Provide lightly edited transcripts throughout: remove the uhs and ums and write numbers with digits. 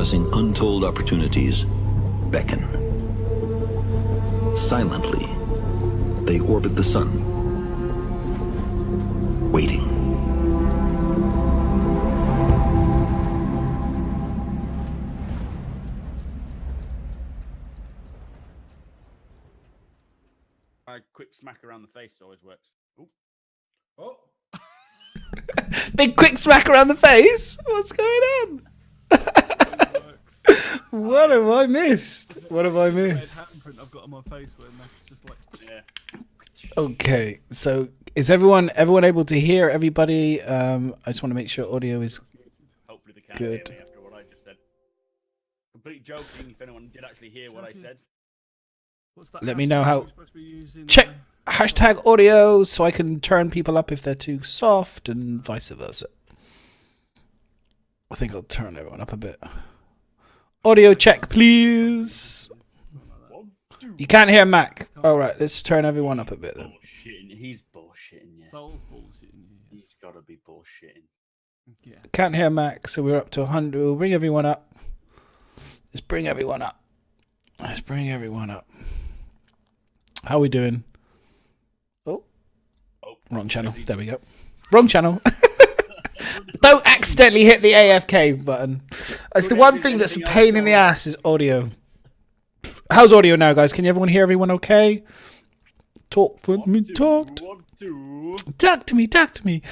promising untold opportunities beckon. Silently, they orbit the sun, waiting. A quick smack around the face always works. Ooh. Oh. Big quick smack around the face? What's going on? What have I missed? What have I missed? Handprint I've got on my face when that's just like. Yeah. Okay, so is everyone able to hear everybody? I just want to make sure audio is Hopefully they can good. hear me after what I just said. Complete joking if anyone did actually hear what I said. What's that? Let me know how. Supposed to be using, Check hashtag audio so I can turn people up if they're too soft and vice versa. I think I'll turn everyone up a bit. Audio check, please. You can't hear Mac. All right, let's turn everyone up a bit then. Bullshitting. He's bullshitting you. Soul's bullshitting you. He's got to be bullshitting. Yeah. Can't hear Mac, so we're up to 100. We'll bring everyone up. Let's bring everyone up. Let's bring everyone up. How are we doing? Oh, wrong channel. There we go. Wrong channel. Don't accidentally hit the AFK button. It's the one thing that's a pain in the ass is audio. How's audio now, guys? Can everyone hear everyone okay? Talk for me, talk to me, talk to me.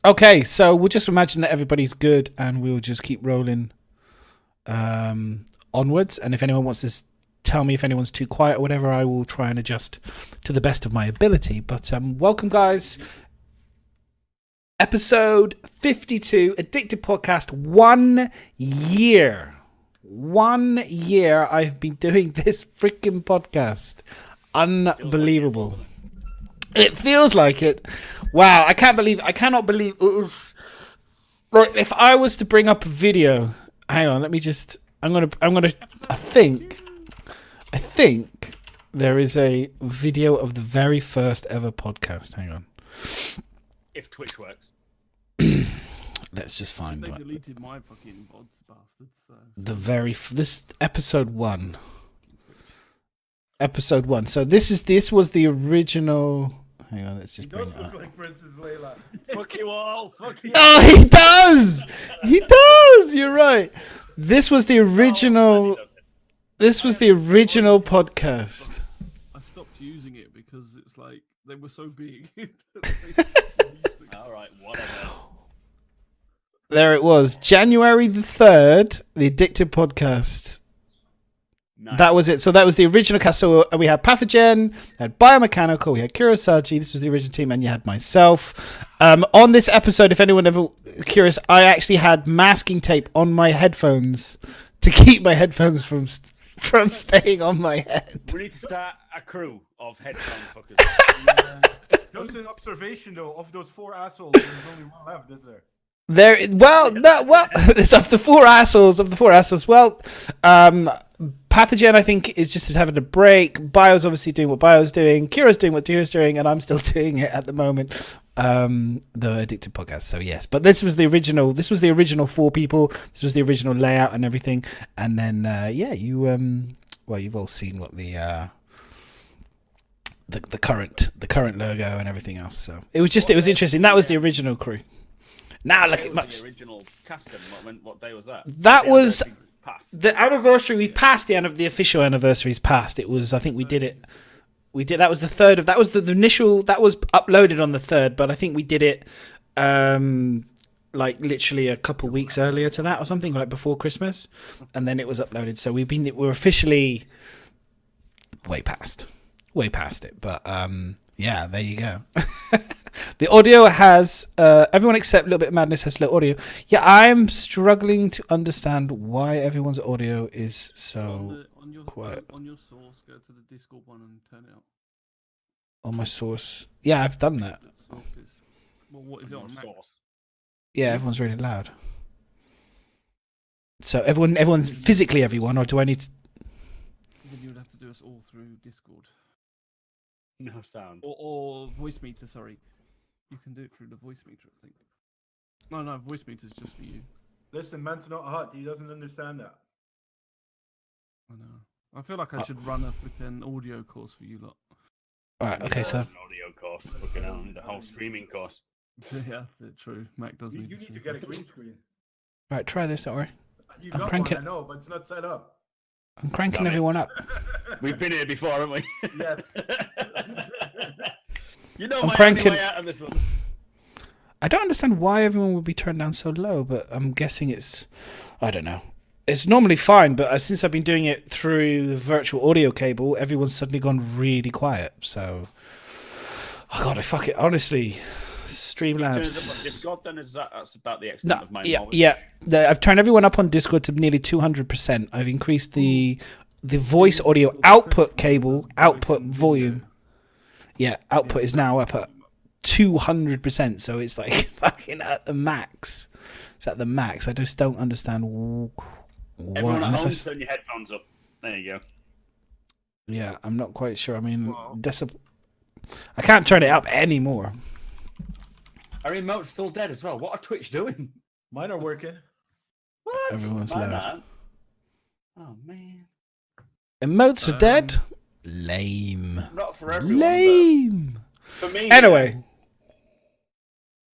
Okay, so we'll just imagine that everybody's good and we'll just keep rolling onwards. And if anyone wants to tell me if anyone's too quiet or whatever, I will try and adjust to the best of my ability. But welcome, guys. Episode 52, Addicted Podcast. 1 year. 1 year I've been doing this freaking podcast. Unbelievable. It feels like it. Wow, I cannot believe it is. Like, if I was to bring up a video, hang on, let me just, I think there is a video of the very first ever podcast. Hang on. If Twitch works. Let's just find They one. deleted my fucking bods, bastards. So. This episode 1. Episode 1. So this was the original. Hang on, let's just He bring does it look up. like Princess Leila. Fuck you all. Fuck you. Oh, he does. He does. You're right. This was the original. This was the original podcast. I stopped using it because it's like they were so big. All right, whatever. There it was, January the 3rd, the Addicted Podcast. Nice. That was it. So that was the original cast. So we had Pathogen, we had Biomechanical, we had Kurosaji. This was the original team, and you had myself. On this episode, if anyone ever curious, I actually had masking tape on my headphones to keep my headphones from staying on my head. We need to start a crew of headphone fuckers. Just an observation though, of those 4 assholes, there's only one left, is there? It's of the four assholes. Well, Pathogen, I think, is just having a break. Bio's obviously doing what Bio's doing. Kira's doing what Kira's doing, and I'm still doing it at the moment. The Addicted Podcast. So yes, but this was the original. This was the original 4 people. This was the original layout and everything. And then you've all seen what the current logo and everything else. So it was interesting. That was the original crew. Now look at much. The original casting. What day was that? That was past. the anniversary. We've passed the end of the official anniversary's passed. It was. I think we did it. That was the 3rd of. That was the initial. That was uploaded on the 3rd, but I think we did it. Like literally a couple weeks earlier to that or something, like before Christmas, and then it was uploaded. So we're officially way past it. But yeah, there you go. The audio has everyone except Little Bit of Madness has little audio. Yeah, I'm struggling to understand why everyone's audio is so quiet. On your source, go to the Discord one and turn it up. On my source, yeah, I've done that. Sources. Well, what is it on Mac? Yeah, everyone's really loud. So everyone's physically everyone, or do I need to? Then you would have to do us all through Discord. No sound. Or voice meter, sorry. You can do it through the voice meter, I think. No, voice meter's just for you. Listen, man's not hot. He doesn't understand that. I know. I feel like I should run a freaking audio course for you lot. Alright, okay, so An audio course, fucking hell, the whole streaming course. Yeah, that's it. True. Mac does You need. need to get a green screen. right, try this, don't worry. You I'm got cranking- one, I know, but it's not set up. I'm cranking everyone up. We've been here before, haven't we? Yes. You know I'm my cranking- only way out of this one. I don't understand why everyone would be turned down so low, but I'm guessing it's... I don't know. It's normally fine, but since I've been doing it through the virtual audio cable, everyone's suddenly gone really quiet, so... Oh god, I fuck it. Honestly, Streamlabs... Discord, then that's about the extent of my knowledge. Yeah. I've turned everyone up on Discord to nearly 200%. I've increased the voice audio output cable, output volume. Yeah, output is now up at 200%, so it's like fucking at the max. It's at the max. I just don't understand Everyone at what. home, turn your headphones up. There you go. Yeah, I'm not quite sure. I mean, I can't turn it up anymore. Our remote's still dead as well. What are Twitch doing? Mine are working. What? Everyone's Mine loud. aren't. Oh man. Emotes are dead. Lame. Not for everyone. Lame. But for me. Anyway.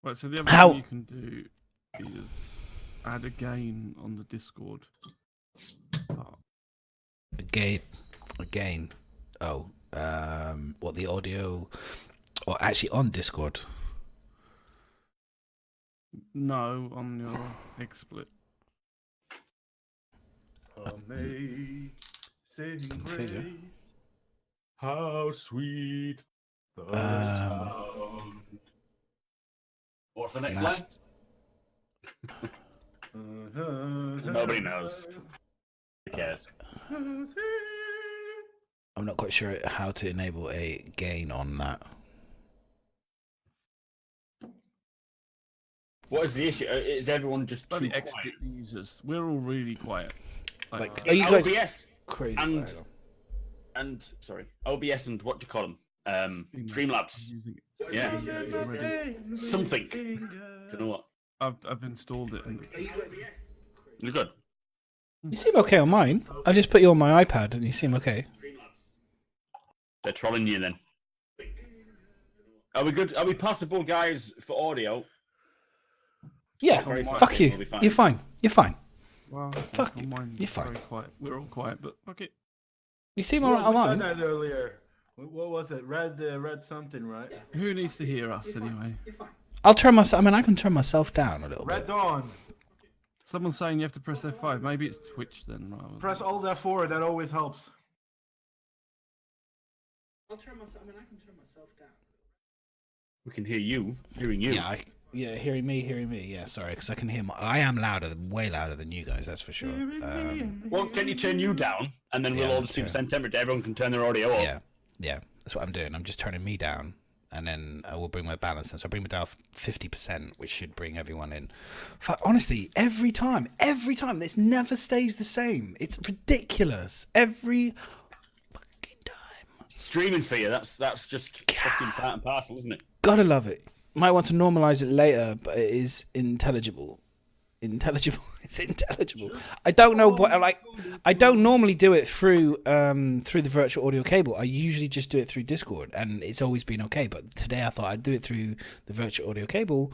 Right, so the other How- thing you can do is add a gain on the Discord. Oh, Again. Oh, what, the audio? Or actually on Discord? no, on your XSplit. Amazing Figure. grace. How sweet the Um, sound. What's the next line? Last- Nobody knows. Who cares? I'm not quite sure how to enable a gain on that. What is the issue? Is everyone just too Only quiet? XSplit users. We're all really quiet. Like, are you guys OBS crazy? and- Right. and sorry, OBS and what do you call them? Streamlabs. Using it. Yeah. Already. Something. Don't know what. I've installed it. And You're good. You seem okay on mine. I just put you on my iPad and you seem okay. They're trolling you then. Are we good? Are we passable, guys, for audio? Yeah, Very fine. fuck you. We'll be fine. You're fine. You're fine. well, Fuck, on mine, you're fine. Very quiet. We're all quiet, but okay. You seem Well, alright on we said mine. that earlier. What was it? Red something, right? Who needs to hear us anyway? I'll turn myself. I mean, I can turn myself down a little Red bit. Dawn. Someone's saying you have to press F5. Maybe it's Twitch then. Rather Press than... Alt F4. That always helps. I'll turn myself. I mean, I can turn myself down. We can hear you. Hearing you. Yeah, hearing me. Yeah, sorry, because I can hear. I am louder, way louder than you guys. That's for sure. Well, can you turn you down, and then we'll Yeah, all just be the sure. same temperature. Everyone can turn their audio up. Yeah, that's what I'm doing. I'm just turning me down, and then I will bring my balance in. So I bring my down 50%, which should bring everyone in. Honestly, every time, this never stays the same. It's ridiculous. Every fucking time. Streaming for you. That's just fucking part and parcel, isn't it? Gotta love it. Might want to normalize it later, but it is intelligible. It's intelligible. I don't know what I don't normally do it through the virtual audio cable. I usually just do it through Discord, and it's always been okay. But today I thought I'd do it through the virtual audio cable,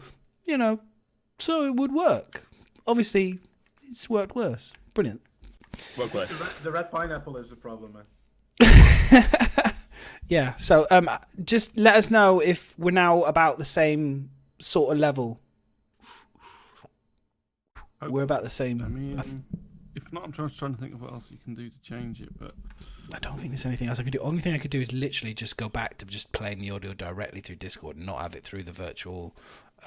so it would work. Obviously, it's worked worse. Brilliant. Work well. The red pineapple is the problem, man. Yeah. So just let us know if we're now about the same sort of level. We're about the same. I mean, if not, I'm trying to think of what else you can do to change it. But I don't think there's anything else I could do. Only thing I could do is literally just go back to just playing the audio directly through Discord and not have it through the virtual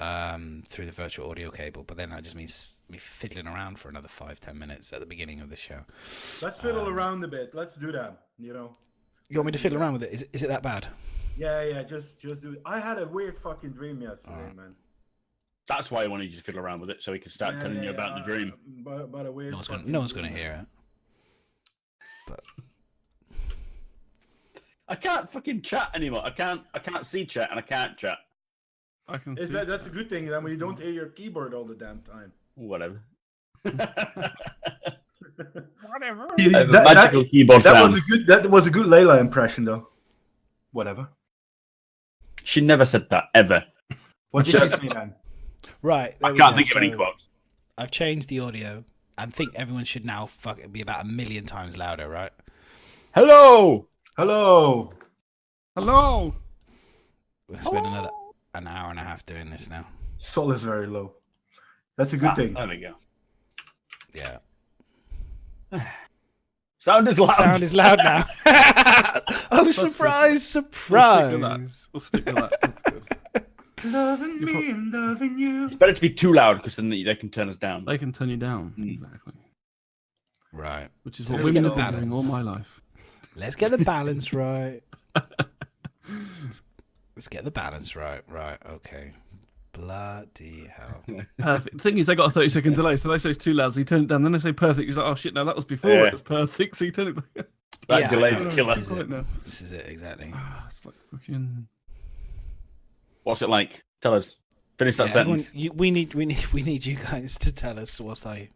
audio cable. But then that just means me fiddling around for another 5-10 minutes at the beginning of the show. Let's fiddle around a bit. Let's do that. You want me to fiddle around with it? Is it that bad? Yeah. Just do it. I had a weird fucking dream yesterday, man. That's why I wanted you to fiddle around with it, so we can start telling you about the dream. But a weird. No one's gonna hear it. But I can't fucking chat anymore. I can't see chat and I can't chat. I can. Is see that's a good thing? Then we don't hear your keyboard all the damn time. Whatever. Whatever. Magical keyboard sound. That was a good Layla impression, though. Whatever. She never said that, ever. What did you say then? Right. I There we can't go. think of any So, quotes. I've changed the audio. I think everyone should now be about 1,000,000 times louder, right? Hello! Hello. Hello. We'll spend another an hour and a half doing this now. Sol is very low. That's a good thing. There we go. Yeah. Sound is loud. Sound is loud now. Oh, surprise, surprise. We'll stick with that. That's good. Loving me and loving you. It's better to be too loud because then they can turn us down. They can turn you down. Exactly. Right. Which is So what let's women get have the been doing all balance. my life. Let's get the balance right. Let's get the balance right. Right. Okay. Bloody hell. Perfect. The thing is, they got a 30-second delay, so they say it's too loud, so you turn it down. Then they say perfect. He's like, oh shit, no, that was before Yeah. it was perfect, so you turn it back. That Yeah, delay's I know. a killer. This is it. No. This is it, exactly. It's like fucking. What's it like? Tell us. Finish that Yeah, everyone, sentence. we need you guys to tell us whilst I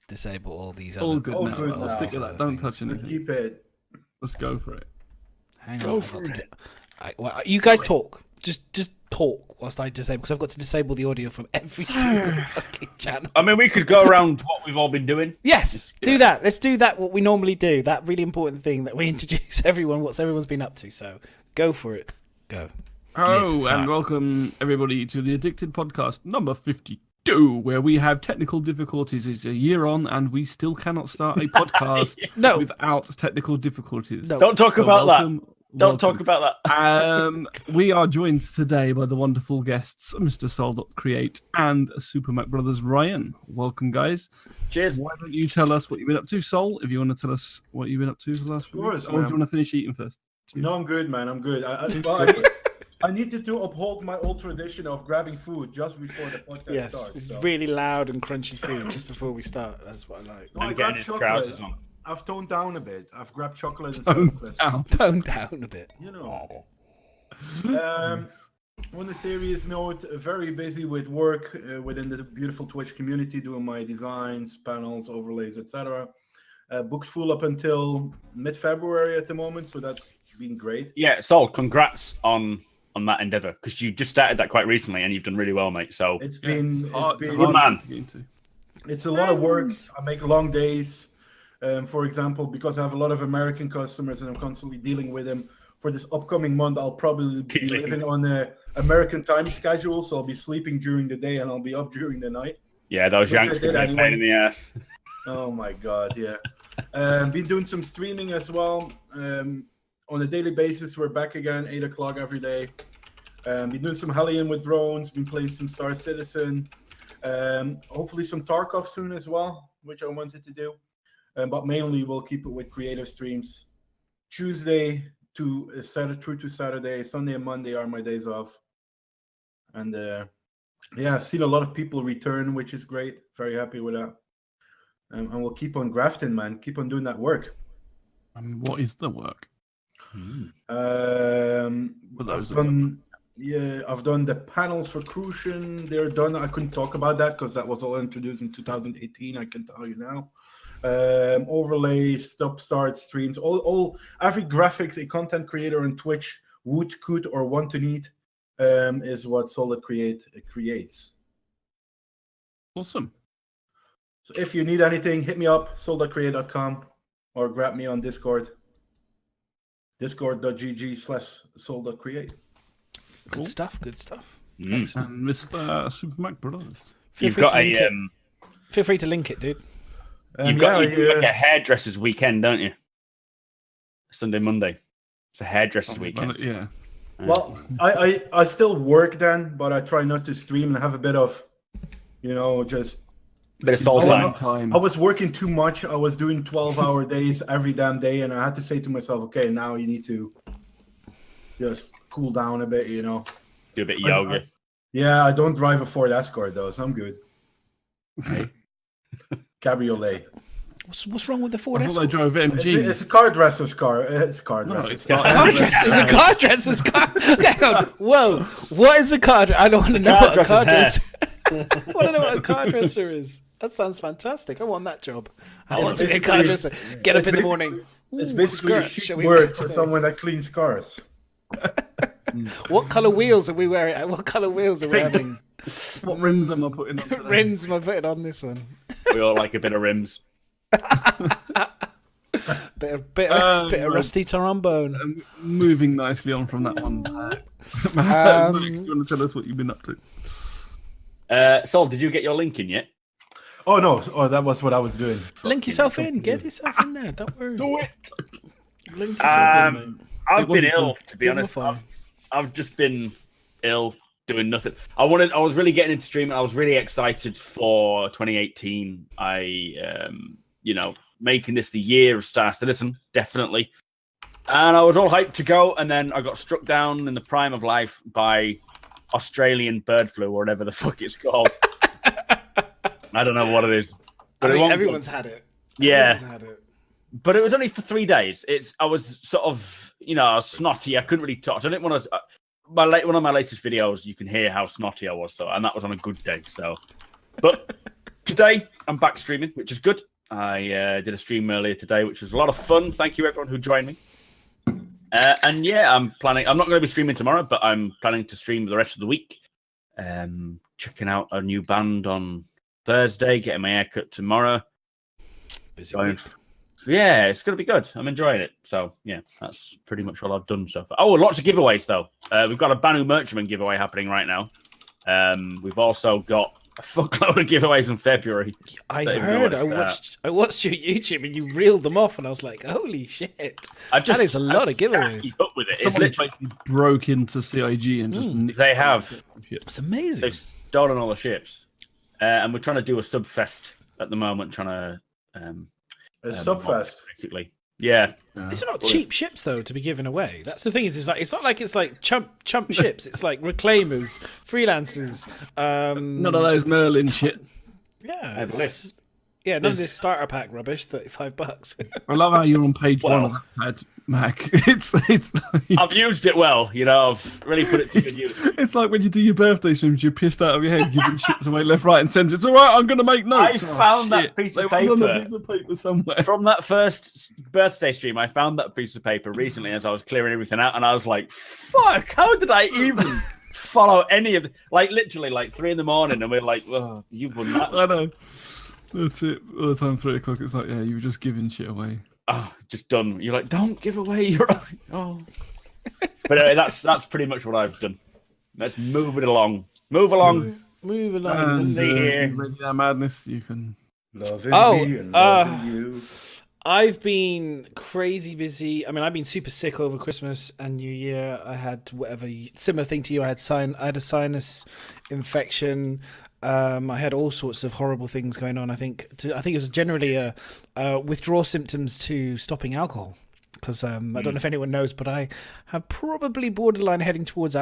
disable all these All other. good Oh, now. good I'll now. stick with that. Don't touch Let's anything. keep it. Let's go for it. Hang Go on, for I've got to it. well, you guys talk. Just talk whilst I disable, because I've got to disable the audio from every single fucking channel. I mean, we could go around what we've all been doing. Yes, do that. Let's do that. What we normally do. That really important thing that we introduce everyone. What's everyone's been up to. So go for it. Go. Hello, Yes, and welcome everybody to the Addicted Podcast number 52, where we have technical difficulties. It's a year on, and we still cannot start a podcast No. without technical difficulties. No. Don't talk So about welcome, that. Don't welcome. talk about that. We are joined today by the wonderful guests, Mr. Sol.create and Super Mac Brothers Ryan. Welcome, guys. Cheers. Why don't you tell us what you've been up to, Sol? If you want to tell us what you've been up to for the last few course, weeks, or do you man. want to finish eating first? No, I'm good, man. I'm good. I needed to uphold my old tradition of grabbing food just before the podcast Yes, starts. it's so. really loud and crunchy food just before we start. That's what I like. No, I And getting grabbed his chocolate. trousers on. I've toned down a bit. I've grabbed chocolate and Tone stuff. down. Tone down a bit. You know. On a serious note, very busy with work within the beautiful Twitch community, doing my designs, panels, overlays, etc. Books full up until mid-February at the moment, so that's been great. Yeah, Sol, congrats on that endeavor because you just started that quite recently and you've done really well, mate. So It's been Good man. to get into. it's a lot of work. I make long days. For example, because I have a lot of American customers and I'm constantly dealing with them. For this upcoming month, I'll probably be living on a American time schedule, so I'll be sleeping during the day and I'll be up during the night. yeah, those Which I Yanks did can be a anyway. pain in the ass. Oh my god, yeah. Been doing some streaming as well. On a daily basis, we're back again, 8 o'clock every day. Been doing some Hellion with drones, been playing some Star Citizen. Hopefully some Tarkov soon as well, which I wanted to do. But mainly we'll keep it with creative streams. Tuesday to Saturday through to Saturday. Sunday and Monday are my days off. And yeah, I've seen a lot of people return, which is great. Very happy with that. And we'll keep on grafting, man. Keep on doing that work. What is the work? For those I've done the panels for Crucian. They're done. I couldn't talk about that because that was all introduced in 2018. I can tell you now. Overlays, stop, start, streams, all every graphics a content creator on Twitch would, could, or want to need is what Solid creates. Awesome. So if you need anything, hit me up, solidcreate.com, or grab me on Discord. Discord.gg/solidcreate. Good stuff. Good stuff. Mm. And Mr. Super Mac Brothers. You've got a Feel free to link it, dude. you've got you do like a hairdresser's weekend, don't you? Sunday, Monday. It's a hairdresser's weekend. Yeah. Well, I still work then, but I try not to stream and have a bit of, just. Bit of soul Oh, time. I was working too much. I was doing 12-hour days every damn day, and I had to say to myself, okay, now you need to just cool down a bit, Do a bit of yoga. Yeah, I don't drive a Ford Escort, though, so I'm good. Cabriolet. What's wrong with the Ford I thought they Escort? drove MG. It's a car dresser's car. It's a car No, dresser's it's car. not. Car dress is a car dress is car. Hang on. Whoa, what is a car dress? I don't want to know Car what a car dresser's dress. I want to know what a car dresser is. That sounds fantastic. I want that job. I It's want to be a basically- car dresser. Get up it's in the basically- morning. It's Ooh, basically a skirts, chic shall we word wear for today? someone that cleans cars. What colour wheels are we wearing? What colour wheels are we having? What rims am I putting on today? Rims am I putting on this one? We all like a bit of rims. Bit of rusty trombone. Moving nicely on from that one. Mac, do you want to tell us what you've been up to? Sol, did you get your link in yet? Oh no! Oh, that was what I was doing. Link yourself in. Get yourself in there. Don't worry. Do it. Link yourself in, mate. I've been wasn't ill, fun. to be Give 'em a honest. phone. I've just been ill, doing nothing. I was really getting into streaming. I was really excited for 2018. Making this the year of Star Citizen, definitely. And I was all hyped to go, and then I got struck down in the prime of life by Australian bird flu, or whatever the fuck it's called. I don't know what it is. But I it think won't- everyone's had it. Yeah. Everyone's had it. But it was only for 3 days. I was sort of, I was snotty. I couldn't really talk. I didn't want to. One of my latest videos, you can hear how snotty I was. And that was on a good day. So, but today I'm back streaming, which is good. I did a stream earlier today, which was a lot of fun. Thank you everyone who joined me. And yeah, I'm not going to be streaming tomorrow, but I'm planning to stream the rest of the week. Checking out a new band on Thursday, getting my haircut tomorrow. Busy week. Yeah, it's going to be good. I'm enjoying it. So, yeah, that's pretty much all I've done so far. Oh, lots of giveaways, though. We've got a Banu Merchantman giveaway happening right now. We've also got a fuckload of giveaways in February. I Don't even know heard. where to I watched your YouTube and you reeled them off, and I was like, "Holy shit!" That is a lot of giveaways. Keep up with it. It's Someone literally, basically broke into CIG and just nicked they have. It's amazing. They've stolen all the ships. And we're trying to do a subfest at the moment, trying to... A subfest. Basically. Yeah. These are not cheap ships, though, to be given away. That's the thing. It's not like it's like chump ships. It's like reclaimers, freelancers. None of those Merlin shit. Yeah, And lists. yeah. None of this starter pack rubbish. $35. I love how you're on page Well. one of that pad, Mac. It's I've used it well, I've really put it to good use. it's like when you do your birthday streams, you're pissed out of your head, giving ships away left, right, and centre. It's all right. I'm going to make notes. I found that shit. piece of They was on paper. a piece of paper somewhere. From that first birthday stream, I found that piece of paper recently as I was clearing everything out, and I was like, fuck, how did I even follow any of it? Like, literally, like 3 a.m, and we're like, oh, you've won that. I know. That's it. All the time, 3 o'clock. It's like, yeah, you were just giving shit away. Oh, just done. You're like, don't give away your own. Oh. But anyway, that's pretty much what I've done. Let's move it along. Move along. Move along. And see here. Ready Now Madness, you can. Loving Oh, me and loving you. I've been crazy busy. I mean, I've been super sick over Christmas and New Year. I had similar thing to you. I had a sinus infection. I had all sorts of horrible things going on. I think it was generally withdrawal symptoms to stopping alcohol. Because I don't know if anyone knows, but I have probably borderline heading towards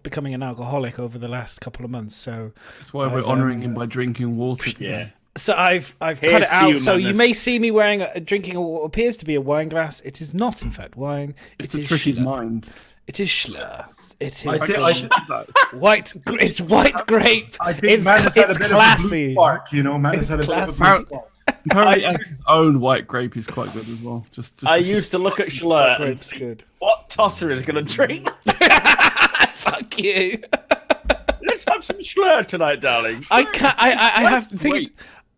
becoming an alcoholic over the last couple of months. So That's why we're honouring him by drinking water. Yeah. So I've cut Here's it to out. you, So you madness. may see me drinking what appears to be a wine glass. It is not, in fact, wine. It's It the is trick his Schlur. mind. It is Schlur. It is I think It's white grape. I think It's Madness had a it's bit classy. of a blue spark, Madness It's had a bit of a classy. blue spark. Apparently, his own white grape is quite good as well. Just I used to look at Schlur and Grape's think, good. what tosser is going to drink? Fuck you. Let's have some Schlur tonight, darling. I can't. I have to think. Wait.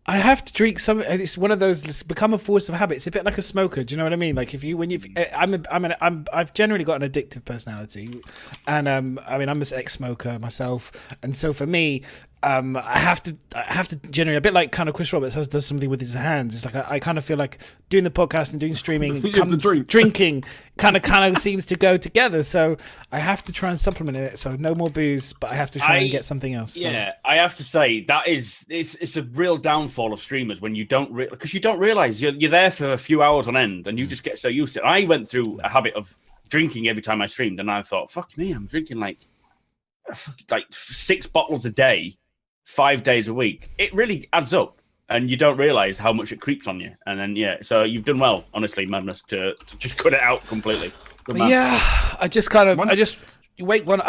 I have to drink some. It's one of those. It's become a force of habit. It's a bit like a smoker. Do you know what I mean? Like I've generally got an addictive personality, and I'm an ex-smoker myself, and so for me, I have to generally a bit like kind of Chris Roberts does something with his hands. It's like I kind of feel like doing the podcast and doing streaming You have to drink. drinking kind of seems to go together. So I have to try and supplement it. So no more booze, but I have to try and get something else. So. Yeah, I have to say it's a real downfall of streamers when you don't because you don't realize you're there for a few hours on end and you just get so used to it. I went through a habit of drinking every time I streamed, and I thought, fuck me, I'm drinking like 6 bottles a day, 5 days a week. It really adds up, and you don't realize how much it creeps on you. And then so you've done well, honestly, Madness, to just cut it out completely. Good man. Yeah, I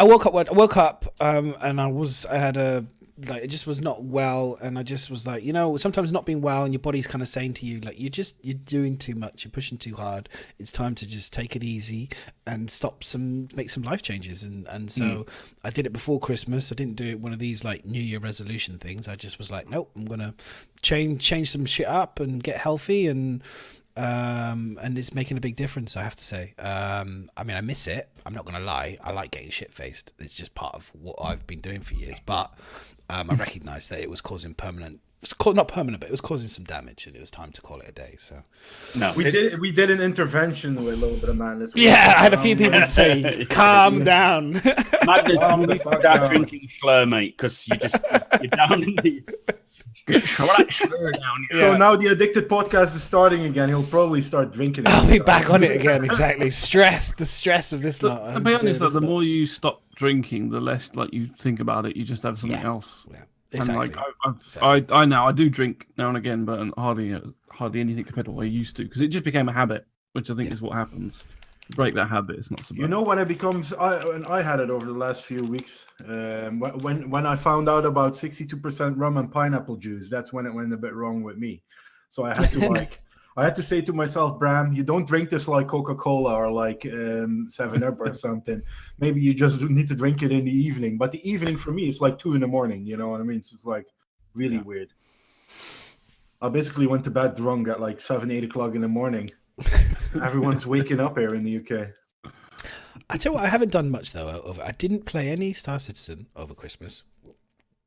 woke up, and I had a like, it just was not well, and I just was like, you know, sometimes not being well and your body's kind of saying to you, like, you're doing too much, you're pushing too hard. It's time to just take it easy and make some life changes. And so I did it before Christmas. I didn't do it one of these like New Year resolution things. I just was like, nope, I'm gonna change some shit up and get healthy, and it's making a big difference, I have to say. I mean, I miss it, I'm not gonna lie. I like getting shit faced. It's just part of what I've been doing for years, but I recognized that it was causing not permanent, but it was causing some damage, and it was time to call it a day. So No, we did an intervention with a little bit of madness. yeah, I had a few people say, calm down. Madness, Calm you the need to fuck start down. drinking Schlur, mate, because you're down in these. So now the Addicted podcast is starting again. He'll probably start drinking. I'll be back on it again. Exactly. The stress of this lot. To be honest, though, the more you stop drinking, the less like you think about it. You just have something else. Yeah, And exactly. like I do drink now and again, but hardly anything compared to what I used to, because it just became a habit, which I think is what happens. Break that habit, it's not so bad. You know when it becomes, and I had it over the last few weeks. When I found out about 62% rum and pineapple juice, that's when it went a bit wrong with me. So I had to I had to say to myself, Bram, you don't drink this like Coca-Cola or like 7-Up or something. Maybe you just need to drink it in the evening. But the evening for me is like 2 a.m. You know what I mean? So it's like really weird. I basically went to bed drunk at like 7-8 o'clock in the morning. Everyone's waking up here in the UK. I tell you what, I haven't done much though. I didn't play any Star Citizen over Christmas.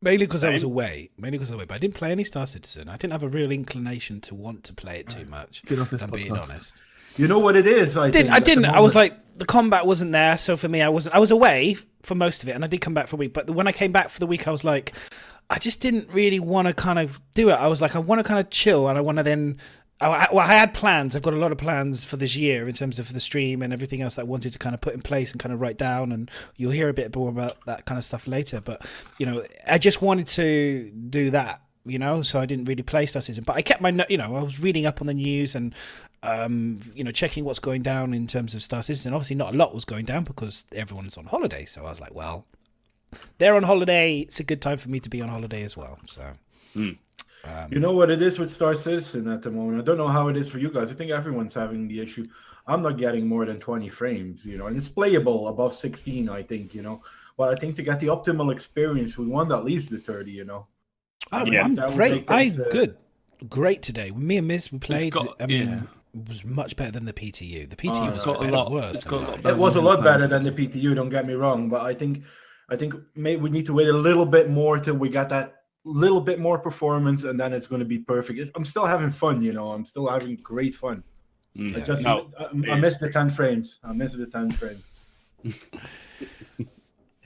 Mainly because I was away. But I didn't play any Star Citizen. I didn't have a real inclination to want to play it too much. Get off this if I'm being podcast. honest. You know what it is? I didn't. I was like, the combat wasn't there, so for me, I was away for most of it, and I did come back for a week. But when I came back for the week, I was like, I just didn't really want to kind of do it. I was like, I want to kind of chill, and I want to then. I had plans. I've got a lot of plans for this year in terms of the stream and everything else that I wanted to kind of put in place and kind of write down. And you'll hear a bit more about that kind of stuff later. But, you know, I just wanted to do that, you know, so I didn't really play Star Citizen. But I kept my, you know, I was reading up on the news and, you know, checking what's going down in terms of Star Citizen. Obviously, not a lot was going down because everyone's on holiday. So I was like, well, they're on holiday. It's a good time for me to be on holiday as well. So. You know what it is with Star Citizen at the moment? I don't know how it is for you guys. I think everyone's having the issue. I'm not getting more than 20 frames, you know, and it's playable above 16, I think, you know. But I think to get the optimal experience, we want at least the 30, you know. I'm That would great. make this, Great today. Me and Miz, we played. got- I mean, yeah. it was much better than the PTU. The PTU was got a better, lot- worse. it's than got a that. lot better. It was a lot better than the PTU, don't get me wrong, but I think maybe we need to wait a little bit more till we got that little bit more performance, and then it's going to be perfect. I'm still having fun, you know. I'm still having great fun. I miss the 10 frames. I miss the 10 frames.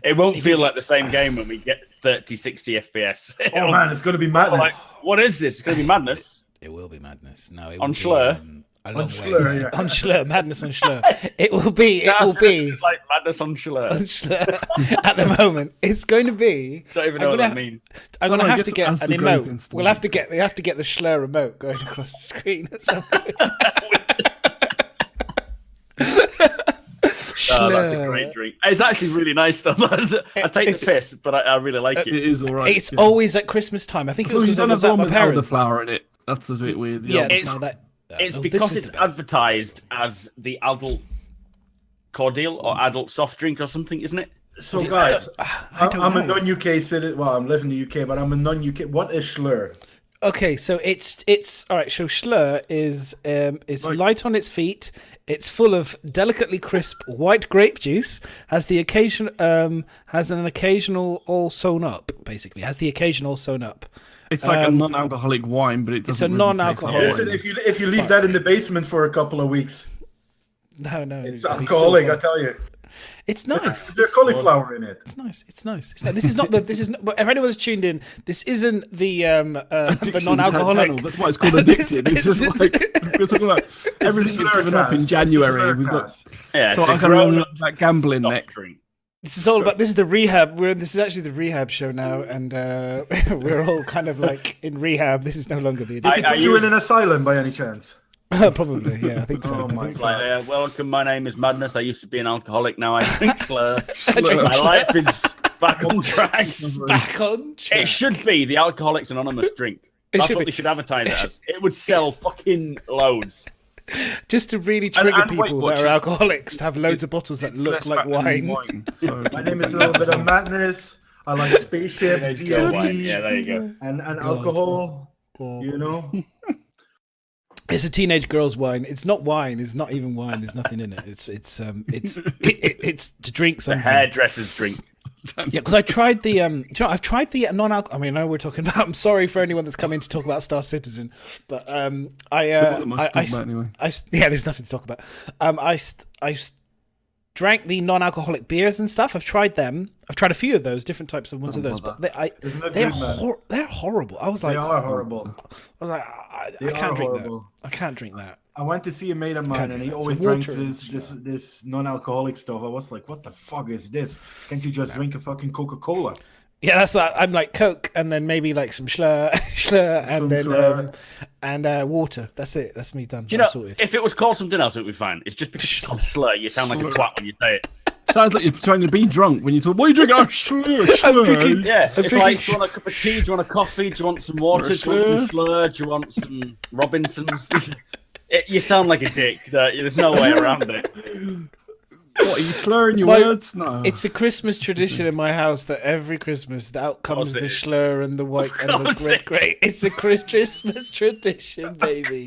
It won't feel like the same game when we get 30, 60 FPS. Oh man, it's going to be madness. Like, what is this? It's going to be madness. It will be madness. No, it On will Schlur? Be, On Schlur, yeah. on Schlur, madness on Schlur. It will be. It's like madness on On Schlur. Schlur. At the moment, it's going to be. Don't even know what that means. I'm going to I have guess to get as an the emote. greatest We'll have to get. They have to get the Schlur remote going across the screen. At some point. Oh, that's a great drink. It's actually really nice though. I take the piss, but I really like it. It is all right. It's always at Christmas time. I think it was you because I don't was have at one my with parents. elderflower in it. That's a bit weird. Yeah, It's- no, that. It's this because is it's the best. advertised as the adult cordial or adult soft drink or something, isn't it? So guys, I don't I'm a know. non-UK citizen. Well, I'm living in the UK, but I'm a non-UK. What is Schlur? Okay, so it's all right. So Schlur is it's light on its feet. It's full of delicately crisp white grape juice. Has an occasional all sewn up. Basically, has the occasional sewn up. It's like a non-alcoholic wine, but it It's a doesn't really taste non-alcoholic like Listen, wine. if you leave that in the basement for a couple of weeks, No, it's it'll be alcoholic. still I tell you. it's nice. There's cauliflower in it. It's nice. It's nice. This is not the. This is not. But if anyone's tuned in, this isn't the Addiction non-alcoholic. channel. That's why it's called addicted. It's just like we're talking about everything you've given up in January. We've got Yeah, so it's I a can grown remember that gambling soft next. drink. This is all about. This is the rehab. This is actually the rehab show now, and we're all kind of like in rehab. This is no longer the. Did they put you in an asylum by any chance? Probably, yeah, I think so. Oh I my think It's so. like, welcome, my name is Madness. I used to be an alcoholic. Now I drink Schlur. drink My Schlur. life is Back on track. Back on track. It should be the Alcoholics Anonymous drink. It That's should what be. they should advertise it as. It would sell fucking loads. Just to really trigger and Weight people that are Watchers. alcoholics to have loads of bottles that look Less like fat than wine. So My name is a little bit of madness. I like spaceships, DLT, Yeah, there you go. and alcohol. You know. It's a teenage girl's wine. It's not wine. It's not even wine. There's nothing in it. It's to drink The something. hairdresser's drink. Yeah, because I tried the I've tried the non-alcohol. I mean, I know we're talking about. I'm sorry for anyone that's come in to talk about Star Citizen, but wasn't much to talk about anyway. yeah, there's nothing to talk about. I drank the non-alcoholic beers and stuff. I've tried them. I've tried a few of those, different types of ones of those, but Isn't that they're good, man? they're horrible. I was They like, are horrible. I was like, They I can't are drink horrible. that. I can't drink that. I went to see a mate of mine, and he It's always drinks water. this non-alcoholic stuff. I was like, "What the fuck is this? Can't you just drink a fucking Coca-Cola?" Yeah, that's that. I'm like Coke, and then maybe like some Schlur, and then Schlur. water. That's it. That's me done. Do you know, I'm sorted. if it was called something else, it would be fine. It's just because it's called slur. You sound like a twat when you say it. Sounds like you're trying to be drunk when you talk. What are you drinking? Oh, slur. Yeah, it's drinking like, do you want a cup of tea? Do you want a coffee? Do you want some water? Do you want some slur? Do you want some Robinsons? You sound like a dick. There's no way around it. What, are you slurring your My- words? No. It's a Christmas tradition in my house that every Christmas out comes it the is. Schlur and the white and the course red it grape. It's a Christmas tradition, baby.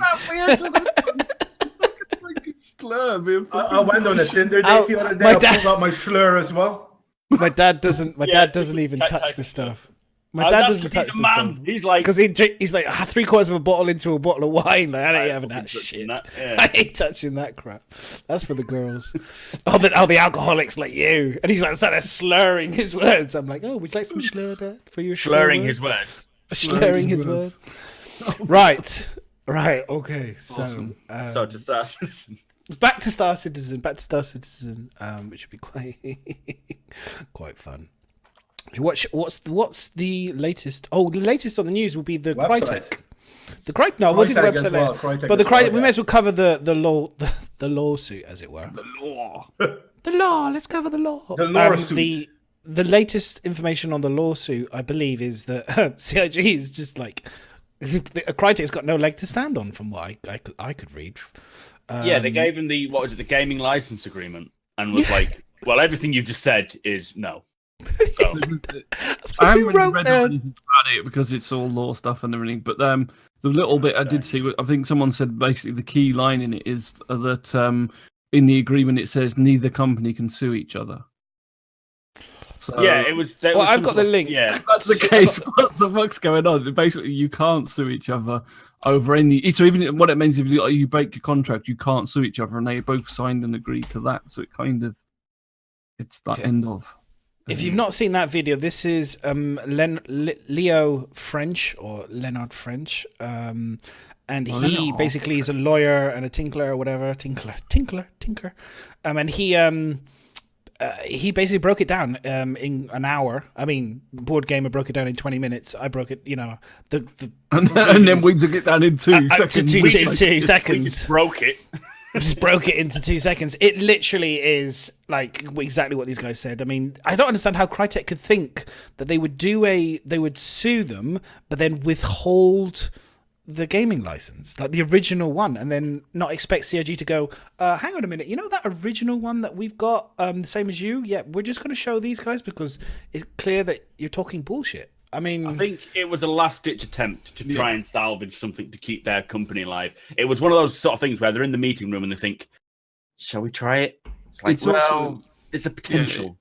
Slur, I went on a Tinder Ow, date the other day. my I dad- pulled out my Schlur as well. My dad doesn't. My Yeah, dad doesn't even type touch of the stuff. stuff. My dad That's doesn't 'cause touch he's the a stuff man. He's like, because he's like 3/4 of a bottle into a bottle of wine. Like, I ain't having that fucking shit. touching that, yeah. I ain't touching that crap. That's for the girls. the alcoholics like you. And he's like, so they're slurring his words. I'm like, oh, would you like some Schlur, Dad, for your slurring Schlur his words? words. Slurring his words. Right. Okay. So, Awesome. So to start, back to Star Citizen. Which would be quite fun. What's the latest? Oh, the latest on the news will be the Website. Crytek. The Crytek. No, we'll do the Crytek as website well, later. Crytek But the as well, Crytek, we yeah. may as well cover the lawsuit, as it were. The law. The law. Let's cover the law. The lawsuit. The latest information on the lawsuit, I believe, is that CIG is just like Crytek's got no leg to stand on, from what I could read. yeah, they gave him the the gaming license agreement, and was like, well, everything you've just said is no. Go. I haven't Who really wrote read that? anything about it because it's all law stuff and everything. But the little bit I did see, I think someone said basically the key line in it is that in the agreement it says neither company can sue each other. So Yeah, it was. Well, I've got the link. Yeah, if that's the case. What the fuck's going on? Basically, you can't sue each other over any. So even what it means if you break your contract, you can't sue each other, and they both signed and agreed to that. So it kind of, it's the end of. If you've not seen that video, this is Leo French or Leonard French, and he Leonard. basically is a lawyer and a tinkler or whatever, tinker, and he basically broke it down in an hour. I mean, Board Gamer broke it down in 20 minutes. I broke it, And then we took it down in 2 seconds. in 2 we seconds. just broke it. Just broke it into 2 seconds. It literally is like exactly what these guys said. I mean, I don't understand how Crytek could think that they would sue them, but then withhold the gaming license, like the original one, and then not expect CIG to go, hang on a minute, you know that original one that we've got, the same as you? Yeah, we're just going to show these guys because it's clear that you're talking bullshit. I mean, I think it was a last-ditch attempt to try and salvage something to keep their company alive. It was one of those sort of things where they're in the meeting room and they think, "Shall we try it?" It's like, It's also- there's a potential.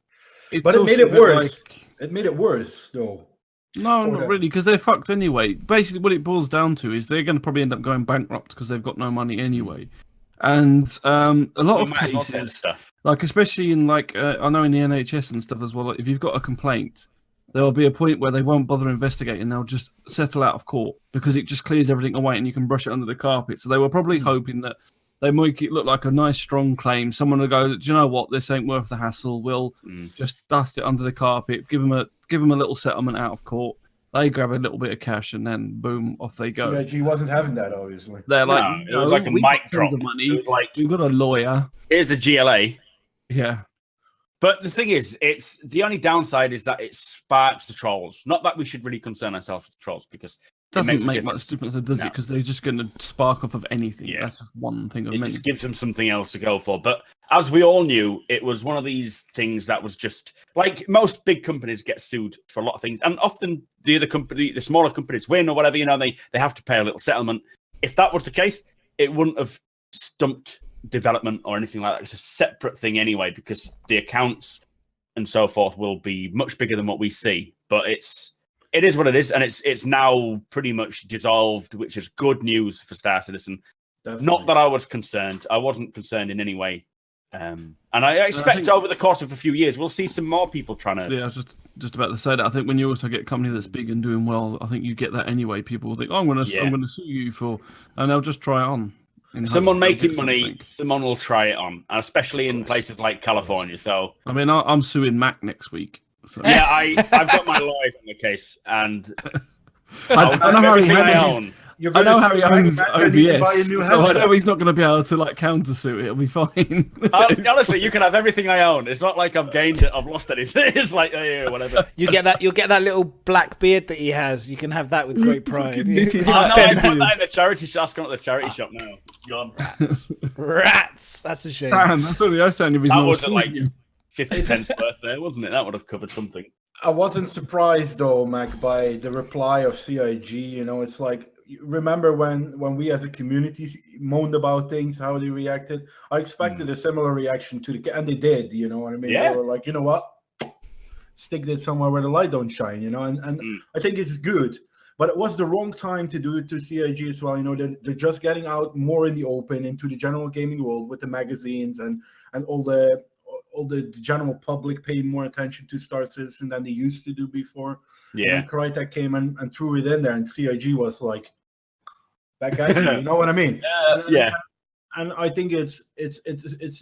It's But it also made a it bit worse. like- It made it worse, though. No, Or not the- really, because they're fucked anyway. Basically, what it boils down to is they're going to probably end up going bankrupt because they've got no money anyway. And a lot We of might as well say cases, stuff. like especially in I know in the NHS and stuff as well, like, if you've got a complaint, there will be a point where they won't bother investigating. They'll just settle out of court because it just clears everything away and you can brush it under the carpet. So they were probably hoping that they make it look like a nice, strong claim. Someone will go, do you know what? This ain't worth the hassle. We'll just dust it under the carpet, give them a little settlement out of court. They grab a little bit of cash and then boom, off they go. CIG wasn't having that, obviously. They're like, No, it was like a we've mic got drop. tons of money. It was like, We've got a lawyer. here's the GLA. Yeah. But the thing is, it's the only downside is that it sparks the trolls. Not that we should really concern ourselves with the trolls, because Doesn't make much difference, does it? No. Because they're just going to spark off of anything. Yeah. That's just one thing of It many. just gives them something else to go for. But as we all knew, it was one of these things that was just like most big companies get sued for a lot of things, and often the smaller companies win or whatever. They have to pay a little settlement. If that was the case, it wouldn't have stumped development or anything like that. It's a separate thing anyway, because the accounts and so forth will be much bigger than what we see. But it is what it is, and it's now pretty much dissolved, which is good news for Star Citizen. Definitely. Not that I was concerned. I wasn't concerned in any way. And I expect over the course of a few years, we'll see some more people trying to... Yeah, I was just about to say that. I think when you also get a company that's big and doing well, I think you get that anyway. People will think, I'm going to sue you for... And they'll just try it on. Someone making money, someone will try it on, and especially in places like California. So I mean, I'm suing Mac next week. So. Yeah, I've got my lawyers on the case, and I know how he handles his... I know how he owns OBS, so I know he's not going to be able to countersuit it. It'll be fine. Honestly, you can have everything I own. It's not like I've gained it, I've lost anything. It's like whatever. You'll get that little black beard that he has. You can have that with great pride. I put that in the charity shop. I've got the charity shop now. It's gone. Rats. That's a shame. Damn, that's only I sound of his That was like 50 pence worth there, wasn't it? That would have covered something. I wasn't surprised though, Mac, by the reply of CIG. It's like, remember when we as a community moaned about things, how they reacted? I expected a similar reaction and they did. You know what I mean? Yeah. They were like, you know what, stick it somewhere where the light don't shine. And I think it's good, but it was the wrong time to do it to CIG as well. They're just getting out more in the open into the general gaming world with the magazines and all the general public paying more attention to Star Citizen than they used to do before. Yeah. And Crytek came and threw it in there, and CIG was like, back at you. You know what I mean? Yeah. And I think it's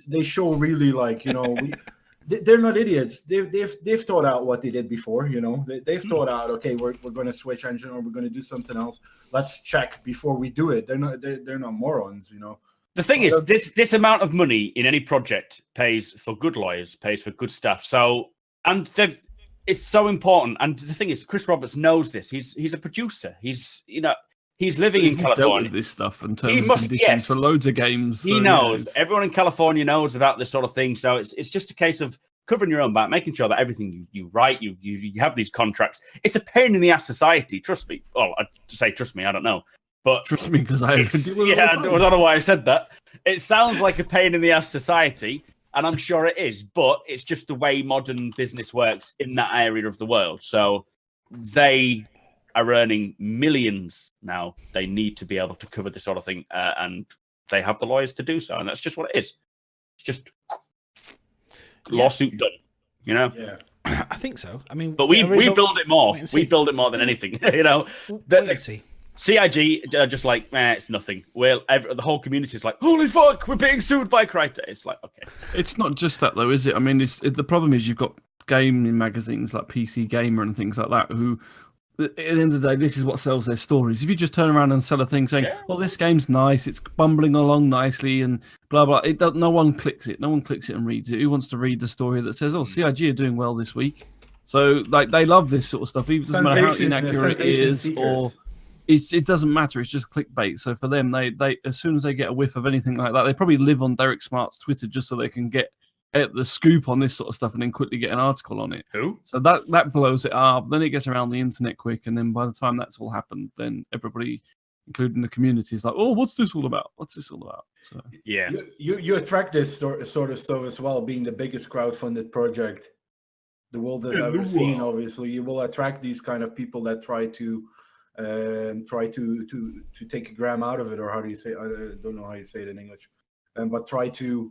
they show really they're not idiots. They've thought out what they did before. They've thought out, okay, we're going to switch engine or we're going to do something else. Let's check before we do it. They're not morons. The thing is, this amount of money in any project pays for good lawyers, pays for good staff. So, and it's so important. And the thing is, Chris Roberts knows this. He's a producer. He's living in California. Dealt with this stuff in terms of conditions for loads of games. He knows. Everyone in California knows about this sort of thing. So it's just a case of covering your own back, making sure that everything you write, you have these contracts. It's a pain in the ass society. Trust me. Well, to say trust me, I don't know. But trust me, because I don't know why I said that. It sounds like a pain in the ass society, and I'm sure it is. But it's just the way modern business works in that area of the world. So they are earning millions now. They need to be able to cover this sort of thing, and they have the lawyers to do so. And that's just what it is. It's just lawsuit done. Yeah. I think so. I mean, but we build it more. We build it more than anything. Wait and see. CIG are just like, it's nothing. Well, the whole community is like, holy fuck, we're being sued by Crytek. It's like, okay. It's not just that though, is it? I mean, the problem is you've got gaming magazines like PC Gamer and things like that who, at the end of the day, this is what sells their stories. If you just turn around and sell a thing saying, well, this game's nice, it's bumbling along nicely and blah, blah, no one clicks it. No one clicks it and reads it. Who wants to read the story that says, CIG are doing well this week? So, they love this sort of stuff. Even doesn't matter how inaccurate it is or... It doesn't matter. It's just clickbait. So for them, they as soon as they get a whiff of anything like that, they probably live on Derek Smart's Twitter just so they can get the scoop on this sort of stuff and then quickly get an article on it. Who? So that blows it up. Then it gets around the internet quick, and then by the time that's all happened, then everybody, including the community, is like, "Oh, what's this all about? What's this all about?" So yeah, you attract this sort of stuff as well, being the biggest crowdfunded project the world has ever seen. Obviously, you will attract these kind of people that try to take a gram out of it, or how do you say? I don't know how you say it in English, but try to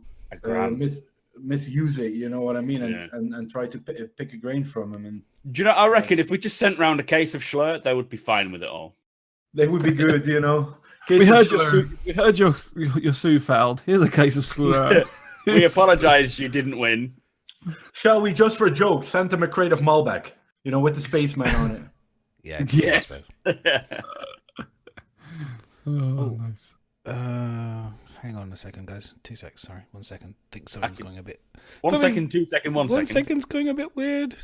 misuse it. You know what I mean? And try to pick a grain from them. And do you know? I reckon if we just sent round a case of Schlur, they would be fine with it all. They would be good, We heard your sue fouled. Here's a case of Schlur. We apologise. You didn't win. Shall we, just for a joke, send them a crate of Malbec? With the spaceman on it. Yeah. Yes. Nice. Hang Hang on a second, guys. 2 seconds. Sorry, 1 second. I think something's going a bit. 1 second, 2 second, 1 second. 1 second's going a bit weird.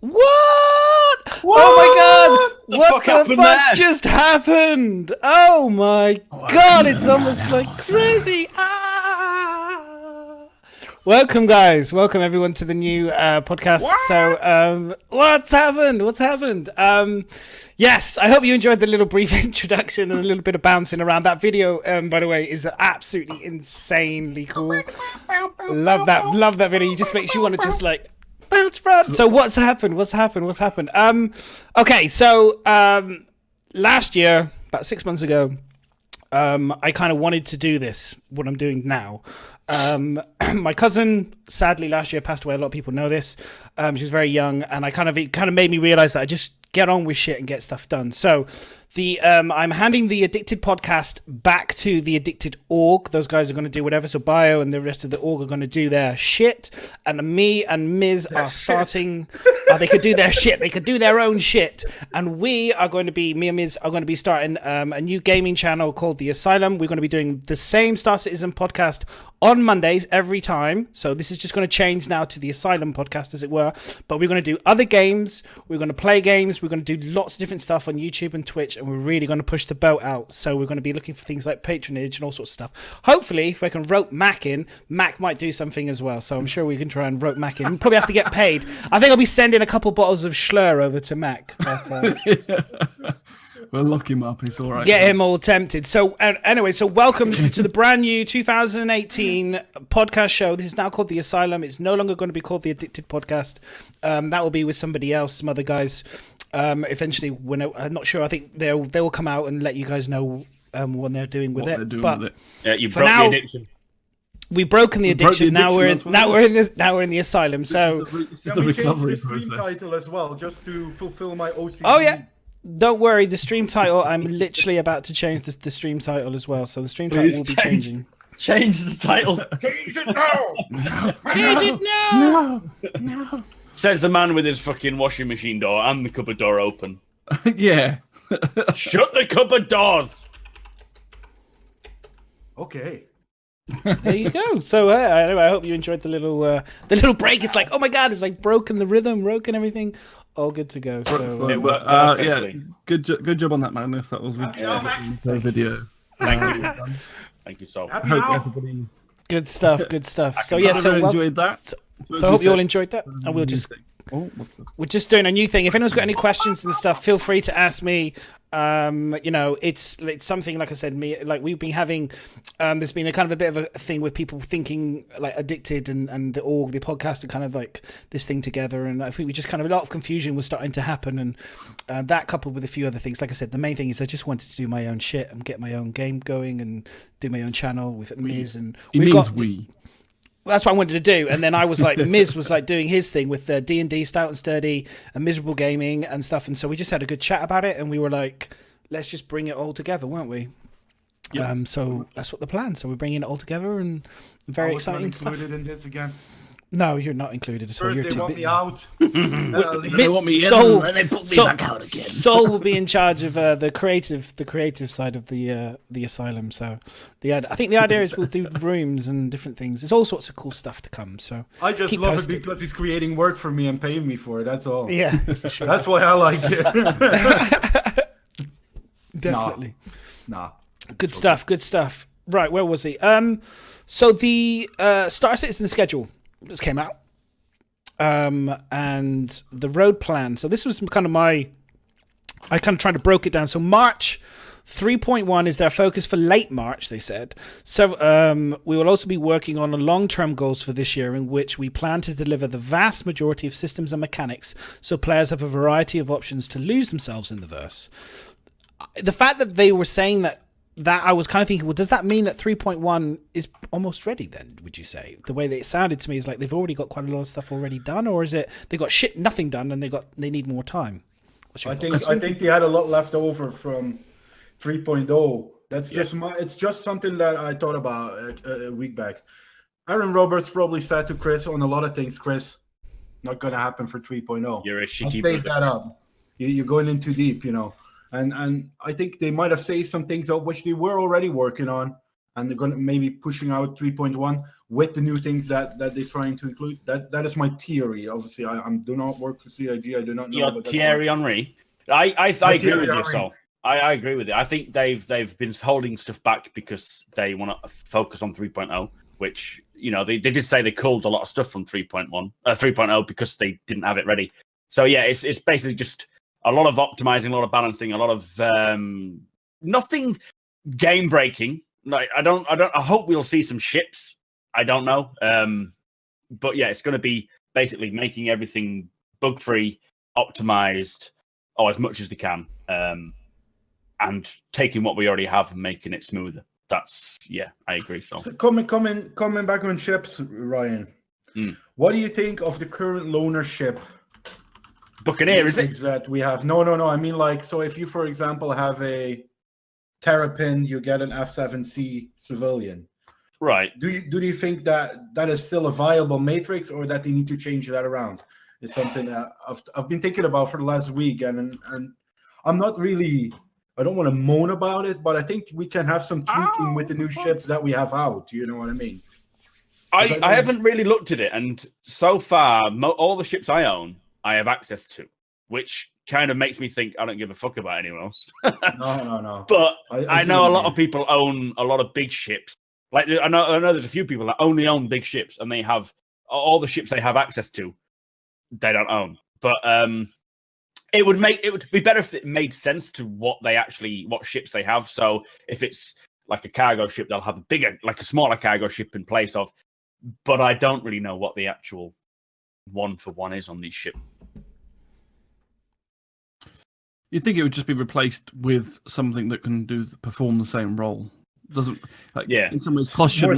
What? Oh my god! What the fuck just happened? Oh my god! It's almost like crazy. Ah! Welcome, guys. Welcome everyone to the new podcast. What? So, what's happened? What's happened? Yes, I hope you enjoyed the little brief introduction and a little bit of bouncing around. That video, by the way, is absolutely insanely cool. Love that. Love that video. It just makes you want to just like. So what's happened? Okay, so last year, about 6 months ago, I kind of wanted to do this, what I'm doing now. My cousin, sadly, last year passed away. A lot of people know this. She was very young, and it kind of made me realize that I just get on with shit and get stuff done. So I'm handing the Addicted podcast back to the Addicted org. Those guys are going to do whatever. So Bio and the rest of the org are going to do their shit, and me and Miz are starting. They could do their shit. They could do their own shit, and me and Miz are going to be starting a new gaming channel called the Asylum. We're going to be doing the same Star Citizen podcast on Mondays every time. So this is just going to change now to the Asylum podcast, as it were. But we're going to do other games. We're going to play games. We're going to do lots of different stuff on YouTube and Twitch. And we're really going to push the boat out. So we're going to be looking for things like patronage and all sorts of stuff. Hopefully, if I can rope Mac in, Mac might do something as well. So I'm sure we can try and rope Mac in. We'll probably have to get paid. I think I'll be sending a couple bottles of Schlur over to Mac. But, we'll lock him up. It's all right. Get him all tempted. So anyway, so welcome to the brand new 2018 podcast show. This is now called The Asylum. It's no longer going to be called The Addicted Podcast. That will be with somebody else, some other guys. Eventually, when I'm not sure. I think they will come out and let you guys know what they're doing with it. Yeah, you broke the addiction. We've broken the addiction. Now we're in the asylum. So this is the recovery change the stream process. title as well, just to fulfill my OCD. Oh yeah. Don't worry, the stream title, I'm literally about to change the stream title as well. So the stream title will be changing. Change the title. Change it now! Change it now! No. Says the man with his fucking washing machine door and the cupboard door open. Yeah. Shut the cupboard doors! Okay. There you go. So anyway, I hope you enjoyed the little break. It's like, oh my god, it's like broken the rhythm, broken everything. All good to go. So yeah, good job on that, Magnus. That was a video. Thank you. Thank you so much. Good stuff. So yeah, so enjoyed that. So I hope you all enjoyed that, and we'll just we're just doing a new thing. If anyone's got any questions and stuff, feel free to ask me. It's something, like I said, we've been having. There's been a kind of a bit of a thing with people thinking like addicted and the podcast are kind of like this thing together. And I think we just kind of a lot of confusion was starting to happen, and that coupled with a few other things. Like I said, the main thing is I just wanted to do my own shit and get my own game going and do my own channel with Miz and that's what I wanted to do. And then I was like, Miz was like doing his thing with D&D, Stout and Sturdy, and Miserable Gaming and stuff. And so we just had a good chat about it. And we were like, let's just bring it all together, weren't we? Yep. So that's what the plan. So we're bringing it all together and very exciting stuff. Included in this again. No, you're not included at all. First You're they too want busy. me out. They want me in, Soul, and they put me Soul, back out again. Soul will be in charge of the creative side of the asylum. So I think the idea is we'll do rooms and different things. There's all sorts of cool stuff to come. So I just love it because he's creating work for me and paying me for it. That's all. Yeah, for sure. That's why I like it. Definitely. Nah. Good stuff. Good stuff. Right, where was he? So the Star Citizen schedule just came out. And the road plan. So this was kind of I kind of tried to broke it down. So March 3.1 is their focus for late March, they said. So we will also be working on the long-term goals for this year, in which we plan to deliver the vast majority of systems and mechanics, so players have a variety of options to lose themselves in the verse. The fact that they were saying that I was kind of thinking, well, does that mean that 3.1 is almost ready then, would you say? The way that it sounded to me is like they've already got quite a lot of stuff already done, or is it they got nothing done and they need more time? I think they had a lot left over from 3.0. That's it's just something that I thought about a week back. Aaron Roberts probably said to Chris on a lot of things, Chris, not going to happen for 3.0. You're a shitty save that up. You're going in too deep, And I think they might have saved some things up which they were already working on, and they're going to maybe pushing out 3.1 with the new things that they're trying to include. That is my theory. Obviously, I do not work for CIG. I do not know. You're Thierry Henry. I agree with you, so I agree with you. I think they've been holding stuff back because they want to focus on 3.0, which they did say they culled a lot of stuff from 3.0 because they didn't have it ready. So yeah, it's basically just a lot of optimizing, a lot of balancing, a lot of nothing game breaking. Like I hope we'll see some ships. I don't know. But yeah, it's going to be basically making everything bug free, optimized, as much as they can, and taking what we already have and making it smoother. I agree. So coming back on ships, Ryan. What do you think of the current loaner ship? Buccaneer, is it? That we have. No. I mean, so if you, for example, have a Terrapin, you get an F7C civilian. Right. Do you think that is still a viable matrix, or that they need to change that around? It's something that I've been thinking about for the last week, and I'm not really. I don't want to moan about it, but I think we can have some tweaking with the new ships that we have out. You know what I mean? I haven't really looked at it, and so far, all the ships I own, I have access to, which kind of makes me think I don't give a fuck about anyone else. No. But I know a lot of people own a lot of big ships. Like I know there's a few people that only own big ships, and they have all the ships they have access to. They don't own, but it would be better if it made sense to what ships they have. So if it's like a cargo ship, they'll have a smaller cargo ship in place of. But I don't really know what the actual 1-for-1 is on these ships. You'd think it would just be replaced with something that can perform the same role. Doesn't in some ways cost you.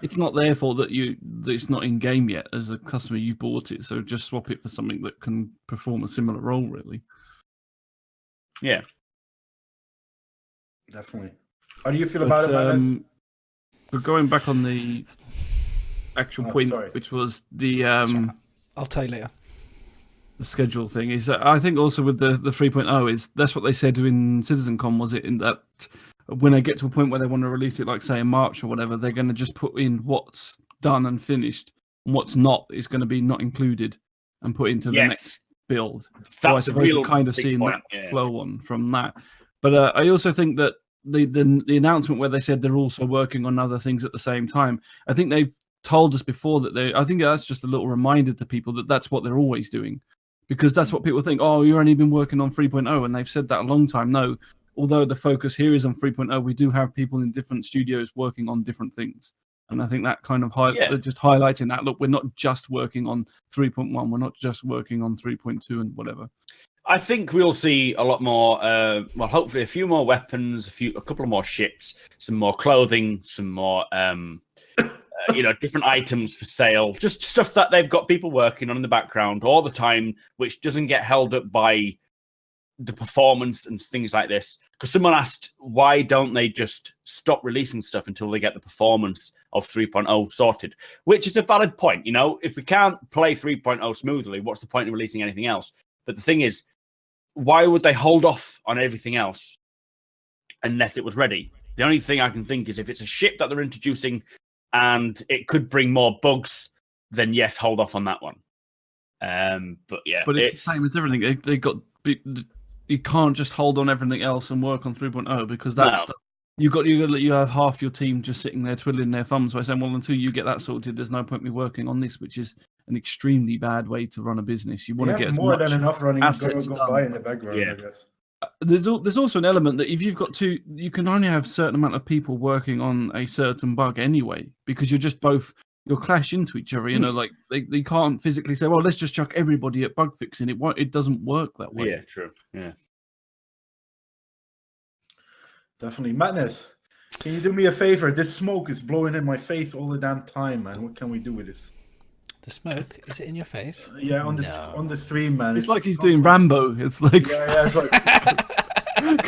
It's not their fault that it's not in game yet. As a customer, you bought it, so just swap it for something that can perform a similar role. Really. Yeah. Definitely. How do you feel about it, But going back on the actual point, which was the I'll tell you later. The schedule thing is that I think also with the 3.0 is that's what they said in CitizenCon, was it, in that when they get to a point where they want to release it, like say in March or whatever, they're going to just put in what's done and finished, and what's not is going to be not included and put into the next build. That's so I suppose we're kind of seeing that flow on from that. But I also think that the announcement where they said they're also working on other things at the same time, I think they've told us before that I think that's just a little reminder to people that that's what they're always doing, because that's what people think. Oh, you've only been working on 3.0, and they've said that a long time. No, although the focus here is on 3.0, we do have people in different studios working on different things. And I think that kind of just highlighting that, look, we're not just working on 3.1, we're not just working on 3.2 and whatever. I think we'll see a lot more. Well, hopefully, a few more weapons, a couple of more ships, some more clothing, some more, different items for sale. Just stuff that they've got people working on in the background all the time, which doesn't get held up by the performance and things like this. Because someone asked, why don't they just stop releasing stuff until they get the performance of 3.0 sorted? Which is a valid point. If we can't play 3.0 smoothly, what's the point of releasing anything else? But the thing is, why would they hold off on everything else unless it was ready? The only thing I can think is if it's a ship that they're introducing and it could bring more bugs, then yes, hold off on that one. But it's the same as everything. They got. You can't just hold on everything else and work on 3.0 because that's stuff. You have half your team just sitting there twiddling their thumbs by saying, well, until you get that sorted, there's no point me working on this, which is an extremely bad way to run a business. You want to get more as much than enough running assets go done. by in the background, I guess. There's also an element that if you've got you can only have a certain amount of people working on a certain bug anyway, because you'll clash into each other. Like they can't physically say, well, let's just chuck everybody at bug fixing. It doesn't work that way. Yeah, true. Yeah. Definitely. Madness, can you do me a favor? This smoke is blowing in my face all the damn time, man. What can we do with this? The smoke? Is it in your face? Yeah, on the stream, man. It's like he's doing Rambo. It's like it's like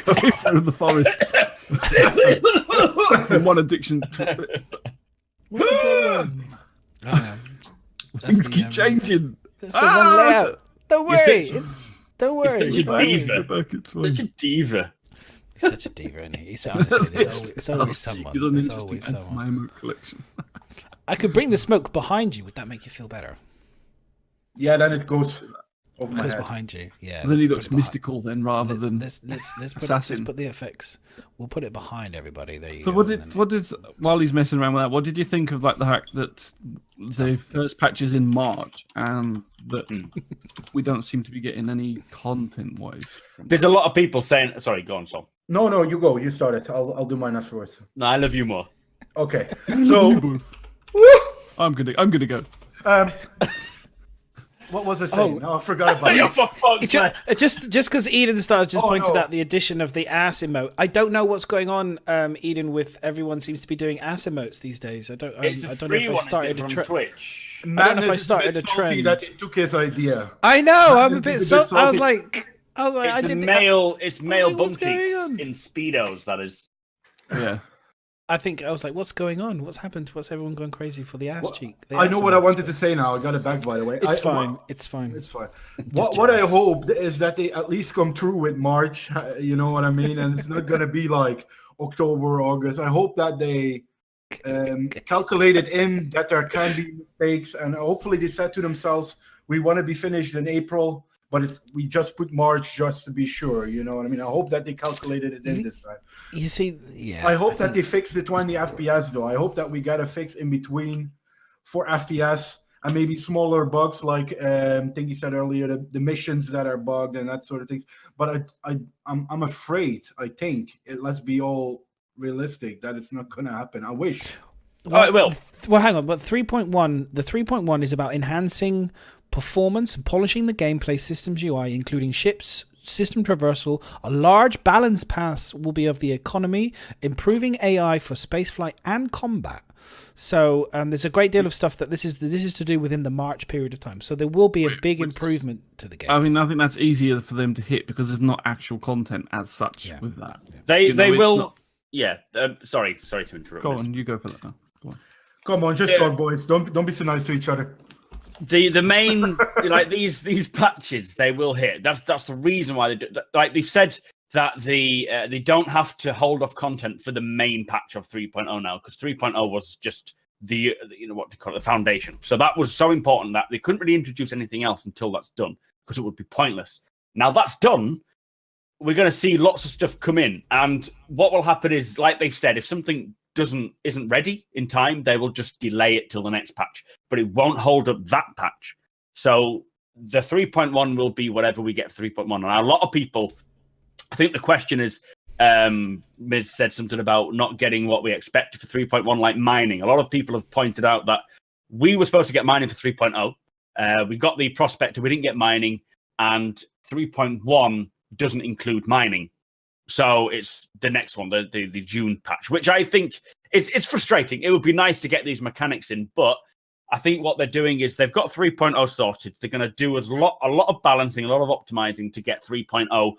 going through the forest. From one addiction to What's the problem? things keep changing. That's the one layout. Don't worry. Don't worry. Such a diva. He's such a diva, isn't he? Honestly, there's always someone. There's always someone. My emote collection. I could bring the smoke behind you. Would that make you feel better? Yeah, then it goes over my head. Behind you. Yeah. Then he looks mystical then, rather than let's put the FX. We'll put it behind everybody. There you go. So while he's messing around with that, what did you think of like the fact that the first patch is in March and that we don't seem to be getting any content wise? There's a lot of people saying, sorry, go on, Sol. No, you go. You start it. I'll do mine afterwards. No, I love you more. Okay. So I'm gonna go. What was I saying? I forgot about it. For fuck's sake. Just because Eden Stars just pointed out the addition of the ass emote. I don't know what's going on, Eden, with everyone seems to be doing ass emotes these days. I don't know if I started a trend. Twitch. I don't know if I started a trend. That it took his idea. I know. I'm a bit so. I was like, It's male bum cheeks in speedos. That is. Yeah. I was like, what's going on? What's happened? What's everyone going crazy for the ass cheek? I know what I wanted to say now. I got it back, by the way. It's fine. It's fine. What I hope is that they at least come through with March. You know what I mean? And it's not going to be like October, August. I hope that they calculated in that there can be mistakes. And hopefully they said to themselves, we want to be finished in April. But we just put March just to be sure, you know what I mean? I hope that they calculated it in this time. You see, yeah. I hope that they fix the 20 FPS, though. I hope that we get a fix in between for FPS and maybe smaller bugs like Tinky said earlier, the missions that are bugged and that sort of things. But I'm afraid, let's be all realistic, that it's not going to happen. I wish. Well, hang on. But 3.1, the 3.1 is about enhancing performance and polishing the gameplay system's UI, including ships, system traversal. A large balance pass will be of the economy, improving AI for spaceflight and combat. So there's a great deal of stuff that this is to do within the March period of time. So there will be a big improvement to the game. I mean, I think that's easier for them to hit because there's not actual content as such with that. Yeah. They will. Not... Yeah. Sorry to interrupt. Go on, you go for that now. Go on. Come on, just talk, boys. Don't be so nice to each other. The main like these patches they will hit. That's the reason why they do. Like they've said that they don't have to hold off content for the main patch of 3.0 now because 3.0 was just the what they call it, the foundation. So that was so important that they couldn't really introduce anything else until that's done because it would be pointless. Now that's done, we're going to see lots of stuff come in, and what will happen is, like they've said, if something isn't ready in time, they will just delay it till the next patch. But it won't hold up that patch. So the 3.1 will be whatever we get 3.1. And a lot of people, I think the question is, Miz said something about not getting what we expected for 3.1, like mining. A lot of people have pointed out that we were supposed to get mining for 3.0. We got the prospector, we didn't get mining, and 3.1 doesn't include mining. So it's the next one, the June patch, which I think it's frustrating. It would be nice to get these mechanics in, but I think what they're doing is they've got 3.0 sorted. They're going to do a lot of balancing, a lot of optimizing to get 3.0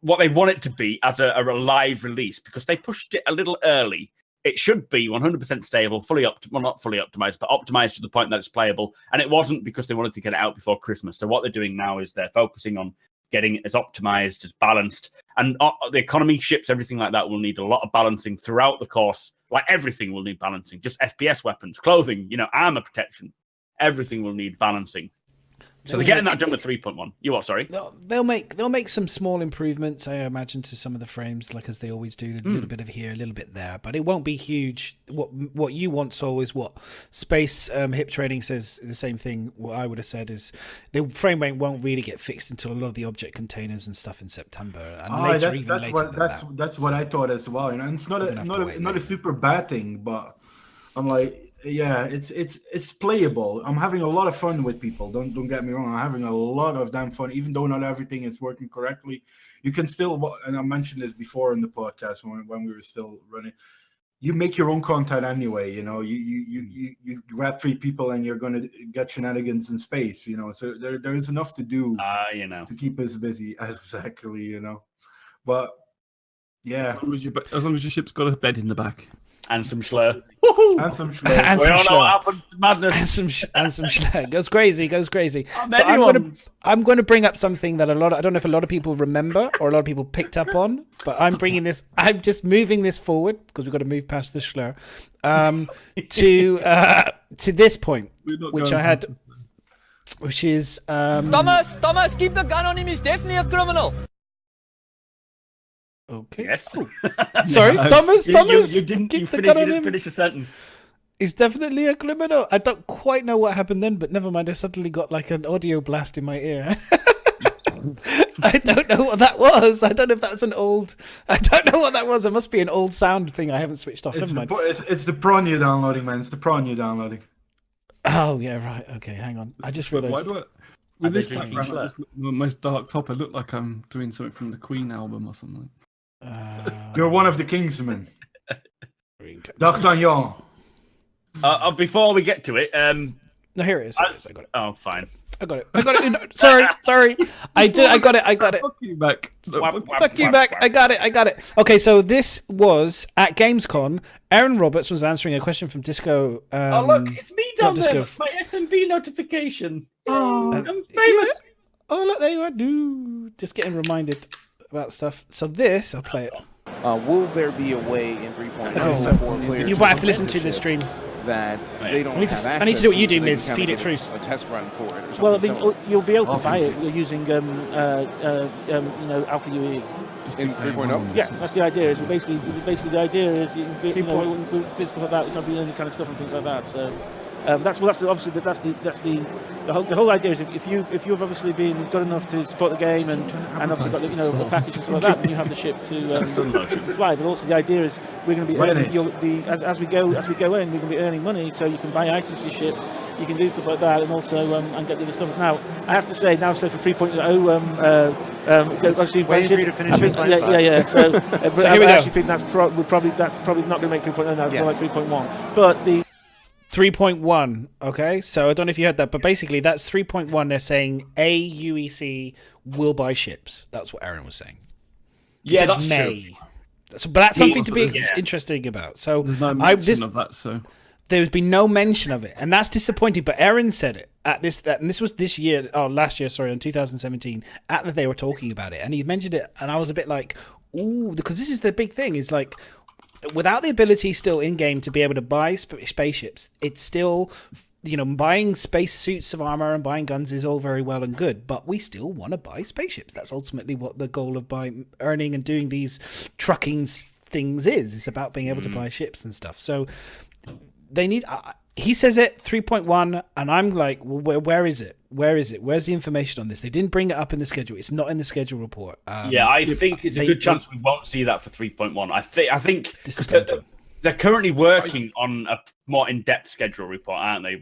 what they want it to be as a live release, because they pushed it a little early. It should be 100% stable, not fully optimized, but optimized to the point that it's playable. And it wasn't, because they wanted to get it out before Christmas. So what they're doing now is they're focusing on getting it as optimized, as balanced. And the economy ships, everything like that will need a lot of balancing throughout the course. Like everything will need balancing. Just FPS weapons, clothing, armor protection. Everything will need balancing. So they're getting that done with 3.1. You are, sorry? They'll make some small improvements, I imagine, to some of the frames, like as they always do. A little bit of here, a little bit there, but it won't be huge. What you want, Sol, is what Space Hip Trading says. The same thing. What I would have said is the frame rate won't really get fixed until a lot of the object containers and stuff in September and later. That's what I thought as well. And it's not a super bad thing, but I'm like. Yeah, it's playable. I'm having a lot of fun with people. Don't get me wrong. I'm having a lot of damn fun, even though not everything is working correctly. You can still, and I mentioned this before in the podcast when we were still running. You make your own content anyway. You grab 3 people and you're gonna get shenanigans in space. So there is enough to do. To keep us busy. Exactly. But yeah, as long as your ship's got a bed in the back. And some schlur. And some schlur. And some schlur. What happens to madness. And some schlur. Goes crazy. So I'm going to bring up something that I don't know if a lot of people remember or a lot of people picked up on, but I'm just moving this forward because we've got to move past the schlur to this point, which I had, which is Thomas, keep the gun on him. He's definitely a criminal. Okay. Yes. Sorry, Thomas. You didn't finish a sentence. He's definitely a criminal. I don't quite know what happened then, but never mind. I suddenly got like an audio blast in my ear. I don't know what that was. I don't know if that's an old. I don't know what that was. It must be an old sound thing I haven't switched off. Never mind. It's the prawn you're downloading, man. It's the prawn you're downloading. Oh yeah, right. Okay, hang on. I just realised. With this background, the most dark top, I look like I'm doing something from the Queen album or something. You're one of the Kingsmen. D'Artagnan. Before we get to it, no, here it is. I got it. Oh, fine. I got it. Sorry. I got it. Fuck you back. Fuck you back. I got it. Okay, so this was at Gamescom. Aaron Roberts was answering a question from Disco. Oh, look, it's me down there. My SMB notification. I'm famous. Oh, look, there you are. Just getting reminded about stuff. So this, I'll play it. Will there be a way in 3.0 for players? You might have to listen to the stream. That they don't have access. I need to do what you do, Miz. Feed it through. A test run for it. Or well, I mean, you'll be able to buy it. You're using, Alpha UE. In 3.0. Yeah, that's the idea. Basically the idea is you can, stuff like that. You can be any kind of stuff and things like that. So. The whole idea is if you've obviously been good enough to support the game and obviously got a package and stuff like that, then you have the ship to fly. But also the idea is we're going to be earning as we go in, we're going to be earning money, so you can buy items for your ships, you can do stuff like that, and also and get the other stuff. Now I have to say so for 3.0. Actually, waiting for you to finish. Yeah. So, but I actually think that's probably not going to make 3.0 now. It's more like 3.1. But the 3.1, okay? So I don't know if you heard that, but basically that's 3.1. They're saying AUEC will buy ships. That's what Aaron was saying. Yeah, that's true. So, but that's something to be interesting about. So there's no mention of that, so there's been no mention of it, and that's disappointing. But Aaron said it at and this was last year, in 2017, that they were talking about it, and he mentioned it, and I was a bit like, ooh, because this is the big thing. Is like, without the ability still in game to be able to buy spaceships, it's still, buying space suits of armor and buying guns is all very well and good, but we still want to buy spaceships. That's ultimately what the goal of earning and doing these trucking things is. It's about being able to buy ships and stuff. So they need. He says it 3.1, and I'm like, well, where is it? Where is it? Where's the information on this? They didn't bring it up in the schedule. It's not in the schedule report. I think it's a good chance we won't see that for 3.1. I think they're currently working on a more in-depth schedule report, aren't they?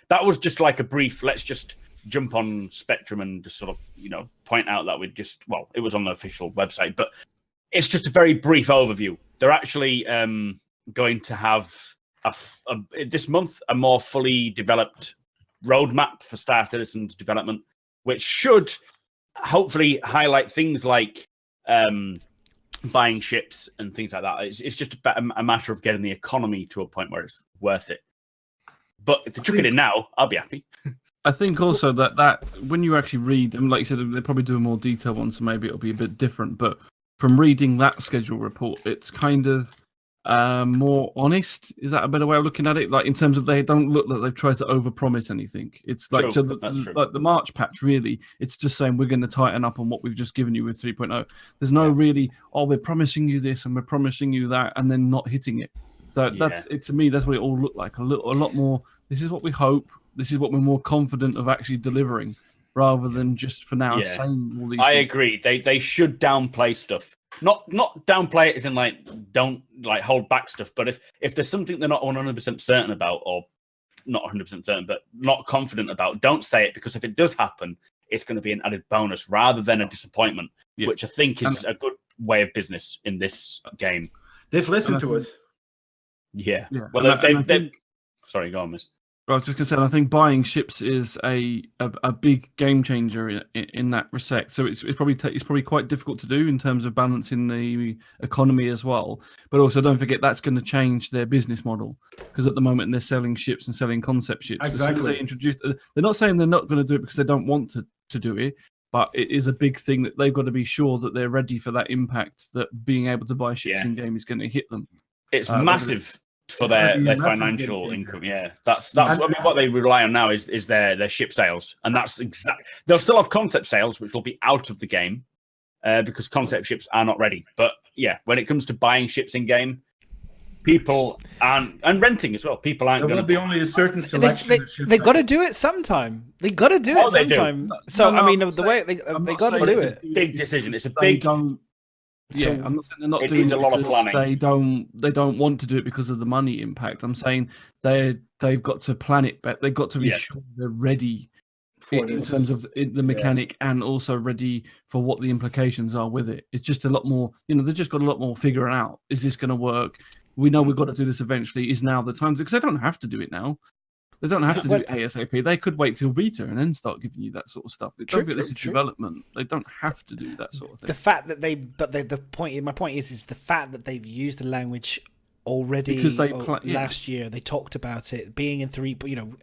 That was just like a brief. Let's just jump on Spectrum and just sort of point out that it was on the official website, but it's just a very brief overview. They're actually going to have this month a more fully developed roadmap for Star Citizen's development, which should hopefully highlight things like buying ships and things like that. It's just a matter of getting the economy to a point where it's worth it. But if they chuck it in now, I'll be happy. I think also that when you actually read, and like you said, they probably do a more detailed one, so maybe it'll be a bit different. But from reading that schedule report, it's kind of more honest. Is that a better way of looking at it? Like in terms of they don't look like they've tried to overpromise anything. It's like like the March patch. Really, it's just saying we're going to tighten up on what we've just given you with 3.0. There's no really, we're promising you this and we're promising you that, and then not hitting it. So that's it. To me, that's what it all looked like. A lot more. This is what we hope. This is what we're more confident of actually delivering, rather than just for now saying all these. I agree. They should downplay stuff. Not downplay it as in don't hold back stuff. But if there's something they're not 100% certain about, or not 100% certain, but not confident about, don't say it, because if it does happen, it's going to be an added bonus rather than a disappointment, which I think is a good way of business in this game. They've listened to us. Yeah. Well, they've sorry, go on, miss. I was just going to say, I think buying ships is a big game changer in that respect. So it's probably quite difficult to do in terms of balancing the economy as well. But also, don't forget that's going to change their business model, because at the moment they're selling ships and selling concept ships. Exactly. As soon as they introduce, they're not saying they're not going to do it because they don't want to do it, but it is a big thing that they've got to be sure that they're ready for that impact, that being able to buy ships in game is going to hit them. It's massive. For their financial income, that's what they rely on now is their ship sales, and that's they'll still have concept sales, which will be out of the game because concept ships are not ready. But when it comes to buying ships in game, people aren't, and renting as well. People aren't. There'll be only a certain selection. They got to do it sometime. They got to do it sometime. So I mean, the way they got to do it. Big decision. It's a big. Yeah, I'm not saying they're not doing it a lot of planning. They don't want to do it because of the money impact. I'm saying they've got to plan it, but they've got to be sure they're ready in terms of the mechanic, and also ready for what the implications are with it. It's just a lot more. They've just got a lot more figuring out. Is this going to work? We know we've got to do this eventually. Is now the time? Because they don't have to do it now. They don't have to do it ASAP. They could wait till beta and then start giving you that sort of stuff. This is development. They don't have to do that sort of thing. The fact that my point is the fact that they've used the language already, because last year they talked about it being in 3.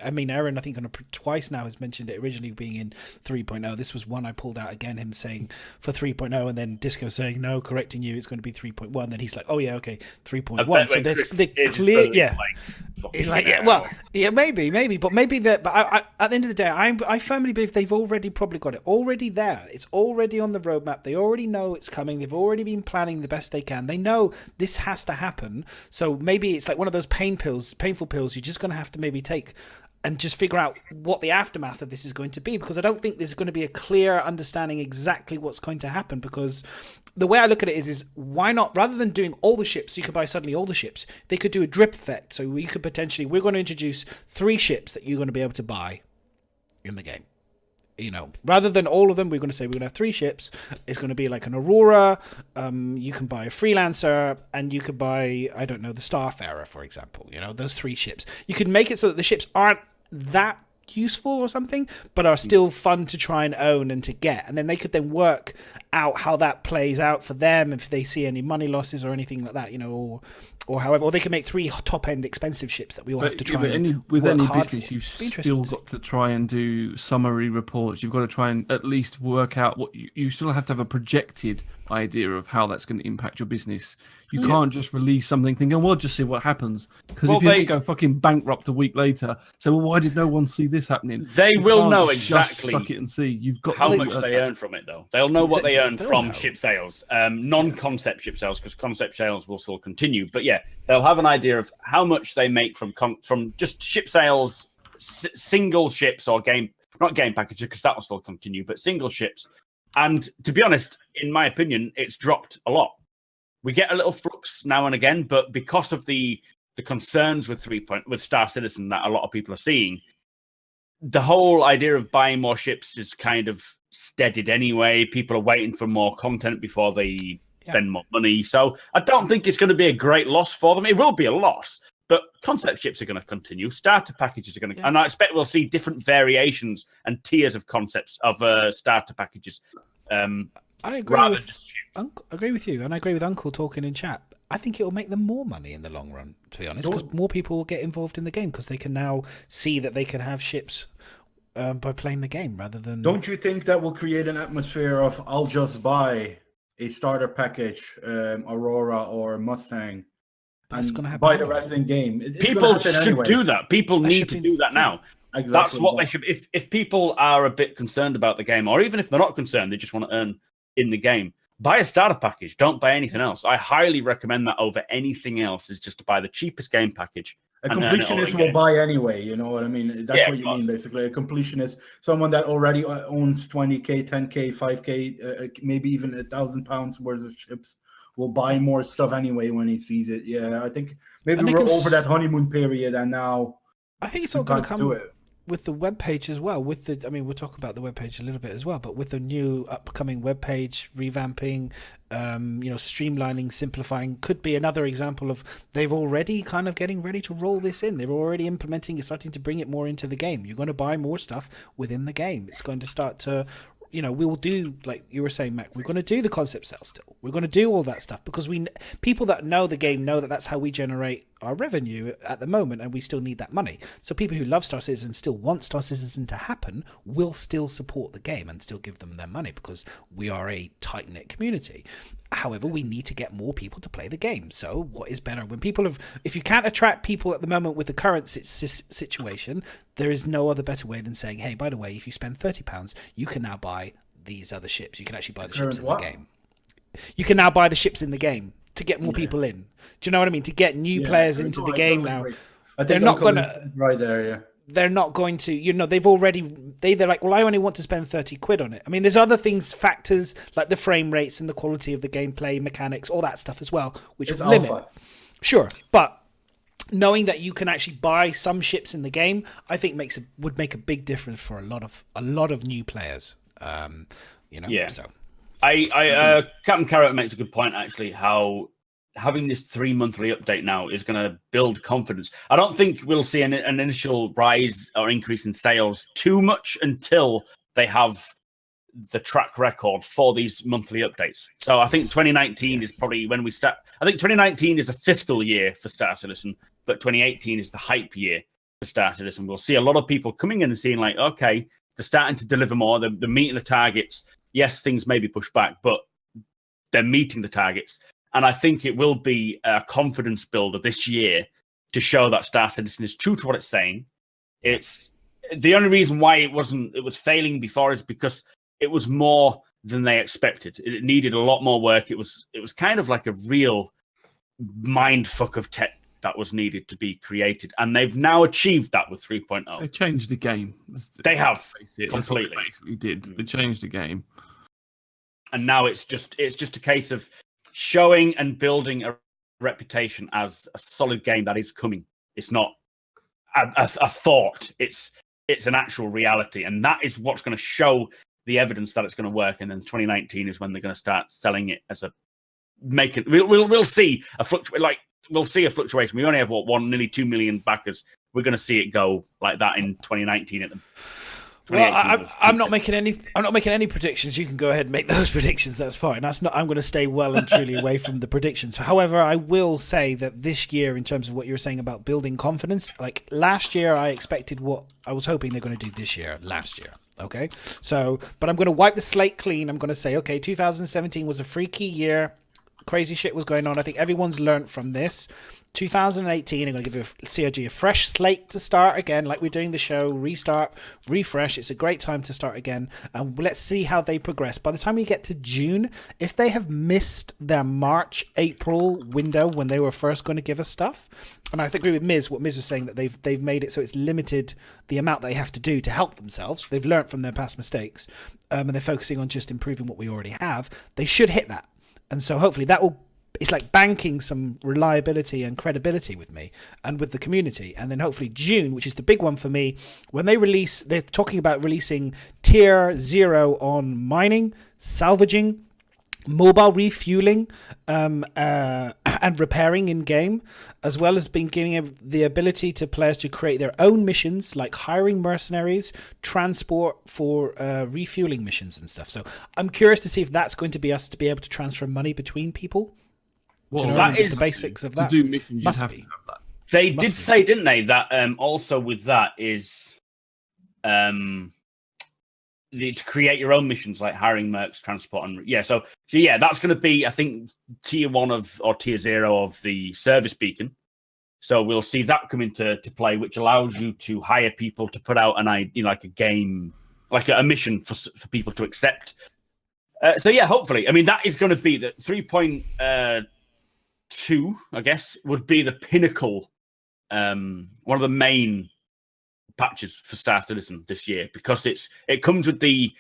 I mean, Aaron, I think twice now has mentioned it originally being in 3.0. This was one I pulled out again, him saying for 3.0, and then Disco saying no, correcting you, it's going to be 3.1. Then he's like, oh yeah, okay, 3.1. So they're clear, He's like, maybe, but I at the end of the day, I firmly believe they've already probably got it already there. It's already on the roadmap. They already know it's coming. They've already been planning the best they can. They know this has to happen. So maybe it's like one of those painful pills you're just going to have to maybe take and just figure out what the aftermath of this is going to be, because I don't think there's going to be a clear understanding exactly what's going to happen. Because the way I look at it is why not, rather than doing all the ships, you could buy suddenly all the ships, they could do a drip effect. So we could we're going to introduce 3 ships that you're going to be able to buy in the game. Rather than all of them, we're going to say we're going to have 3 ships. It's going to be like an Aurora. You can buy a Freelancer, and you could buy, I don't know, the Starfarer, for example. Those 3 ships. You could make it so that the ships aren't that useful or something, but are still fun to try and own and to get. And then they could then work out how that plays out for them, if they see any money losses or anything like that, or or however, or they can make 3 top-end expensive ships that we all have to try with work any hard business, for. you've still got to try and do summary reports. You've got to try and at least work out what you still have to have a projected idea of how that's going to impact your business. You can't just release something thinking, we'll just see what happens. Because if you go fucking bankrupt a week later, so why did no one see this happening? They will know exactly. Suck it and see. You've got how much they earn from it, though. They'll know what they earn from ship sales, non-concept ship sales, because concept sales will still continue. But yeah, they'll have an idea of how much they make from just ship sales, single ships or not game packages, because that will still continue, but single ships. And to be honest, in my opinion, it's dropped a lot. We get a little flux now and again, but because of the concerns with Star Citizen that a lot of people are seeing, the whole idea of buying more ships is kind of steadied anyway. People are waiting for more content before they spend more money. So I don't think it's going to be a great loss for them. It will be a loss, but concept ships are going to continue. Starter packages are going to, and I expect we'll see different variations and tiers of concepts of starter packages. I agree with you, and I agree with Uncle talking in chat. I think it will make them more money in the long run, to be honest, because more people will get involved in the game because they can now see that they can have ships by playing the game rather than. Don't you think that will create an atmosphere of I'll just buy a starter package, Aurora or Mustang? That's going to happen. Buy the rest in game. People should do that. People need to do that now. Exactly. That's what they should. If people are a bit concerned about the game, or even if they're not concerned, they just want to earn in the game, buy a starter package. Don't buy anything else. I highly recommend that over anything else. Is just to buy the cheapest game package. A completionist will buy anyway. You know what I mean? That's what you mean, basically. A completionist, someone that already owns 20k, 10k, 5k, maybe even £1,000 worth of ships, will buy more stuff anyway when he sees it. Yeah, I think maybe we're over that honeymoon period, and now I think it's all going to come with the webpage as well. We'll talk about the webpage a little bit as well, but with the new upcoming webpage revamping, streamlining, simplifying, could be another example of they've already kind of getting ready to roll this in. They're already implementing it, starting to bring it more into the game. You're going to buy more stuff within the game. It's going to start to, we will do, like you were saying, Mac, we're going to do the concept sales still. We're going to do all that stuff because people that know the game know that that's how we generate our revenue at the moment, and we still need that money. So people who love Star Citizen, still want Star Citizen to happen, will still support the game and still give them their money because we are a tight-knit community. However, we need to get more people to play the game. So what is better when if you can't attract people at the moment with the current situation, there is no other better way than saying, hey, by the way, if you spend £30, you can now buy these other ships. You can actually buy the ships in the game. You can now buy the ships in the game to get more people in. Do you know what I mean? To get new players into the game now. They're not going to. Right there, yeah. They're not going to, they're like, well, I only want to spend 30 quid on it. I mean, there's other factors like the frame rates and the quality of the gameplay, mechanics, all that stuff as well, which will limit. Alpha. Sure, but knowing that you can actually buy some ships in the game, I think would make a big difference for a lot of new players. Yeah. So Captain Carrot makes a good point, actually, how having this 3 monthly update now is going to build confidence. I don't think we'll see an initial rise or increase in sales too much until they have the track record for these monthly updates. So I think 2019 is probably when we start. I think 2019 is the fiscal year for Star Citizen, but 2018 is the hype year for Star Citizen. We'll see a lot of people coming in and seeing like, okay, they're starting to deliver more. They're meeting the targets. Yes, things may be pushed back, but they're meeting the targets. And I think it will be a confidence builder this year to show that Star Citizen is true to what it's saying. It's the only reason why it was failing before is because it was more than they expected. It needed a lot more work. It was kind of like a real mind fuck of tech that was needed to be created, and they've now achieved that with 3.0. They changed the game. They have completely. They basically did. They changed the game, and now it's just a case of showing and building a reputation as a solid game that is coming. It's not a thought. It's an actual reality, and that is what's going to show the evidence that it's going to work. And then 2019 is when they're going to start selling it as we'll see a fluctuation. We only have nearly 2 million backers. We're going to see it go like that in 2019 at them. 2018 I'm not making any. I'm not making any predictions. You can go ahead and make those predictions. That's fine. That's not. I'm going to stay well and truly away from the predictions. However, I will say that this year, in terms of what you were saying about building confidence, like last year, I expected what I was hoping they're going to do this year. Last year, okay. So, but I'm going to wipe the slate clean. I'm going to say, okay, 2017 was a freaky year. Crazy shit was going on. I think everyone's learned from this. 2018, I'm going to give CRG a fresh slate to start again, like we're doing the show. Restart, refresh. It's a great time to start again. And let's see how they progress. By the time we get to June, if they have missed their March, April window when they were first going to give us stuff, and I agree with Miz, what Miz was saying, that they've made it so it's limited the amount they have to do to help themselves. They've learned from their past mistakes, and they're focusing on just improving what we already have. They should hit that. And so hopefully that will, it's like banking some reliability and credibility with me and with the community. And then hopefully June, which is the big one for me, when they release, they're talking about releasing tier 0 on mining, salvaging, mobile refueling, and repairing in game, as well as giving the ability to players to create their own missions, like hiring mercenaries, transport for refueling missions and stuff. So I'm curious to see if that's going to be us to be able to transfer money between people. Well, that is the basics of that. To do missions, must have be. to have that. They did say, didn't they, that also with that is to create your own missions, like hiring mercs, transport, and so that's going to be, I think, tier 1 or tier 0 of the service beacon. So we'll see that come into play, which allows you to hire people to put out like a game, like a mission for people to accept. Hopefully, I mean, that is going to be the 3.2, I guess, would be the pinnacle, one of the main patches for Star Citizen this year, because it comes with the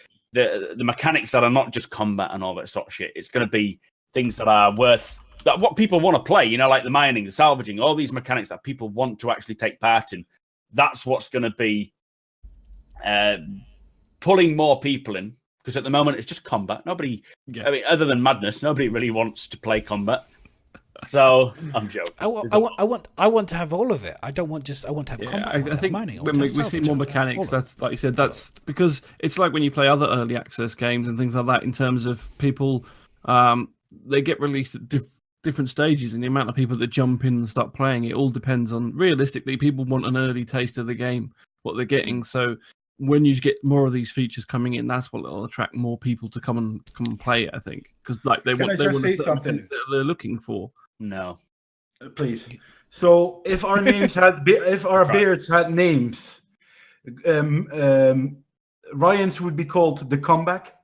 mechanics that are not just combat and all that sort of shit. It's going to be things that are what people want to play, like the mining, the salvaging, all these mechanics that people want to actually take part in. That's what's going to be pulling more people in, because at the moment it's just combat. Nobody, I mean, other than Madness, nobody really wants to play combat. So I'm joking. I want to have all of it. I don't want I want to have combat. I think mining. when we see more mechanics, that's like you said. That's because it's like when you play other early access games and things like that. In terms of people, they get released at different stages, and the amount of people that jump in and start playing. It all depends on, realistically, people want an early taste of the game, what they're getting. So when you get more of these features coming in, that's what will attract more people to come and play it. I think, because like they want something that they're looking for. No, please. So if our names if our beards had names, Ryan's would be called the comeback.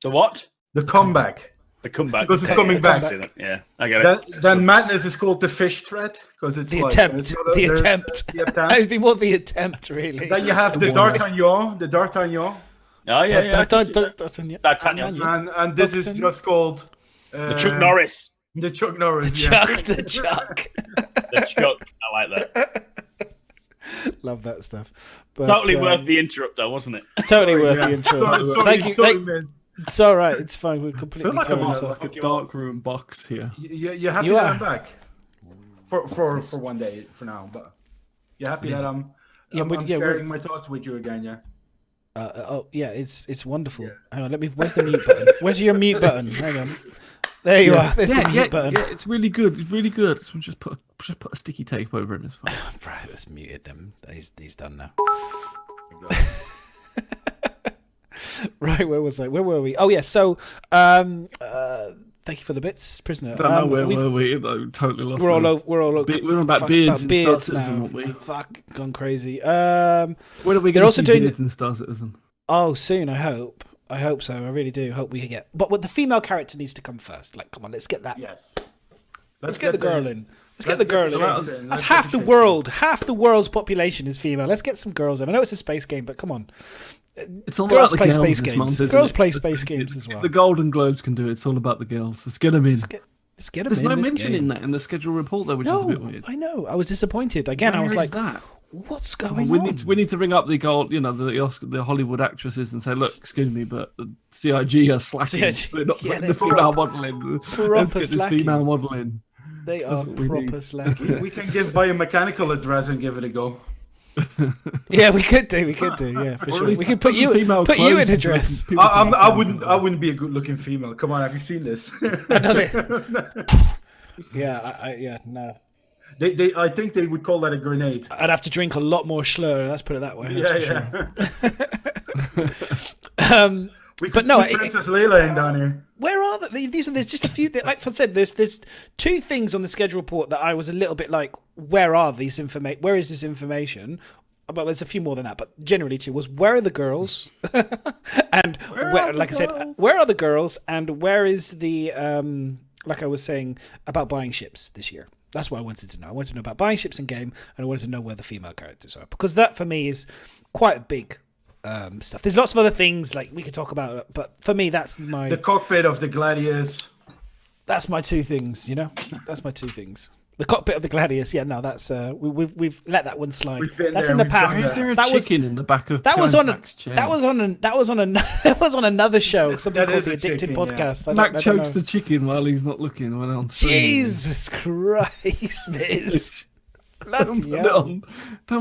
The what? The comeback. The comeback. Because it's coming back. Yeah, I get it. Then Madness is called the fish thread, because it's the attempt. The attempt. It'd be more the attempt, really. Then you have the D'Artagnan. The D'Artagnan. Oh yeah. D'Artagnan. And this is just called the Chuck Norris. The Chuck Norris. The Chuck. The Chuck. I like that. Love that stuff. But, totally worth the interrupt, though, wasn't it? Totally worth the interrupt. Thank you. Man. It's all right. It's fine. We're completely like throwing like a dark room box here. You're happy that I'm back for one day for now, but you're happy that I'm sharing my thoughts with you again, yeah. It's wonderful. Yeah. Hang on, where's the mute button? Where's your mute button? Hang on. There you are. There's the mute button. Yeah, it's really good. It's really good. So just put a sticky tape over it. It's fine. Right, that's muted him. He's done now. Right, where was I? Where were we? Oh yeah. So, thank you for the bits, prisoner. Where were we? Totally lost. We're all over. We're on about beards now. Fuck, gone crazy. When are we going to see beards in Star Citizen? Oh, soon. I hope. I hope so. I really do. Hope we can get. But the female character needs to come first. Like, come on, let's get that. Yes. Let's get the girl in. Let's get the girl in. That's half the world. Half the world's population is female. Let's get some girls in. I know it's a space game, but come on. It's all girls about play the girls space games. Girls play space games as well. The Golden Globes can do it. It's all about the girls. Let's get them in. Let's get them in. There's no mention in that in the schedule report, though, which is a bit weird. I know. I was disappointed. Again, I was like, what's going on? We need to ring up the the Hollywood actresses and say, look, excuse me, but the CIG are slacking. They're not putting the female model in. Let's get this female model in. They are proper slacking. We can give biomechanical a dress and give it a go. Yeah, we could do. Yeah, for sure. We could put you in a dress. I wouldn't be a good-looking female. Come on, have you seen this? Yeah, no. I think they would call that a grenade. I'd have to drink a lot more Schlur. Let's put it that way. That's for sure. But no, Princess Leila in down here. Where are they? There's just a few. Like I said, there's 2 things on the schedule report that I was a little bit like, where are these information? Where is this information? But there's a few more than that. But generally, 2 was, where are the girls? And where are the girls? And where is the like I was saying about buying ships this year? That's what I wanted to know. I wanted to know about buying ships in game, and I wanted to know where the female characters are, because that for me is quite a big stuff. There's lots of other things like we could talk about, but for me, that's the cockpit of the Gladius. That's my 2 things. That's my 2 things. The cockpit of the Gladius. Yeah, no, that's we've let that one slide. That's in the past. Is there a chicken in the back of that was on another show, something called the Addicted Podcast. Yeah. Mac chokes the chicken while he's not looking when on stream. Jesus Christ, Miz. Don't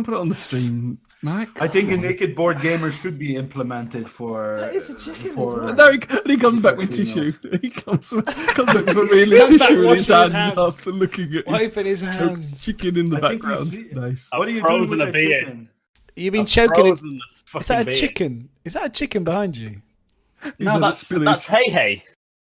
put it on the stream, Mac. I think a naked board gamer should be implemented for. That is a chicken. No, he comes back with tissue. He comes back with really tissue in his hands after looking at wiping his hands. Chicken in the background. Nice. What are you doing with that chicken? You've been choking it. Is that a chicken? Is that a chicken behind you? No, that's Hey Hey.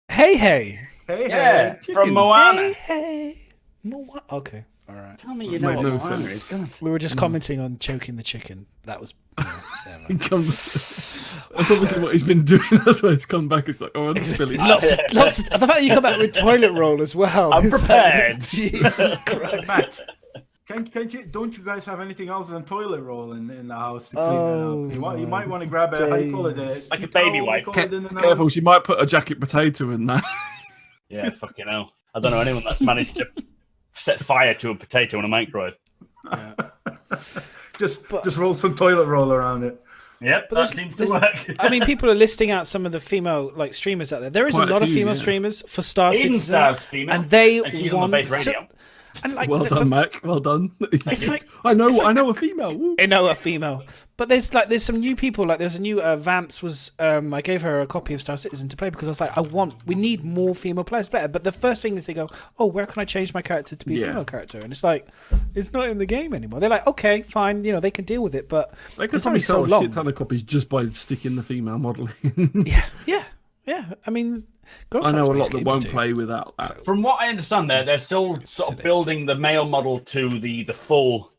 Hey Hey. Yeah, from Moana. Hey. Moana. Okay. All right. Tell me you know what Moana is. We were just commenting on choking the chicken. That was. That's obviously what he's been doing. That's why he's come back. It's like, oh, I'm spilling. Lots of, the fact that you come back with toilet roll as well. I'm prepared. Like, Jesus Christ. Matt, don't you guys have anything else than toilet roll in the house to clean it up? You might want to grab a, how you call it, like a baby wipe. Careful, she might put a jacket potato in there. Yeah, fucking hell. I don't know anyone that's managed to set fire to a potato in a microwave. Yeah. Just roll some toilet roll around it. Yep, that seems to work. I mean, people are listing out some of the female streamers out there. There is a lot of female streamers for Star Citizen, and they want the base radio. And well done, Mac. Well done. It's like I know a female. Woo. I know a female, but there's some new people. Like there's a new Vamps was. I gave her a copy of Star Citizen to play because I was like, we need more female players. But the first thing is they go, oh, where can I change my character to be a female character? And it's like, it's not in the game anymore. They're like, okay, fine, they can deal with it, but they could probably sell a shit ton of copies just by sticking the female model in. Yeah. I mean. I know a lot that won't play without that. From what I understand, they're still sort of building the male model to the full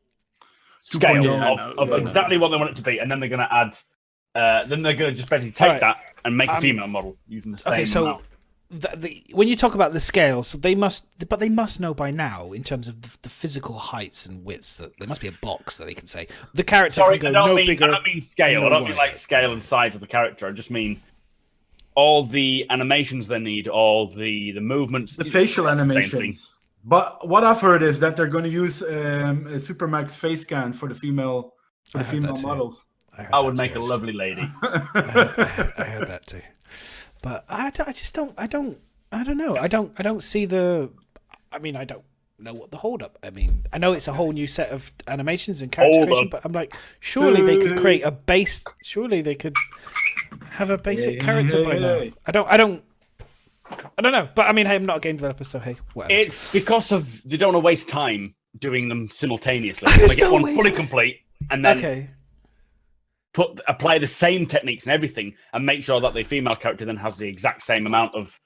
scale of exactly what they want it to be, and then they're going to add. Then they're going to just basically take that and make a female model using the same. Okay, so amount. When you talk about the scale, so they must know by now in terms of the physical heights and widths that there must be a box that they can say the character can go bigger. I don't mean scale. I don't mean like scale and size of the character. I just mean all the animations they need, all the movements, the facial animations. But what I've heard is that they're going to use a Supermax face scan for the female models. I would make a lovely lady. I heard that too. But I don't know. I don't see the. I mean, I don't know what the hold up. I mean, I know it's a whole new set of animations and character creation, but I'm like, surely they could create a base. Surely they could have a basic character by now. I don't know. But I mean, hey, I'm not a game developer, so hey, whatever. It's because of they don't want to waste time doing them simultaneously. They get one fully complete and then apply the same techniques and everything, and make sure that the female character then has the exact same amount of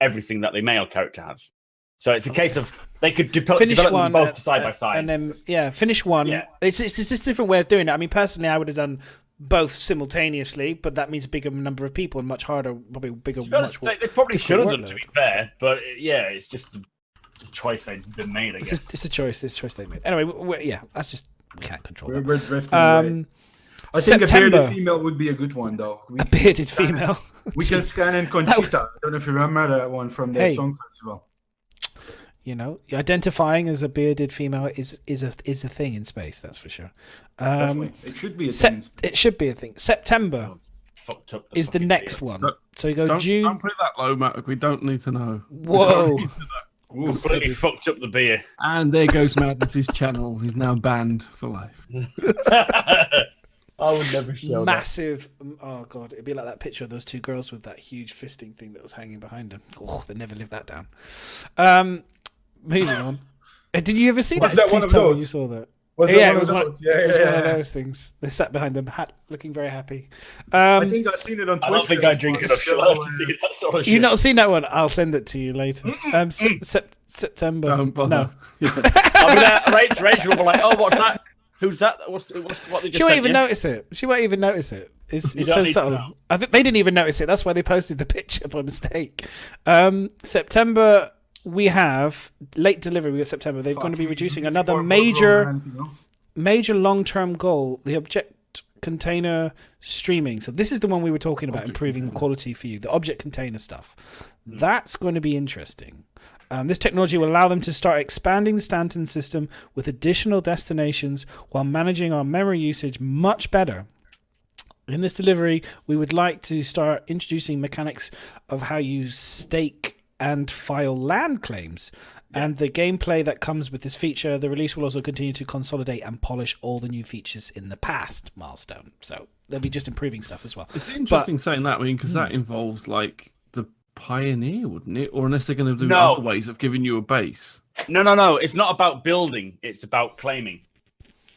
everything that the male character has. So it's a case of they could develop them both side by side, and then finish one. Yeah. It's just a different way of doing it. I mean, personally, I would have done both simultaneously, but that means a bigger number of people and much harder, probably bigger. They probably should have done, to be fair, but yeah, it's just a choice they've been made. I guess it's a choice. This choice they made. Anyway, that's just we can't control that. We're drifting I think a bearded female would be a good one, though. A bearded female. We can scan in Conchita. I don't know if you remember that one from the Song Festival. Identifying as a bearded female is a thing in space. That's for sure. Definitely. It should be a thing. It should be a thing. September is the next one. So you go June. Don't put it that low, Matt. We don't need to know. Whoa. Completely fucked up the beer. And there goes Madness's channel. He's now banned for life. I would never show massive. Oh god, it'd be like that picture of those two girls with that huge fisting thing that was hanging behind them. Oh, they never lived that down. Moving on. Did you ever see that? that one Please of tell me those? you saw that. Yeah, it was one of those things. They sat behind them, looking very happy. I think I've seen it on Twitch. I don't think I drink enough Schlo to see that sort of shit. You've not seen that one? I'll send it to you later. September. Don't bother. No. Rachel will be like, "Oh, what's that? Who's that? What they just She won't sent even you?" notice it. She won't even notice it. It's don't so need to subtle. know. I think they didn't even notice it. That's why they posted the picture by mistake. September, we have late delivery. We got September. They're going to be reducing another major long-term goal: the object container streaming. So this is the one we were talking about, improving quality for you. The object container stuff. That's going to be interesting. This technology will allow them to start expanding the Stanton system with additional destinations while managing our memory usage much better. In this delivery, we would like to start introducing mechanics of how you stake and file land claims and the gameplay that comes with this feature. The release will also continue to consolidate and polish all the new features in the past milestone. So they'll be just improving stuff as well. It's interesting saying that, because that involves like the Pioneer, wouldn't it? Or unless they're going to do other ways of giving you a base. No. It's not about building. It's about claiming.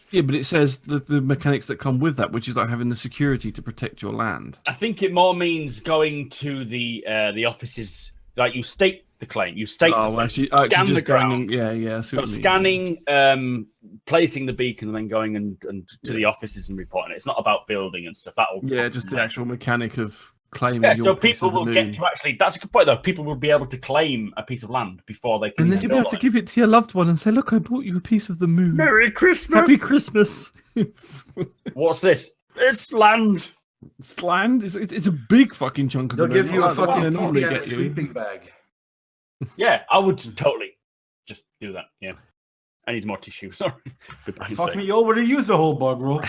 Yeah, but it says the mechanics that come with that, which is like having the security to protect your land. I think it more means going to the offices. Like you stake the claim. You stake. Actually scan just the ground. Yeah. So scanning, placing the beacon, and then going and to the offices and reporting it. It's not about building and stuff. Just the actual mechanic of claiming. Yeah, your so piece people of the will moon. get to actually. That's a good point, though. People will be able to claim a piece of land before they can. And then you'll be able to give it to your loved one and say, "Look, I bought you a piece of the moon. Merry Christmas! Happy Christmas." What's this? It's land. It's land. It's a big fucking chunk of They'll the moon. give you a fucking normally get you. sleeping bag. Yeah, I would totally just do that. Yeah, I need more tissue. Sorry. Fuck me, you already used the whole bug roll.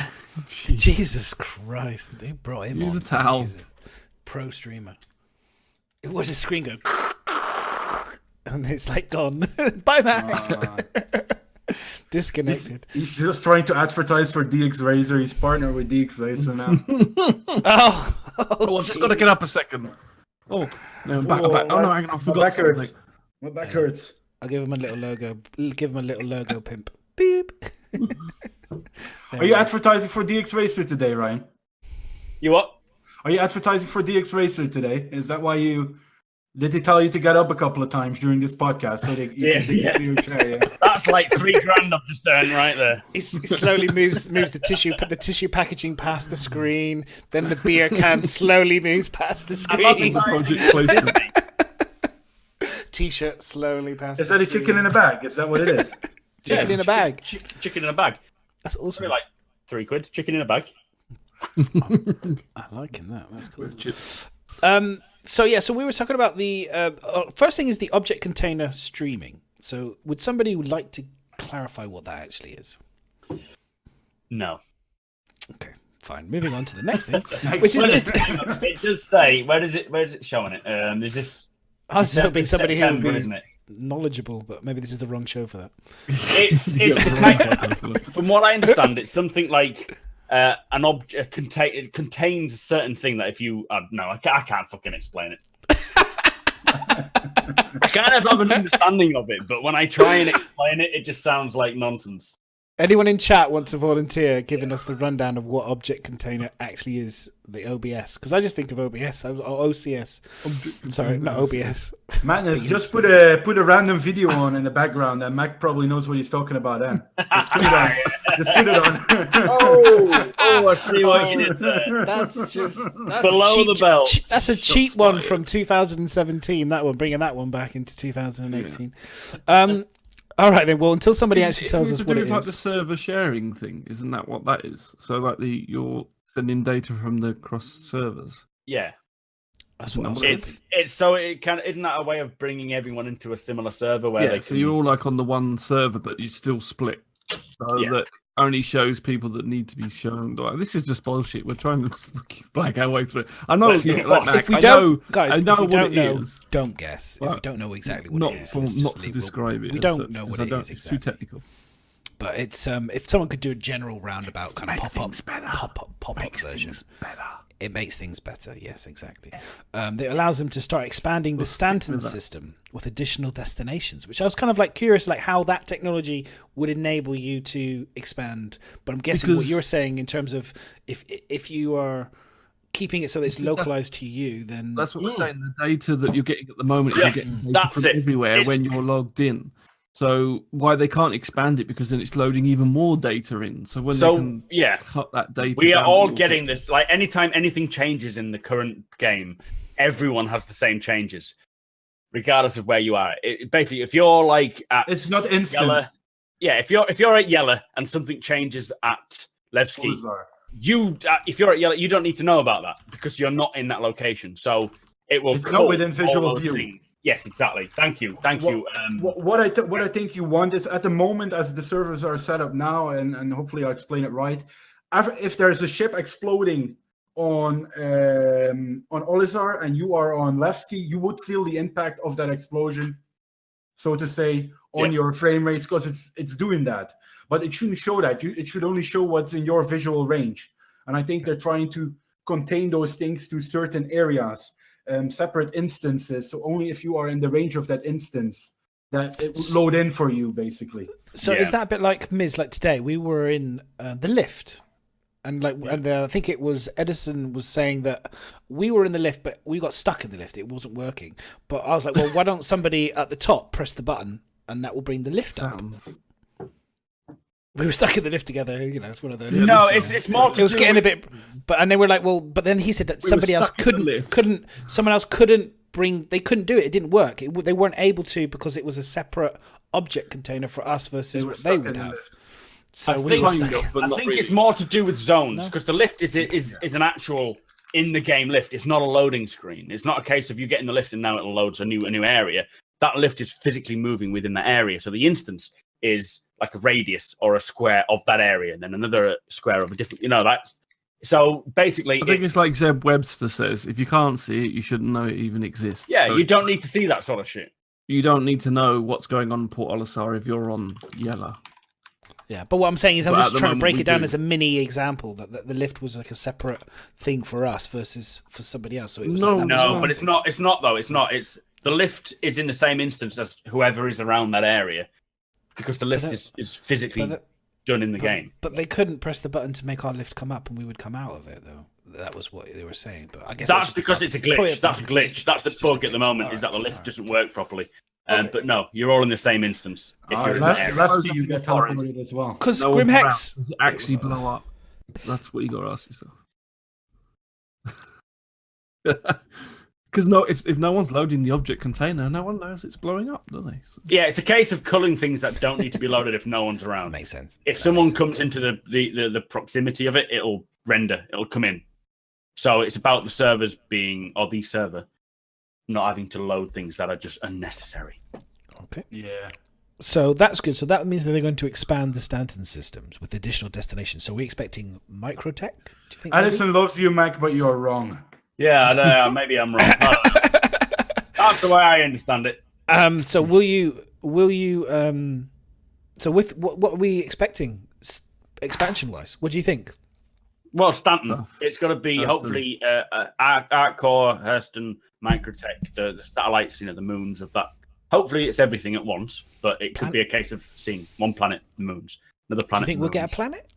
Jesus Christ! They brought him Use on. a towel. Jesus. Pro streamer. It was a screen go, and it's like gone. Bye, man. Disconnected. He's just trying to advertise for DX Razor. He's partnered with DX Razor now. Oh, I've just got to get up a second. Oh, no, back. Oh no, hang on, I forgot back something. hurts. My back hurts. I'll give him a little logo. Give him a little logo pimp. Beep. Are you advertising for DX Racer today, Ryan? You what? Are you advertising for DX Racer today? Is that why you... Did they tell you to get up a couple of times during this podcast so that you can dig into your chair? Yeah? That's like $3,000 I've just earned right there. He slowly moves the tissue, put the tissue packaging past the screen. Then the beer can slowly moves past the screen. Project placement. T-shirt slowly past. Is that a chicken in a bag? Is that what it is? Chicken in a bag. Chicken in a bag. That's awesome. Probably like £3. Chicken in a bag. I like that. That's cool. So we were talking about the first thing is the object container streaming. So would somebody like to clarify what that actually is? No. Okay, fine. Moving on to the next thing, which is it does say where is it showing it? Is this? So it'll be somebody who would be isn't it? knowledgeable, but maybe this is the wrong show for that. It's the kind of, from what I understand, it's something like an object it contains a certain thing that if you I can't fucking explain it. I kind of have an understanding of it, but when I try and explain it, it just sounds like nonsense. Anyone in chat wants to volunteer giving us the rundown of what object container actually is, the OBS? Because I just think of OBS or OCS. Sorry, not OBS. Madness, just put a random video on in the background, and Mac probably knows what he's talking about then. Just put it on. Just put it on. I see what you did there. That's Below the belt. That's a cheap one from 2017. That one, bringing that one back into 2018. All right then. Well, until somebody actually tells us what it is. Like the server sharing thing, isn't that what that is? So like you're sending data from the cross servers. Yeah. That's what I'm saying. It's so it can. Isn't that a way of bringing everyone into a similar server where they can? So you're all like on the one server, but you still split. So that only shows people that need to be shown. Like, this is just bullshit. We're trying to black our way through it. I know. If we don't, guys, I know if you what don't it know, is. don't guess. If you don't know exactly what Not it is, for, let's not just to leave. describe it. We as don't such, know because what it is It's exactly. too technical. But it's if someone could do a general roundabout kind of pop-up version, it makes things better. Yes, exactly. That allows them to start expanding the Stanton system with additional destinations, which I was kind of like curious, like how that technology would enable you to expand. But I'm guessing what you're saying in terms of if you are keeping it so that it's localized to you, then that's what we're saying. The data that you're getting at the moment is Yes, you're getting data that's from it. everywhere when you're logged in. So why they can't expand it, because then it's loading even more data in. So when they can cut that data, we are down, all getting this. Like anytime anything changes in the current game, everyone has the same changes, regardless of where you are. Basically, if you're like at It's not instant. Yella, if you're at Yella and something changes at Levski, if you're at Yella, you don't need to know about that because you're not in that location. So it will. It's not within visual view. Things. Yes, exactly. Thank you. What I think you want is, at the moment, as the servers are set up now, and hopefully I'll explain it right. If there's a ship exploding on Olizar and you are on Levski, you would feel the impact of that explosion, so to say, on your frame rates, because it's doing that. But it shouldn't show that. It should only show what's in your visual range. And I think they're trying to contain those things to certain areas. Separate instances, so only if you are in the range of that instance that it would load in for you, basically. So is that a bit like Miz? Like today, we were in the lift, and I think it was Edison was saying that we were in the lift, but we got stuck in the lift. It wasn't working. But I was like, well, why don't somebody at the top press the button, and that will bring the lift up. We were stuck in the lift together, it's one of those. No, it's more. It was getting a bit, and they were like, well, but then he said that somebody else someone else couldn't they couldn't do it. It didn't work. They weren't able to because it was a separate object container for us versus what they would have. So I think it's more to do with zones, because the lift is an actual in the game lift. It's not a loading screen. It's not a case of you getting the lift and now it loads a new area. That lift is physically moving within that area. So the instance is like a radius or a square of that area, and then another square of a different. That's so basically. I think it's like Zeb Webster says: if you can't see it, you shouldn't know it even exists. Yeah, so you don't need to see that sort of shit. You don't need to know what's going on in Port Olisar if you're on Yella. Yeah, but what I'm saying is, I'm just trying to break it down as a mini example that the lift was like a separate thing for us versus for somebody else. So it was but it's not. It's not though. It's not. It's the lift is in the same instance as whoever is around that area. Because the lift is physically done in the game. But they couldn't press the button to make our lift come up and we would come out of it, though. That was what they were saying. But I guess that's because it's a glitch. That's a glitch. That's the bug at the moment, is that the lift doesn't work properly. But no, you're all in the same instance. If you're in the area. Levski, you get teleported as well. Because Grimhex does it actually blow up? That's what you got to ask yourself. Because if no one's loading the object container, no one knows it's blowing up, do they? So. Yeah, it's a case of culling things that don't need to be loaded if no one's around. Makes sense. If someone comes into the proximity of it, it'll render, it'll come in. So it's about the servers being, or the server, not having to load things that are just unnecessary. Okay. Yeah. So that's good. So that means that they're going to expand the Stanton systems with additional destinations. So we're expecting microtech? Do you think? Edison loves you, Mac, but you're wrong. Yeah, I know, maybe I'm wrong. That's the way I understand it. So will you so with what are we expecting expansion wise? What do you think? Well, Stanton. It's got to be hopefully Artcore, Hurston, Microtech, the satellites, the moons of that. Hopefully it's everything at once, but it could be a case of seeing one planet, the moons, another planet. Do you think we'll get a planet?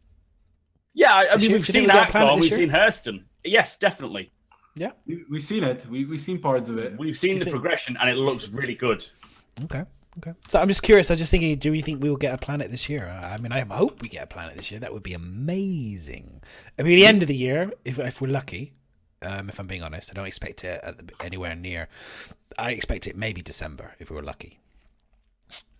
Yeah, I mean, we've seen Artcore, we've seen Hurston. Yes, definitely. Yeah, we've seen it. We've seen parts of it. We've seen the progression, and it looks really good. Okay. So I'm just curious. I was just thinking, do we think we will get a planet this year? I mean, I hope we get a planet this year. That would be amazing. I mean, the end of the year, if we're lucky. If I'm being honest, I don't expect it anywhere near. I expect it maybe December if we were lucky.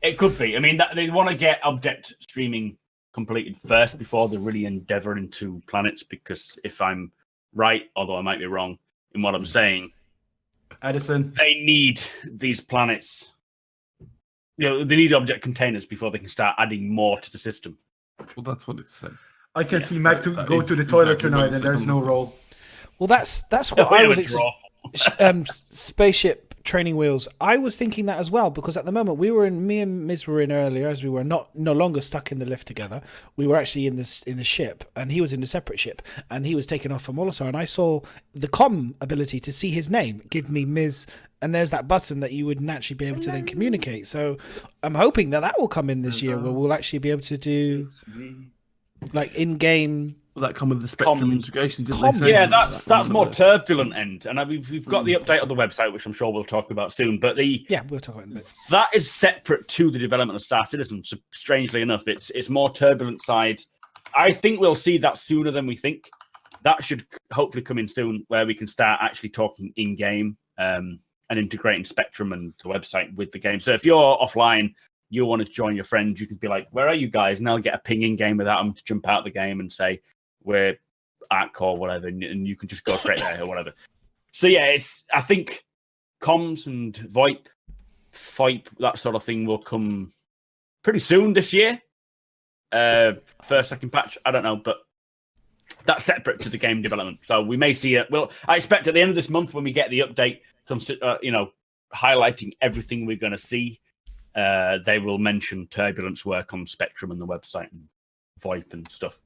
It could be. I mean, they want to get object streaming completed first before they really endeavor into planets. Because if I'm right, although I might be wrong in what I'm saying, Edison, they need these planets. They need object containers before they can start adding more to the system. Well, that's what it said. I can see Mac that go is to the toilet exactly what tonight it and said there's on no the- roll. Well, that's what I was. Draw. Spaceship training wheels. I was thinking that as well because at the moment me and Miz were in earlier, as we were no longer stuck in the lift together. We were actually in the ship, and he was in a separate ship, and he was taken off from Olisar. And I saw the comm ability to see his name, give me Miz, and there's that button that you would naturally be able to then communicate. So I'm hoping that will come in this year, where we'll actually be able to do like in-game. Will that come with the Spectrum integration? Didn't they say Yeah, something that's like more that? turbulent end, and we've got the update on the website, which I'm sure we'll talk about soon. But we'll talk about it in a bit. that is separate to the development of Star Citizen. So strangely enough, it's more turbulent side. I think we'll see that sooner than we think. That should hopefully come in soon, where we can start actually talking in game and integrating Spectrum and the website with the game. So if you're offline, you want to join your friends, you can be like, "Where are you guys?" And they'll get a ping in game without them to jump out the game and say, "We're at core," whatever, and you can just go straight there or whatever. So yeah, I think comms and VoIP, that sort of thing will come pretty soon this year. First, second patch, I don't know, but that's separate to the game development. So we may see it. Well, I expect at the end of this month when we get the update, highlighting everything we're going to see. They will mention turbulence work on Spectrum and the website and VoIP and stuff.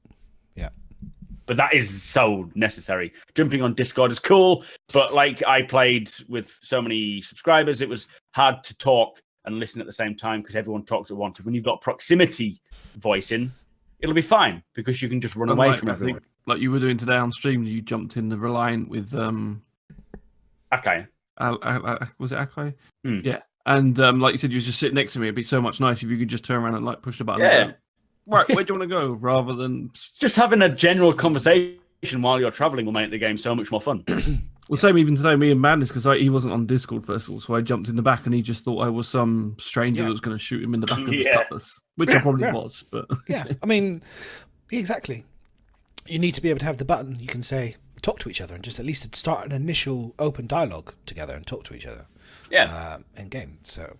Yeah. But that is so necessary. Jumping on Discord is cool, but like I played with so many subscribers, it was hard to talk and listen at the same time because everyone talks at once. When you've got proximity voicing, it'll be fine because you can just run away from everyone. Like you were doing today on stream, you jumped in the Reliant with Okay. Was it Akai? Hmm. Yeah. And like you said, you was just sitting next to me. It'd be so much nicer if you could just turn around and like push the button. Yeah. And go, right, where do you want to go? Rather than just having a general conversation while you're traveling will make the game so much more fun. Well, same even today, me and Madness, because he wasn't on Discord first of all, so I jumped in the back and he just thought I was some stranger that was going to shoot him in the back of his cutlass, which I probably was. But yeah, I mean, exactly. You need to be able to have the button. You can say, talk to each other, and just at least start an initial open dialogue together and talk to each other. Yeah, in game. So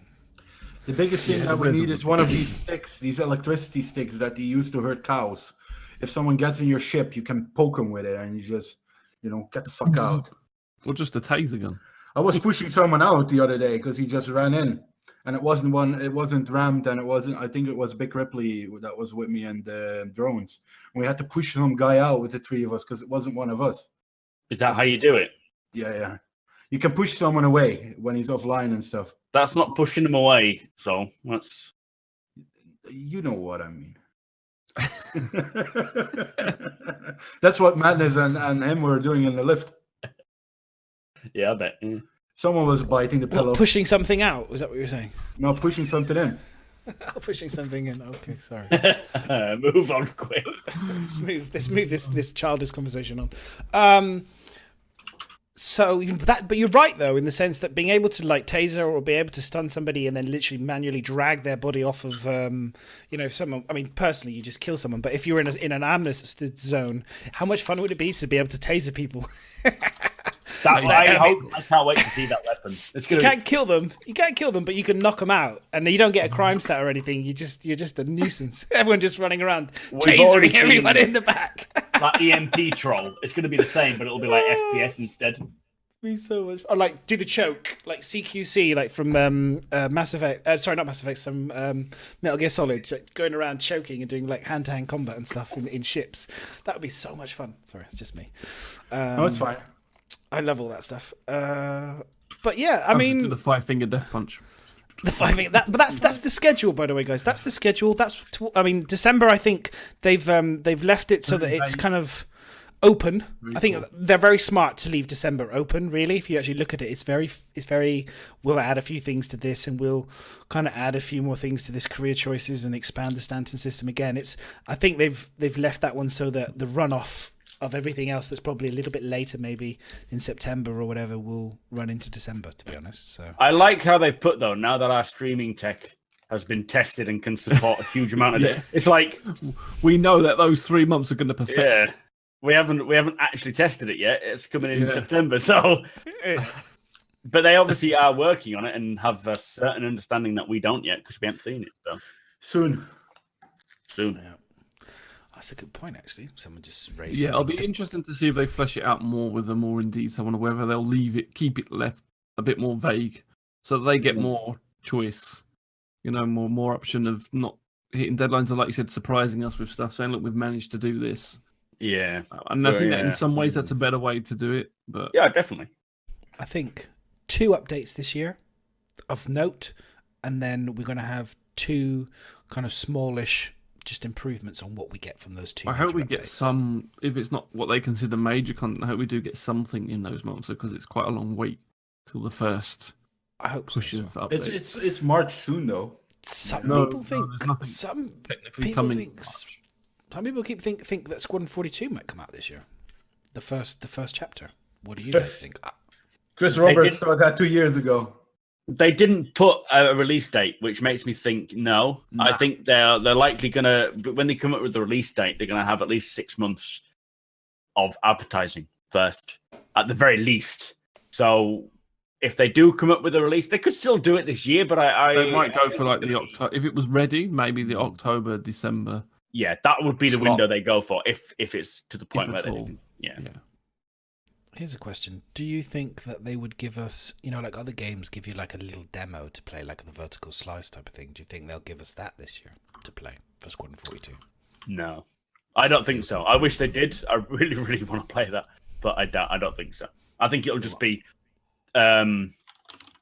the biggest thing that we need is one of these sticks, these electricity sticks that you use to hurt cows. If someone gets in your ship, you can poke them with it, and you just, get the fuck out. Or just a taser gun. I was pushing someone out the other day because he just ran in, and it wasn't rammed, and it wasn't. I think it was Big Ripley that was with me and the drones. We had to push some guy out with the three of us because it wasn't one of us. Is that how you do it? Yeah. You can push someone away when he's offline and stuff. That's not pushing them away, so that's... You know what I mean. That's what Madness and him were doing in the lift. Yeah, I bet. Yeah. Someone was biting the pillow. Pushing something out? Is that what you're saying? No, pushing something in. Pushing something in. Okay, sorry. Move on quick. Let's move this childish conversation on. But you're right though, in the sense that being able to like taser or be able to stun somebody and then literally manually drag their body off of, if someone. I mean, personally, you just kill someone. But if you're in an amnesty zone, how much fun would it be to be able to taser people? I can't wait to see that weapon. You can't kill them, but you can knock them out, and you don't get a crime stat or anything. You're just a nuisance. Everyone just running around tasering everyone in the back. Like EMP troll. It's going to be the same, but it'll be like FPS instead. Be so much. Or like do the choke, like CQC, like from Mass Effect. Sorry, not Mass Effect. Some Metal Gear Solid, like, going around choking and doing like hand-to-hand combat and stuff in ships. That would be so much fun. Sorry, it's just me. No, it's fine. I love all that stuff. But yeah, I mean, do the 5-finger death punch. The 5-finger. But that's the schedule, by the way, guys. That's the schedule. December. I think they've left it so that it's kind of open. I think they're very smart to leave December open. Really, if you actually look at it, it's very. We'll add a few things to this, and we'll kind of add a few more things to this career choices and expand the Stanton system again. I think they've left that one so that the runoff of everything else that's probably a little bit later, maybe in September or whatever, will run into December, to be honest. So I like how they've put, though, now that our streaming tech has been tested and can support a huge amount of it. It's like we know that those 3 months are going to perfect. Yeah, we haven't actually tested it yet. It's coming in September, so. But they obviously are working on it and have a certain understanding that we don't yet because we haven't seen it. So soon. Yeah. That's a good point, actually. Someone just raised. Yeah, it'll be interesting to see if they flesh it out more with them more in detail, and whether they'll keep it left a bit more vague, so that they get more choice. You know, more option of not hitting deadlines, or like you said, surprising us with stuff, saying, "Look, we've managed to do this." Yeah, and I think that in some ways that's a better way to do it. But yeah, definitely. I think 2 updates this year of note, and then we're going to have 2 kind of smallish just improvements on what we get from those 2. I hope we updates. get some, if it's not what they consider major content, I hope we do get something in those months, because it's quite a long wait till the first. I hope push so. of updates. It's March soon though. Some people think some people think that Squadron 42 might come out this year. The first chapter. What do you guys think? Chris Roberts started that 2 years ago. They didn't put a release date, which makes me think no. I think they're likely gonna, when they come up with the release date, they're gonna have at least 6 months of advertising first, at the very least. So if they do come up with a release, they could still do it this year. But they might go for like the October. If it was ready, maybe the October, December. Yeah, that would be the window they go for if it's to the point where they yeah. Here's a question. Do you think that they would give us, like other games give you like a little demo to play, like the vertical slice type of thing? Do you think they'll give us that this year to play for Squadron 42? No, I don't think so. I wish they did. I really, really want to play that, but I don't think so. I think it'll just be now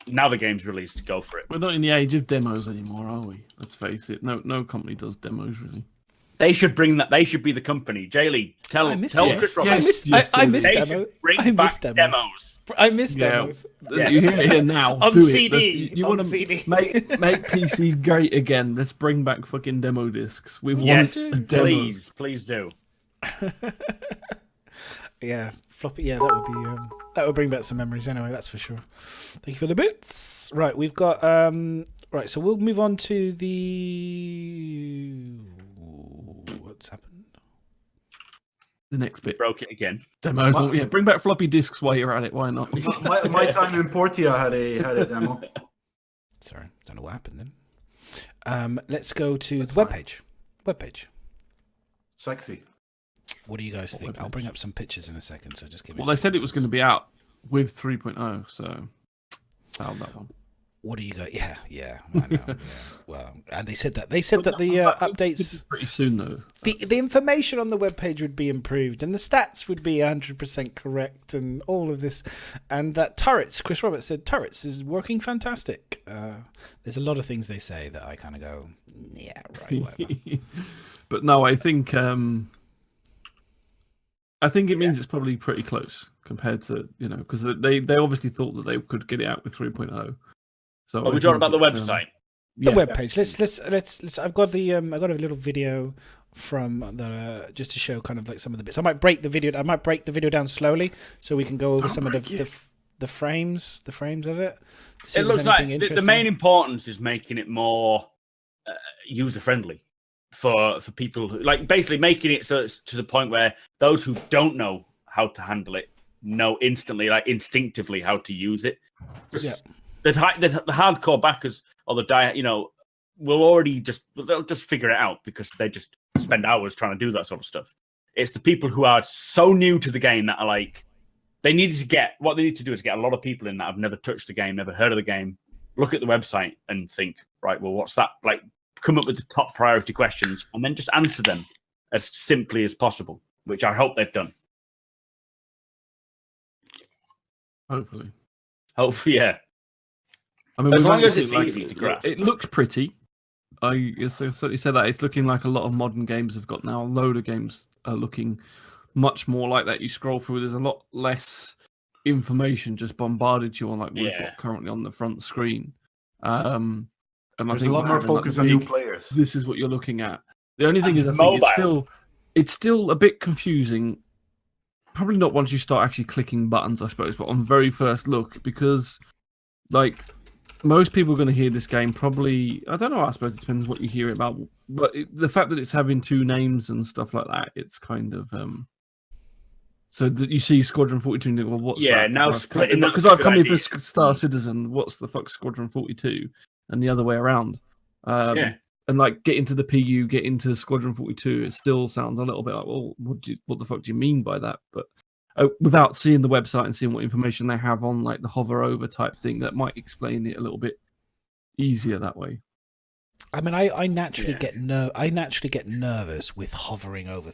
the game's released, go for it. We're not in the age of demos anymore, are we? Let's face it. No company does demos really. They should bring that. They should be the company. Jaylee, tell Chris Roberts. I missed demos. Bring back demos. I missed demos. Yeah. You hear it here now. On Do CD. You want to make PC great again? Let's bring back fucking demo discs. We want a demo. Please do. Yeah, floppy. Yeah, that would bring back some memories. Anyway, that's for sure. Thank you for the bits. Right, we've got right. So we'll move on to the. What's happened? The next bit. Broke it again. Demos. Yeah, bring back floppy disks while you're at it. Why not? my time in Portia had a demo. Sorry, don't know what happened then. Let's go to the webpage. Sexy. What do you guys think? I'll bring up some pictures in a second, so just give me. Well, they said it was going to be out with 3.0, so found that one. What do you got? Yeah, I know. Yeah. Well, and they said that the updates pretty soon though. The information on the webpage would be improved, and the stats would be 100% correct, and all of this, and that turrets. Chris Roberts said turrets is working fantastic. There's a lot of things they say that I kind of go, yeah, right, whatever. But no, I think it means it's probably pretty close compared to because they obviously thought that they could get it out with 3.0. So we're talking about the website. The webpage. Let's. I've got a little video from the just to show kind of like some of the bits. I might break the video down slowly so we can go over some of the frames of it. It looks like the main importance is making it more user friendly for people who, like, basically making it so it's to the point where those who don't know how to handle it know instantly, like instinctively, how to use it. Yeah. The hardcore backers or they'll just figure it out because they just spend hours trying to do that sort of stuff. It's the people who are so new to the game that are like, what they need to do is get a lot of people in that have never touched the game, never heard of the game, look at the website and think, right, well, what's that? Like, come up with the top priority questions and then just answer them as simply as possible, which I hope they've done. Hopefully, yeah. I mean, as long as it's easy to grasp. It looks pretty. I certainly said that. It's looking like a lot of modern games have got now. A load of games are looking much more like that. You scroll through, there's a lot less information just bombarded you on like we've got currently on the front screen. And there's a lot more focus on new players. This is what you're looking at. The only thing is, I think it's still a bit confusing. Probably not once you start actually clicking buttons, I suppose, but on very first look, because like most people are going to hear this game probably, I don't know, I suppose it depends what you hear about, but the fact that it's having 2 names and stuff like that, it's kind of so that you see Squadron 42 and think, well, what's that? Now splitting, because I've come here for Star Citizen, what's the fuck Squadron 42, and the other way around. and like get into the PU, get into Squadron 42, it still sounds a little bit like, well, what the fuck do you mean by that? But without seeing the website and seeing what information they have on like the hover over type thing, that might explain it a little bit easier that way. I mean, I naturally get nervous with hovering over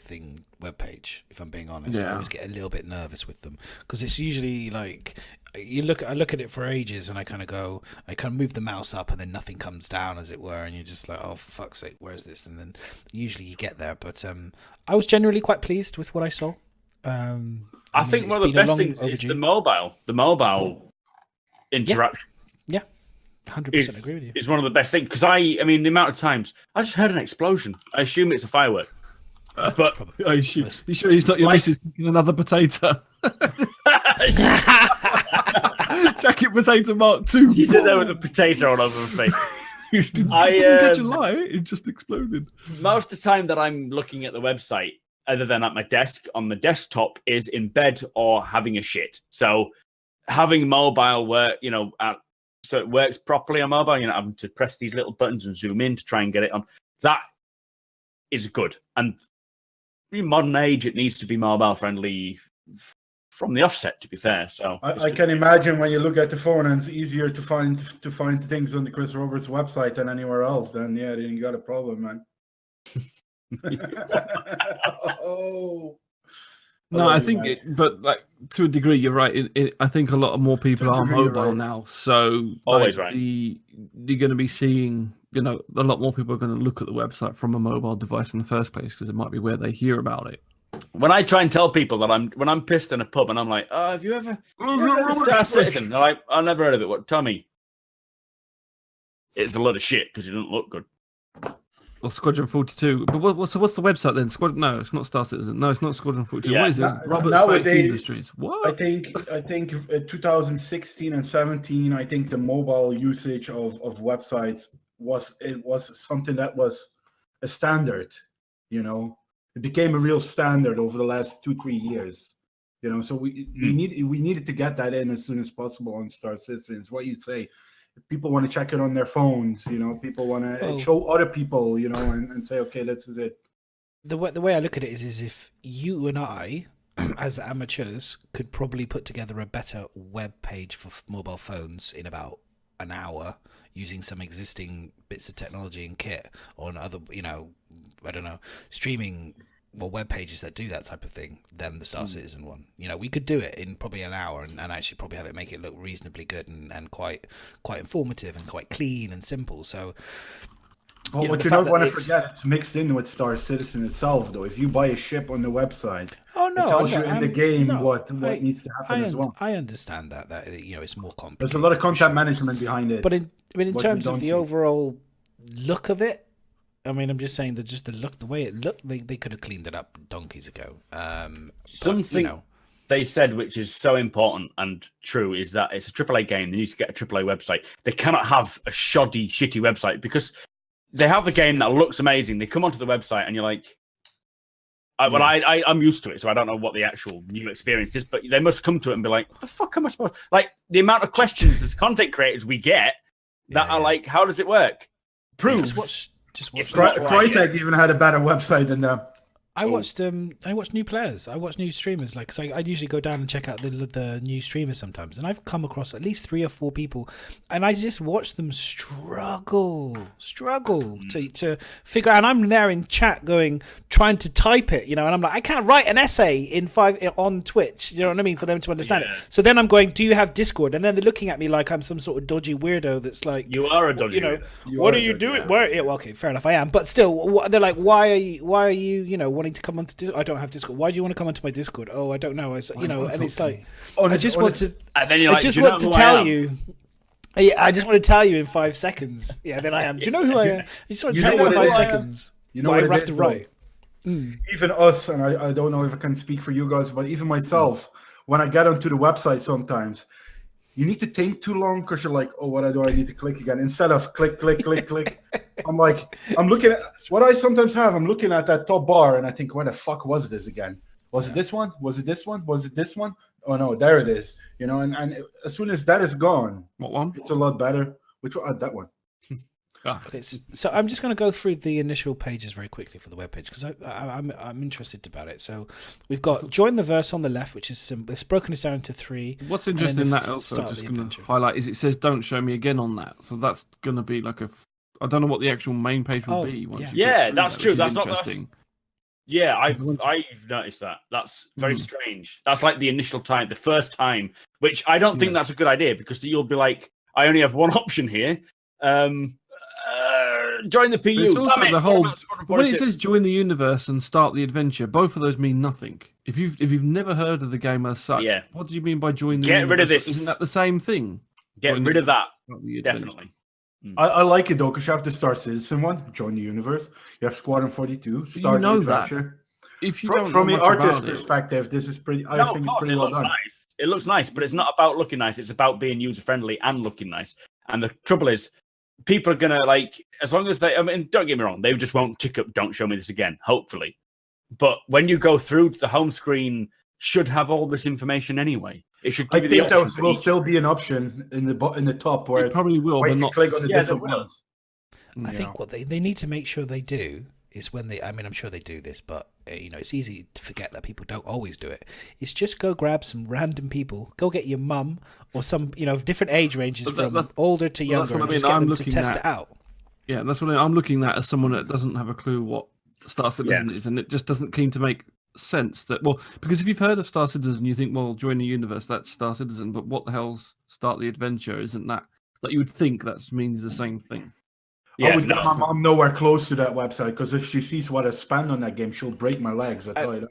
web page. If I'm being honest, I always get a little bit nervous with them because it's usually like I look at it for ages and I kind of move the mouse up and then nothing comes down, as it were, and you're just like, oh, for fuck's sake, where's this? And then usually you get there. But I was generally quite pleased with what I saw. I think one of the best things is the mobile interaction. Yeah. 100% agree with you. It's one of the best things because I mean, the amount of times I just heard an explosion. I assume it's a firework, but you sure he's not your missus cooking another potato? Jacket potato Mark II. You sit there with a potato all over her face. Didn't catch a lie. It just exploded. Most of the time that I'm looking at the website, other than at my desk on the desktop, is in bed or having a shit. So having mobile work, so it works properly on mobile, having to press these little buttons and zoom in to try and get it on. That is good. And in modern age, it needs to be mobile friendly from the offset, to be fair. So I can imagine when you look at the phone and it's easier to find things on the Chris Roberts website than anywhere else, then then you got a problem, man. No, I think, but like to a degree, you're right. I think a lot more people are mobile now, so always right. You're going to be seeing, a lot more people are going to look at the website from a mobile device in the first place because it might be where they hear about it. When I try and tell people that when I'm pissed in a pub and I'm like, oh, have you ever Star Citizen? They're like, I've never heard of it. What? Tell me. It's a lot of shit because it doesn't look good. Or Squadron 42. But what's the website then? No, it's not Star Citizen. No, it's not Squadron 42. Yeah. What is it? Robert Space Industries. What? I think 2016 and 17, I think the mobile usage of websites was something that was a standard, It became a real standard over the last 2-3 years. So we needed to get that in as soon as possible on Star Citizen. It's what you'd say. People want to check it on their phones, people want to show other people, and say, okay, this is it. The way I look at it is if you and I, as amateurs, could probably put together a better web page for mobile phones in about an hour using some existing bits of technology and kit on other, I don't know, streaming web pages that do that type of thing than the Star Citizen one. We could do it in probably an hour and actually probably have it make it look reasonably good and quite informative and quite clean and simple. So what you don't want to forget, it's mixed in with Star Citizen itself, though. If you buy a ship on the website, it tells you in the game what needs to happen as well. I understand that it's more complicated. There's a lot of content management behind it. But in terms of the overall look of it, I mean, I'm just saying that just the way it looked, they could have cleaned it up donkeys ago. Something they said, which is so important and true, is that it's a AAA game. They need to get a AAA website. They cannot have a shoddy, shitty website because they have a game that looks amazing. They come onto the website and you're like, I'm used to it, so I don't know what the actual new experience is, but they must come to it and be like, what the fuck am I supposed to... Like, the amount of questions as content creators we get that are like, how does it work? Prove. Just watch Crytek even had a better website than them. I watched new players. I watched new streamers. Like, so I usually go down and check out the new streamers sometimes, and I've come across at least 3 or 4 people, and I just watch them struggle to figure out. And I'm there in chat trying to type it, and I'm like, I can't write an essay on Twitch, you know what I mean, for them to understand it. So then I'm going, do you have Discord? And then they're looking at me like I'm some sort of dodgy weirdo that's like, you are a dodgy weirdo. What are you doing? Well, okay, fair enough, I am, but still, they're like, why are you wanting to come onto Discord? I don't have Discord. Why do you want to come onto my Discord? Oh, I don't know. And it's like, I just want to tell you. Yeah, I just want to tell you in 5 seconds. Yeah, then I am. Do you know who I am? I just want to tell you in 5 seconds. What I have to write. Even us, and I don't know if I can speak for you guys, but even myself, when I get onto the website sometimes, you need to think too long because you're like, oh, what do I need to click again? Instead of click. I'm looking at what I sometimes have. I'm looking at that top bar and I think, where the fuck was this again? Was it this one? Was it this one? Was it this one? Oh no, there it is. And as soon as that is gone, what one? It's a lot better. Which one? That one. Okay, so I'm just going to go through the initial pages very quickly for the webpage because I'm interested about it. So we've got join the verse on the left, which is simple. It's broken it down into 3. What's interesting in that also, just going to highlight, is it says "Don't show me again" on that. So that's going to be like I don't know what the actual main page will be. Once you that's true. That's not interesting. Yeah, I've noticed that. That's very strange. That's like the initial time, the first time, which I don't think that's a good idea because you'll be like, I only have one option here. Join the PU. It's also the whole. When it says join the universe and start the adventure, both of those mean nothing. If you've never heard of the game as such, what do you mean by join the universe? Get rid of this. Isn't that the same thing? Get rid of that. Definitely. I like it though, because you have the Star Citizen one, join the universe. You have Squadron 42, start the adventure. If you from an artist perspective, this is pretty. I think it's pretty well done. Nice. It looks nice, but it's not about looking nice. It's about being user friendly and looking nice. And the trouble is, people are gonna as long as they. I mean, don't get me wrong, they just won't tick up. Don't show me this again. Hopefully, but when you go through to the home screen, should have all this information anyway. It should. Give you there will still be an option in the top where it probably will, but not click on the different ones. I think what they need to make sure they do is when they. I mean, I'm sure they do this, but it's easy to forget that people don't always do it. Is just go grab some random people, go get your mum or some of different age ranges from older to younger, and just get them to test it out. Yeah, that's what I'm looking at as someone that doesn't have a clue what Star Citizen is, and it just doesn't seem to make sense that because if you've heard of Star Citizen, you think, well, join the universe, that's Star Citizen, but what the hell's start the adventure? Isn't that you would think that means the same thing? I would get my mom nowhere close to that website because if she sees what I spend on that game, she'll break my legs. I tell you that.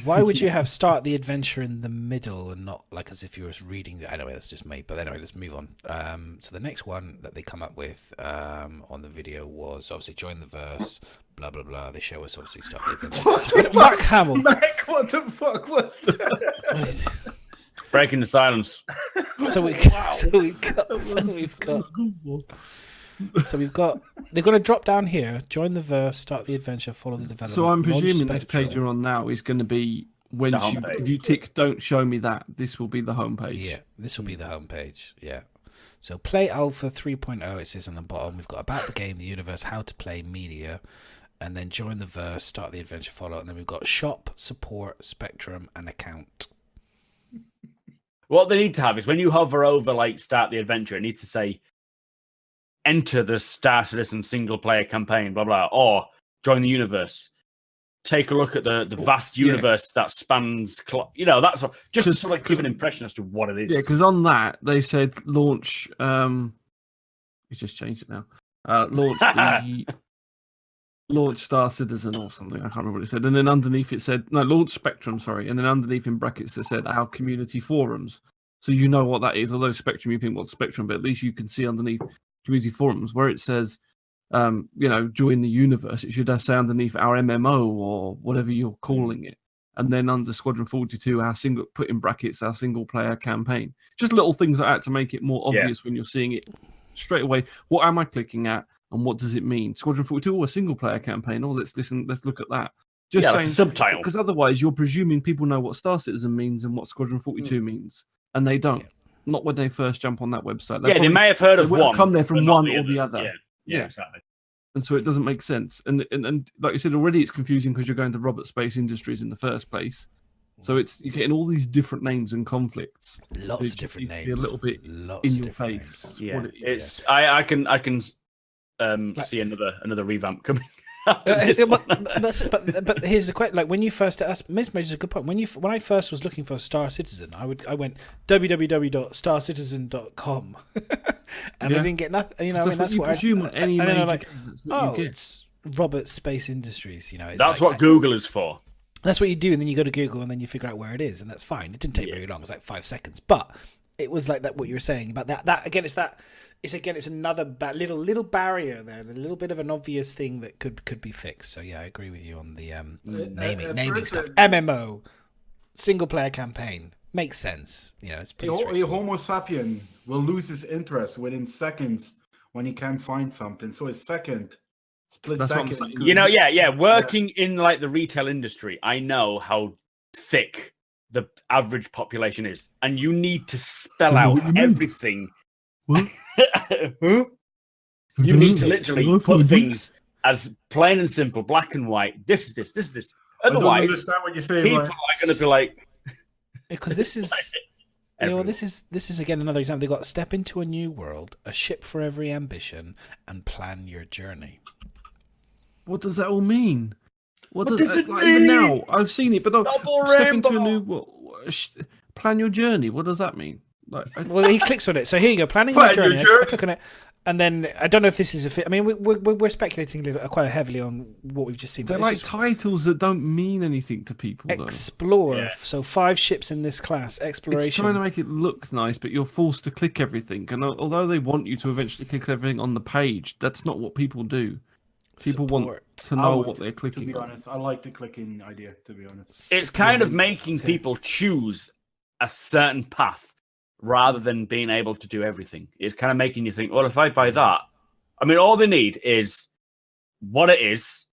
Why would you have start the adventure in the middle and not as if you were reading? Anyway, that's just me. But anyway, let's move on. So the next one that they come up with on the video was obviously join the verse. Blah blah blah. They show us obviously start the adventure. Mark Hamill. Mac, what the fuck was that? Breaking the silence. So we've got. They're going to drop down here. Join the verse. Start the adventure. Follow the development. So I'm presuming this page you're on now is going to be if you tick "Don't show me that." This will be the homepage. Yeah, this will be the homepage. Yeah. So play Alpha 3.0. It says on the bottom. We've got about the game, the universe, how to play, media, and then join the verse, start the adventure, follow, and then we've got shop, support, spectrum, and account. What they need to have is when you hover over start the adventure, it needs to say enter the Star Citizen single player campaign, blah blah, or join the universe. Take a look at the vast universe that spans. That's just to sort of give an impression as to what it is. Yeah, because on that they said launch. We just changed it now. Launch Star Citizen or something. I can't remember what it said. And then underneath it said launch Spectrum. Sorry, and then underneath in brackets it said our community forums. So you know what that is. Although Spectrum, you think what's Spectrum, but at least you can see underneath community forums where it says. Join the universe. It should say underneath our MMO or whatever you're calling it, and then under Squadron 42, put in brackets our single player campaign. Just little things like that to make it more obvious when you're seeing it straight away. What am I clicking at, and what does it mean? Squadron 42 or a single player campaign? Oh, let's listen. Let's look at that. Just saying subtitle, because otherwise you're presuming people know what Star Citizen means and what Squadron 42 means, and they don't. Not when they first jump on that website. They may have heard of one. Come there from one or the other. Yeah, exactly. And so it doesn't make sense. And like you said, already it's confusing because you're going to Robert Space Industries in the first place. So you're getting all these different names and conflicts. Lots of different names. A little bit in your face. Names. I can see another revamp coming. But here's the question: when you first asked, Miss Major's a good point. When I first was looking for Star Citizen, I went www.starcitizen.com, and I didn't get nothing. That's what presume on any major game. It's Robert Space Industries. That's what Google is for. That's what you do, and then you go to Google, and then you figure out where it is, and that's fine. It didn't take very long; it was 5 seconds, but it was like that. What you were saying about that. That again, it's another little barrier there, a little bit of an obvious thing that could be fixed. So I agree with you on the naming stuff. MMO, single player campaign makes sense. It's pretty straightforward. A Homo sapien will lose his interest within seconds when he can't find something. So his split second. Working in the retail industry, I know how thick the average population is, and you need to spell out everything. You need to literally put things as plain and simple, black and white. This is this. This is this. Otherwise, I don't understand what you say, people Ryan. are going to be like, because this is. This is again another example. They got step into a new world, a ship for every ambition, and plan your journey. What does that all mean? What does it like, even mean? now, I've seen it, but Double step rainbow. into a new plan your journey. What does that mean? Like, Well, he clicks on it. So here you go, planning your journey. I click on it, and then I don't know if this is a fit. I mean, we're speculating quite heavily on what we've just seen. They're like titles that don't mean anything to people. Though. Explore. Yeah. So 5 ships in this class. Exploration. It's trying to make it look nice, but you're forced to click everything. And although they want you to eventually click everything on the page, that's not what people do. People want to know what they're clicking. To be honest, I like the clicking idea. To be honest, it's kind of making people choose a certain path rather than being able to do everything. It's kind of making you think, well, if I buy that, I mean, all they need is what it is,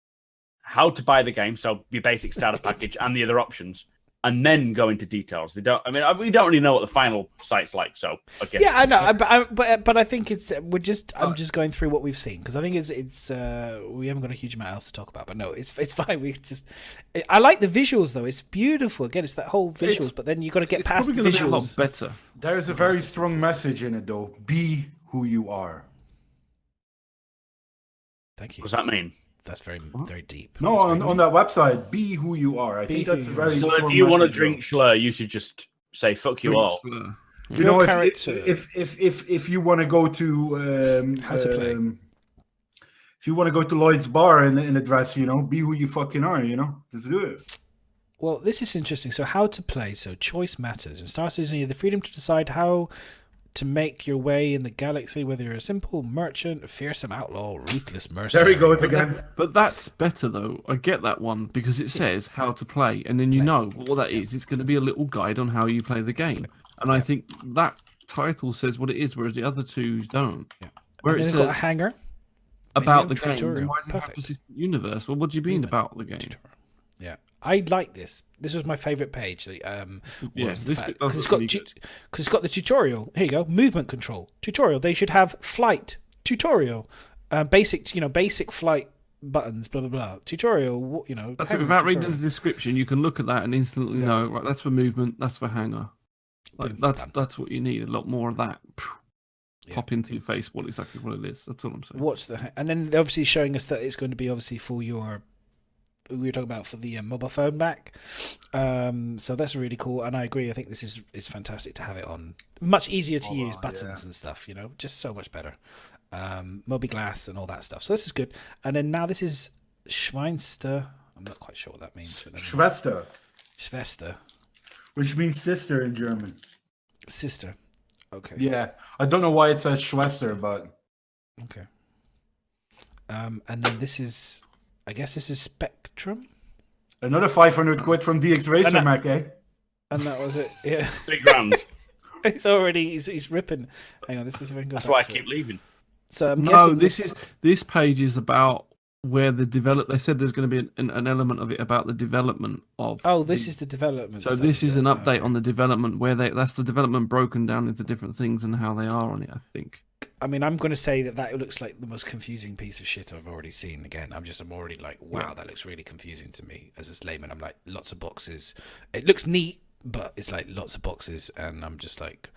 how to buy the game, so your basic starter package and the other options, and then go into details. They don't. I mean, we don't really know what the final site's like, so I guess. Yeah, I know, but I think I'm just going through what we've seen because I think it's we haven't got a huge amount else to talk about. But no, it's fine. I like the visuals though. It's beautiful. Again, it's that whole visuals, but then you got to get past the visuals. Be a lot better. There is a very strong message in it though. Be who you are. Thank you. What does that mean? That's very deep. No, on that website, be who you are. I think that's a very So strong if you want to message, drink Schlur, you should just say "fuck you all." You know, if you want to go to how to play, if you want to go to Lloyd's bar in a dress, you know, be who you fucking are. You know, just do it. Well, this is interesting. So how to play. So choice matters. In Star Citizen, you have the freedom to decide how to make your way in the galaxy, whether you're a simple merchant, a fearsome outlaw, ruthless mercenary. There he goes again. But that's better though. I get that one because it says how to play, and then you know what that is. It's going to be a little guide on how you play the game, and I think that title says what it is, whereas the other two don't. Yeah. Where and it then says got a hanger about the tutorial. game, why do you have persistent universe? Well, what do you mean about the game? Yeah, I like this. This was my favorite page. Because it's got the tutorial. Here you go. Movement control tutorial. They should have flight tutorial. Basic flight buttons. Blah blah blah. Tutorial. That's it. Without reading the description, you can look at that and instantly know. Right, that's for movement. That's for hanger. Like that's what you need. A lot more of that. Pop into your face. Exactly what it is. That's all I'm saying. And then they're obviously showing us that it's going to be obviously for your. We were talking about for the mobile phone back, so that's really cool, and I agree. I think this is fantastic to have it on. Much easier to use buttons and stuff, just so much better. Moby Glass and all that stuff. So this is good. And then now this is Schweinster. I'm not quite sure what that means. Schwester, which means sister in German. Sister. Okay. Yeah, I don't know why it says Schwester, but okay. And then this is. I guess this is Spectrum. Another 500 quid from DX Racer, Mac, eh? And that was it. Yeah. Big round. It's already he's ripping. Hang on, this is if I can go. That's why I keep leaving. So I'm guessing this page is about where the They said there's going to be an element of it about the development of. Oh, this is the development. So this is an update on the development where that's the development broken down into different things and how they are on it. I think. I mean, I'm going to say that looks like the most confusing piece of shit I've already seen. Again, I'm already like, wow, that looks really confusing to me as a layman. I'm like, lots of boxes. It looks neat, but it's like lots of boxes, and I'm just like,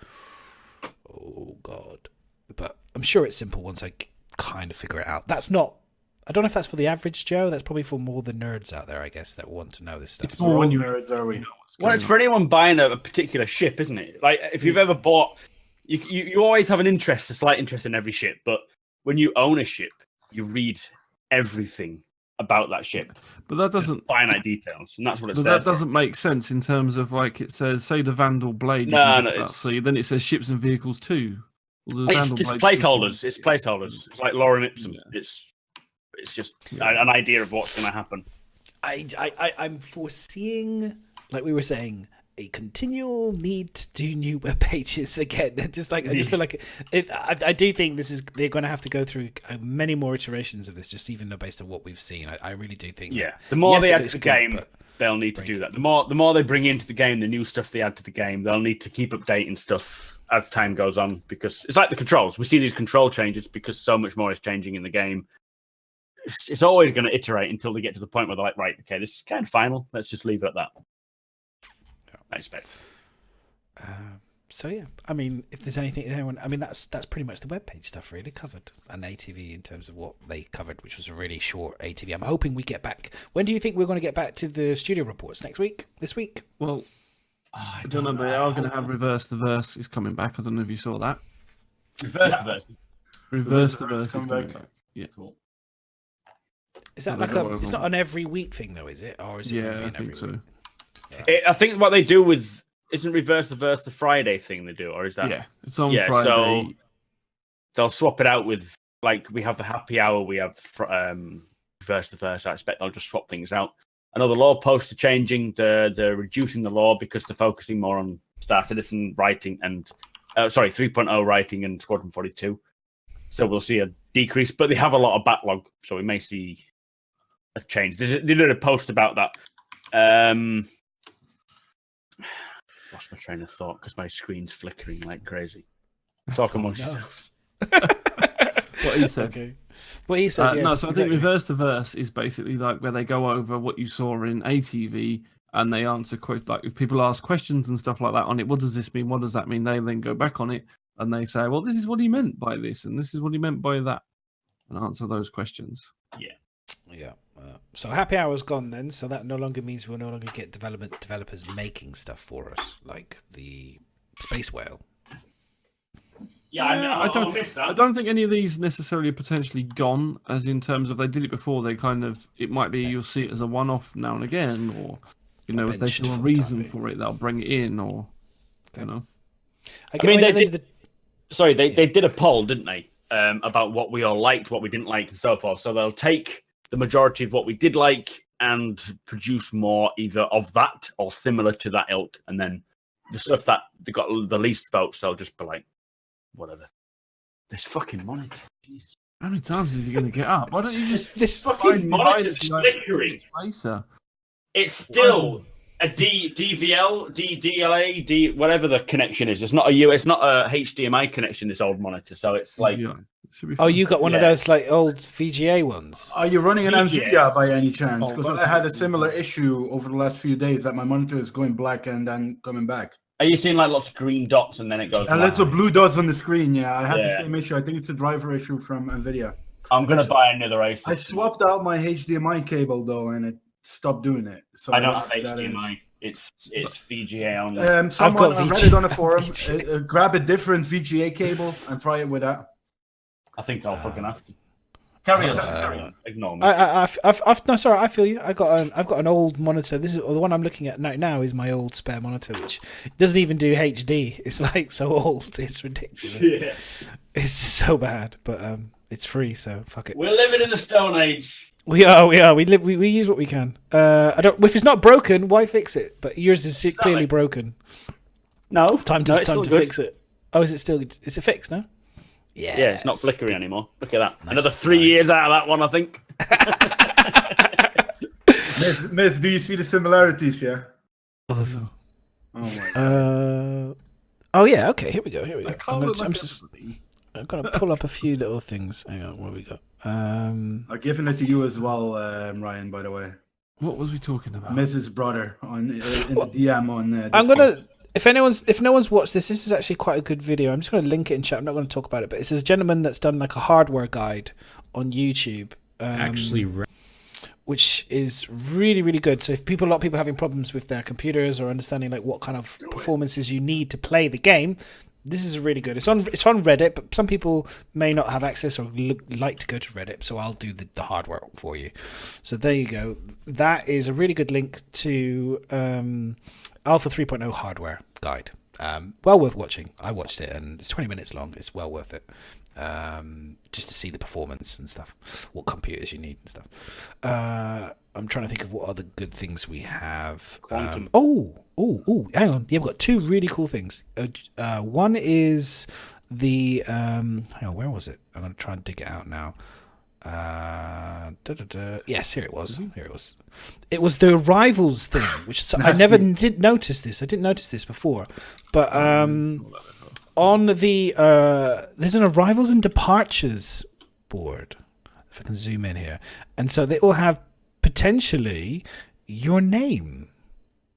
oh god. But I'm sure it's simple once I kind of figure it out. That's not. I don't know if that's for the average Joe. That's probably for more the nerds out there, I guess, that want to know this stuff. It's more when you nerds, are we? Well, it's for anyone buying a particular ship, isn't it? Like if you've ever bought. You always have a slight interest in every ship, but when you own a ship, you read everything about that ship. But that doesn't finite details, and that's what it says. That doesn't make sense in terms of like it says, say the Vandal Blade. Then it says ships and vehicles too. Well, it's placeholders. It's placeholders. It's like Lorem Ipsum. Yeah. It's just an idea of what's going to happen. I'm foreseeing, like we were saying, a continual need to do new web pages again. Just like I just feel like I do think they're going to have to go through many more iterations of this, just even though based on what we've seen. I really do think. Yeah, the more they add to the game, they'll need to do that. The more they bring into the game, the new stuff they add to the game, they'll need to keep updating stuff as time goes on, because it's like the controls. We see these control changes because so much more is changing in the game. It's always going to iterate until they get to the point where they're like, right, okay, this is kind of final. Let's just leave it at that. I expect. So yeah, I mean, if there's anything, that's pretty much the webpage stuff really covered, and ATV in terms of what they covered, which was a really short ATV. I'm hoping we get back. When do you think we're going to get back to the studio reports? Next week? This week? Well, I don't know. They are going to have Reverse the Verse is coming back. I don't know if you saw that. Reverse the Verse is coming back. Yeah, cool. Is that it's not an every week thing though, is it? Or is it? Yeah, I think so. I think what they do with isn't Reverse the Verse the Friday thing they do, or is that? Yeah, it's on Friday. So they'll swap it out with, like, we have the happy hour, we have Reverse the Verse. I expect they'll just swap things out. I know the law posts are changing. They're reducing the law because they're focusing more on Star Citizen writing and 3.0 writing and Squadron 42. So we'll see a decrease, but they have a lot of backlog, so we may see a change. They did a post about that. Lost my train of thought because my screen's flickering like crazy. Talk amongst yourselves. What he said. Okay. What he said, yes. No, so I exactly. think Reverse the Verse is basically like where they go over what you saw in ATV and they answer like if people ask questions and stuff like that on it, what does this mean? What does that mean? They then go back on it and they say, well, this is what he meant by this and this is what he meant by that, and answer those questions. Yeah. So happy hour's gone then, so that no longer means we'll no longer get developers making stuff for us, like the Space Whale. Yeah, I don't think any of these necessarily are potentially gone, as in terms of they did it before. They kind of, it might be you'll see it as a one-off now and again, or if they feel a reason for it, they'll bring it in, or you know. They did a poll, didn't they, about what we all liked, what we didn't like, and so forth. So they'll take the majority of what we did like and produce more either of that or similar to that ilk, and then the stuff that they got the least votes, they'll just be like, whatever. This fucking monitor. Jesus. How many times is he going to get up? Why don't you just this fucking monitor's flickering? It's still a DVL, DLA, whatever the connection is. It's not a HDMI connection. This old monitor, so it's like. Yeah. Oh, you got one of those like old VGA ones. Are you running an NVIDIA by any chance? Because I had a similar issue over the last few days that my monitor is going black and then coming back. Are you seeing like lots of green dots and then it goes? And lots of blue dots on the screen. Yeah, I had the same issue. I think it's a driver issue from NVIDIA. I'm gonna buy another Asus. I swapped out my HDMI cable though, and it stopped doing it. So I don't have HDMI. It's VGA only. I've read it on a forum. Grab a different VGA cable and try it with that. I think I'll fucking have to. Carry on. Ignore me. No, sorry, I feel you. I've got an old monitor. This is the one I'm looking at now. Is my old spare monitor, which doesn't even do HD. It's like so old. It's ridiculous. Yeah. It's so bad, but it's free, so fuck it. We're living in the Stone Age. We are. We use what we can. If it's not broken, why fix it? But yours is clearly broken. No. Time to fix it. Oh, is it still? Is it fixed? No. Yeah, it's not flickering anymore. Look at that. Nice. Another 3 years out of that one, I think. Miss, do you see the similarities? Yeah. Awesome. Oh my god. Oh yeah. Okay. Here we go. I'm gonna pull up a few little things. Hang on. What have we got? I'm giving it to you as well, Ryan. By the way. What was we talking about? Mrs. Brother in the DM on. I'm gonna. If no one's watched this is actually quite a good video. I'm just going to link it in chat. I'm not going to talk about it, but it's this gentleman that's done like a hardware guide on YouTube. Which is really, really good. So if a lot of people are having problems with their computers or understanding like what kind of performances you need to play the game, this is really good. It's on Reddit, but some people may not have access or like to go to Reddit, so I'll do the hardware for you. So there you go. That is a really good link to Alpha 3.0 hardware guide. Well worth watching. I watched it, and it's 20 minutes long. It's well worth it, just to see the performance and stuff, what computers you need and stuff. I'm trying to think of what other good things we have. Hang on. Yeah, we've got two really cool things. One is the hang on, where was it? I'm going to try and dig it out now. Yes, here it was. It was the Arrivals thing, which I never did notice this. I didn't notice this before, but on the there's an Arrivals and Departures board. If I can zoom in here, and so they will have potentially your name.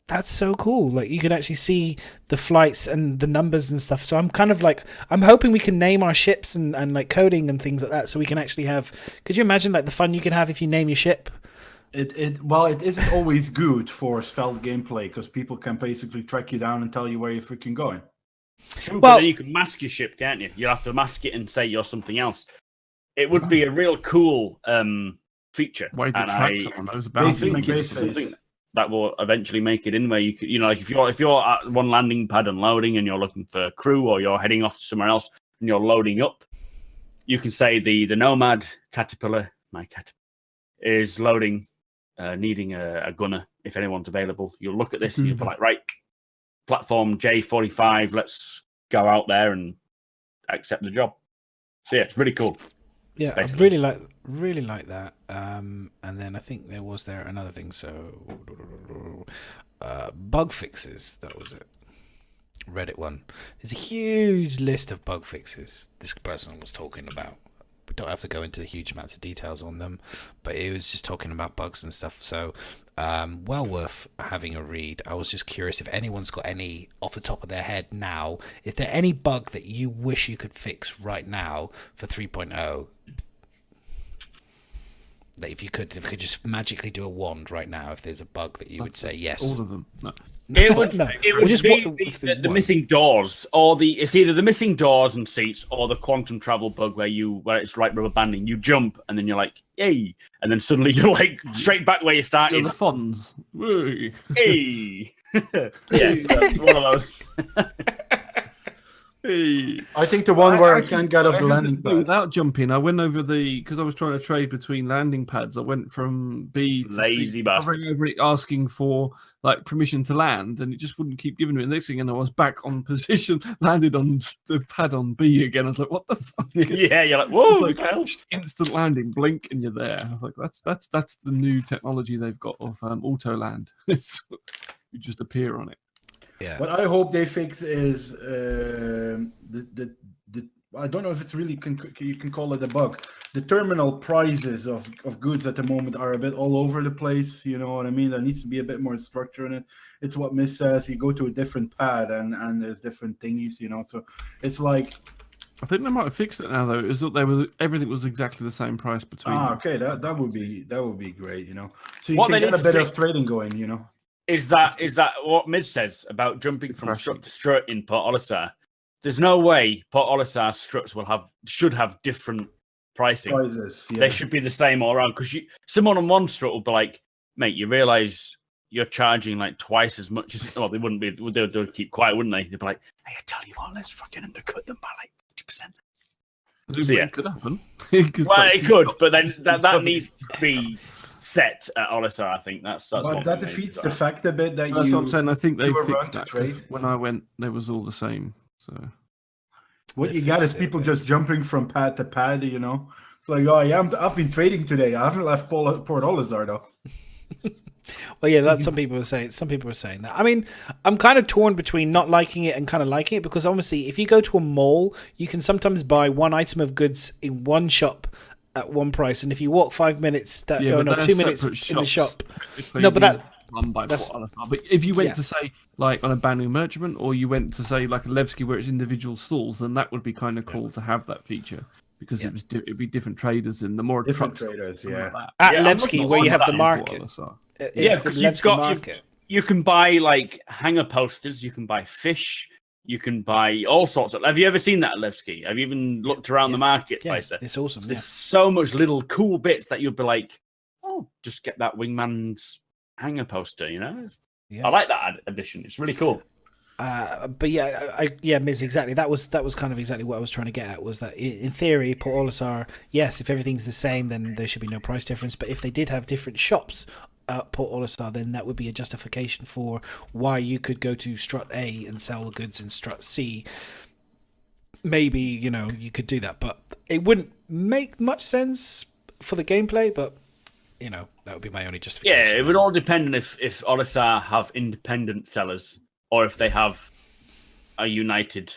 That's so cool. Like, you can actually see the flights and the numbers and stuff. So I'm kind of like, I'm hoping we can name our ships and like coding and things like that. So we can actually have, could you imagine like the fun you can have if you name your ship? It isn't always good for stealth gameplay because people can basically track you down and tell you where you're freaking going. Well, but then you can mask your ship, can't you? You'll have to mask it and say you're something else. It would be a real cool feature. Way to track someone knows about something that will eventually make it in where you could, like if you're at one landing pad unloading and you're looking for crew, or you're heading off to somewhere else and you're loading up, you can say the Nomad Caterpillar, my cat, is loading, needing a gunner. If anyone's available, you'll look at this and you'll be like, right, platform J45, let's go out there and accept the job. So yeah, it's really cool. Yeah, basically. I really like that. And then I think there was another thing. So bug fixes. That was it. Reddit one. There's a huge list of bug fixes this person was talking about. We don't have to go into huge amounts of details on them, but it was just talking about bugs and stuff. So well worth having a read. I was just curious if anyone's got any off the top of their head now. Is there any bug that you wish you could fix right now for 3.0? That if you could just magically do a wand right now, if there's a bug that you would say yes. All of them. No. It would just be the missing doors, or it's either the missing doors and seats, or the quantum travel bug where it's like rubber banding. You jump and then you're like, yay, and then suddenly you're like straight back where you started. The fonts. Woo. Hey. Yeah, so one of those. I think the one where I can't get off the landing pad. Without jumping, I went over because I was trying to trade between landing pads. I went from B to lazy C, bastard, over it, asking for like permission to land, and it just wouldn't keep giving me. And next thing, and I was back on position, landed on the pad on B again. I was like, "What the fuck?" Yeah, you're like, "Whoa!" Like, instant landing, blink, and you're there. I was like, "That's the new technology they've got of auto land. You just appear on it." Yeah. What I hope they fix is I don't know if it's really you can call it a bug. The terminal prices of goods at the moment are a bit all over the place. You know what I mean? There needs to be a bit more structure in it. It's what Miss says. You go to a different pad and there's different thingies. So it's like. I think they might have fixed it now though. Is that everything was exactly the same price between. Okay, that would be great. So you can get a bit of trading going. Is that what Miz says about jumping from strut to strut in Port Olisar? There's no way Port Olisar struts should have different pricing. Prices, yeah. They should be the same all around, because someone on one strut will be like, mate, you realise you're charging like twice as much as. Well, they wouldn't be. They'd keep quiet, wouldn't they? They'd be like, hey, I tell you what, let's fucking undercut them by like 50%. So, yeah, it could happen. Well, it could, but then that needs to be set at Olisar. I think that's but that defeats the fact a bit that that's what I'm saying. I think they fixed that. When I went, they was all the same. So what you got is people just jumping from pad to pad. It's like, oh yeah, I've been trading today. I haven't left Port Olisar though. Well, yeah, that's some people were saying. Some people were saying that. I mean, I'm kind of torn between not liking it and kind of liking it, because obviously, if you go to a mall, you can sometimes buy one item of goods in one shop at one price, and if you walk 5 minutes, 2 minutes in the shop. No, but that's run by Port Olisar. But if you went to say like on a Banu Merchant, or you went to say like a Levski where it's individual stalls, then that would be kind of cool to have that feature, because it'd be different traders and the more different traders. At Levski, where you have the market. Because you can buy like hanger posters, you can buy fish, you can buy all sorts of. Have you ever seen that at Levski? Have you even looked around the marketplace? Yeah, it's awesome. There's so much little cool bits that you'd be like, oh, just get that Wingman's hanger poster. I like that addition. It's really cool. But Miz, exactly. That was kind of exactly what I was trying to get at. Was that in theory, Port Olisar, yes, if everything's the same, then there should be no price difference. But if they did have different shops at Port Olisar, then that would be a justification for why you could go to Strut A and sell goods in Strut C. Maybe you could do that, but it wouldn't make much sense for the gameplay. But that would be my only justification. Yeah, it would all depend on if Olisar have independent sellers or if they have a united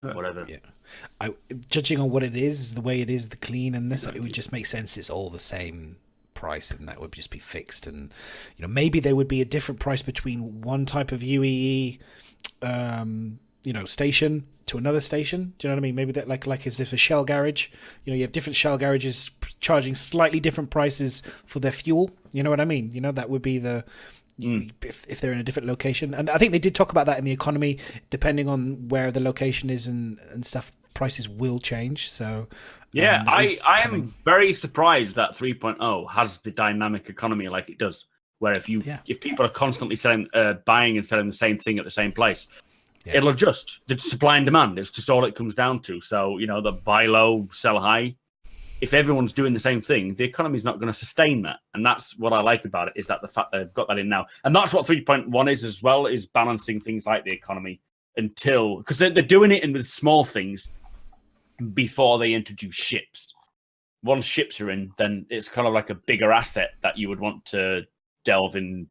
whatever. Yeah, judging on what it is, the way it is, the clean and this, it would just make sense. It's all the same price, and that would just be fixed. And maybe there would be a different price between one type of UEE, station to another station. Do you know what I mean? Maybe that like as if a Shell garage. You have different Shell garages charging slightly different prices for their fuel. You know what I mean? That would be the. If they're in a different location, and I think they did talk about that in the economy, depending on where the location is and stuff, prices will change. So I am very surprised that 3.0 has the dynamic economy like it does, where if people are constantly selling, buying and selling the same thing at the same place, it'll adjust. The supply and demand is just all it comes down to. So the buy low, sell high. If everyone's doing the same thing, the economy's not going to sustain that. And that's what I like about it, is that the fact they've got that in now. And that's what 3.1 is as well, is balancing things like the economy because they're doing it with small things before they introduce ships. Once ships are in, then it's kind of like a bigger asset that you would want to delve in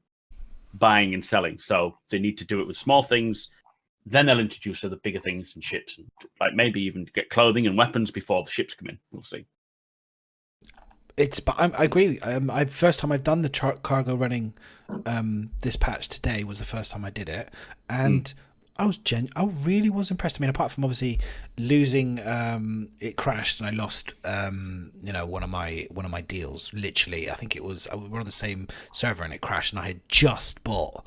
buying and selling. So they need to do it with small things. Then they'll introduce other bigger things and ships, and like maybe even get clothing and weapons before the ships come in. We'll see. But I agree. First time I've done the cargo running, this patch today was the first time I did it, and I really was impressed. I mean, apart from obviously losing, it crashed and I lost, one of my deals. Literally, I think we're on the same server and it crashed, and I had just bought.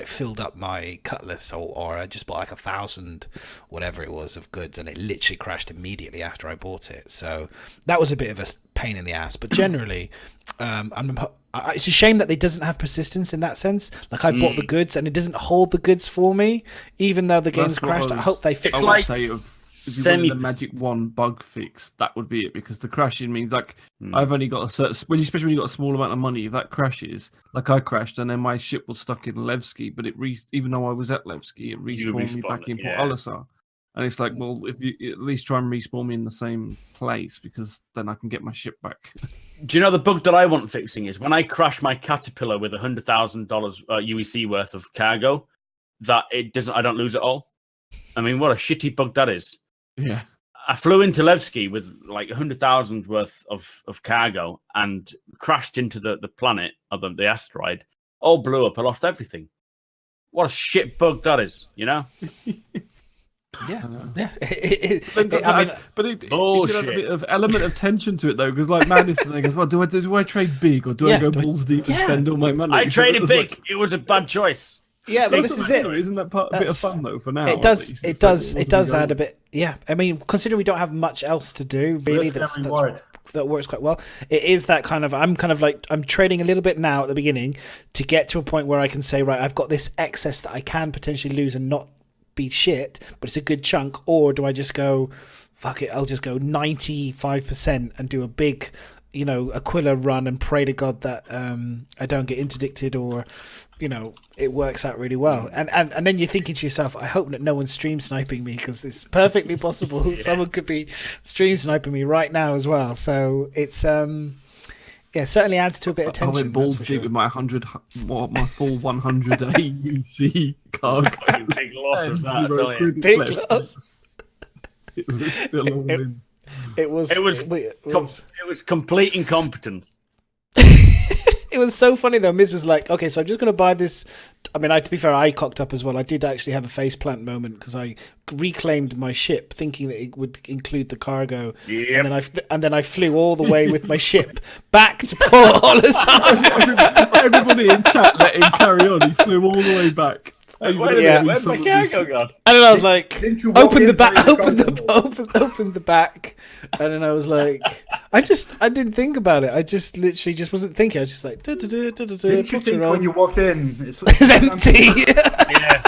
Filled up my cutlass, or I just bought 1,000 whatever it was of goods, and it literally crashed immediately after I bought it. So that was a bit of a pain in the ass. But generally, it's a shame that it doesn't have persistence in that sense. Like I bought the goods and it doesn't hold the goods for me, even though the game's crashed. I hope they fix it. If you wanted the magic one bug fix, that would be it, because the crashing means I've only got a certain, especially when you've got a small amount of money, if that crashes, like I crashed and then my ship was stuck in Levski, but even though I was at Levski, it respawned me back in Port Olisar. And it's like, well, if you at least try and respawn me in the same place, because then I can get my ship back. Do you know the bug that I want fixing is when I crash my Caterpillar with $100,000 UEC worth of cargo, that I don't lose it all. I mean, what a shitty bug that is. Yeah, I flew into Levski with like 100,000 worth of cargo and crashed into the planet, or the asteroid. All blew up. I lost everything. What a shit bug that is, Yeah. But it could have a bit of element of tension to it though, because like Madness goes, well, do I trade big or do I go balls deep and spend all my money? I traded big. It was a bad choice. Yeah, but this is it. Isn't that a bit of fun though? For now, it does add a bit. Yeah, I mean, considering we don't have much else to do, really, that works quite well. It is that kind of. I'm trading a little bit now at the beginning to get to a point where I can say, right, I've got this excess that I can potentially lose and not be shit, but it's a good chunk. Or do I just go, fuck it? I'll just go 95% and do a big, Aquila run and pray to God that I don't get interdicted, or it works out really well. And then you're thinking to yourself, I hope that no one's stream sniping me, because it's perfectly possible someone could be stream sniping me right now as well. So it's certainly adds to a bit of tension. I went balls deep with my my full 100 AUC cargo. Big loss of that. Big loss. It was still all in. It was complete incompetence. It was so funny though. Miz was like, "Okay, so I'm just going to buy this." I mean, to be fair, I cocked up as well. I did actually have a faceplant moment because I reclaimed my ship, thinking that it would include the cargo, and then I flew all the way with my ship back to Port Olisar. Everybody in chat let him carry on. He flew all the way back. Where's my cargo gone? And then I was like, open the back, and then I was like, I didn't think about it. I just literally just wasn't thinking. I was just like, Didn't you think when you walked in, it's empty? Yeah.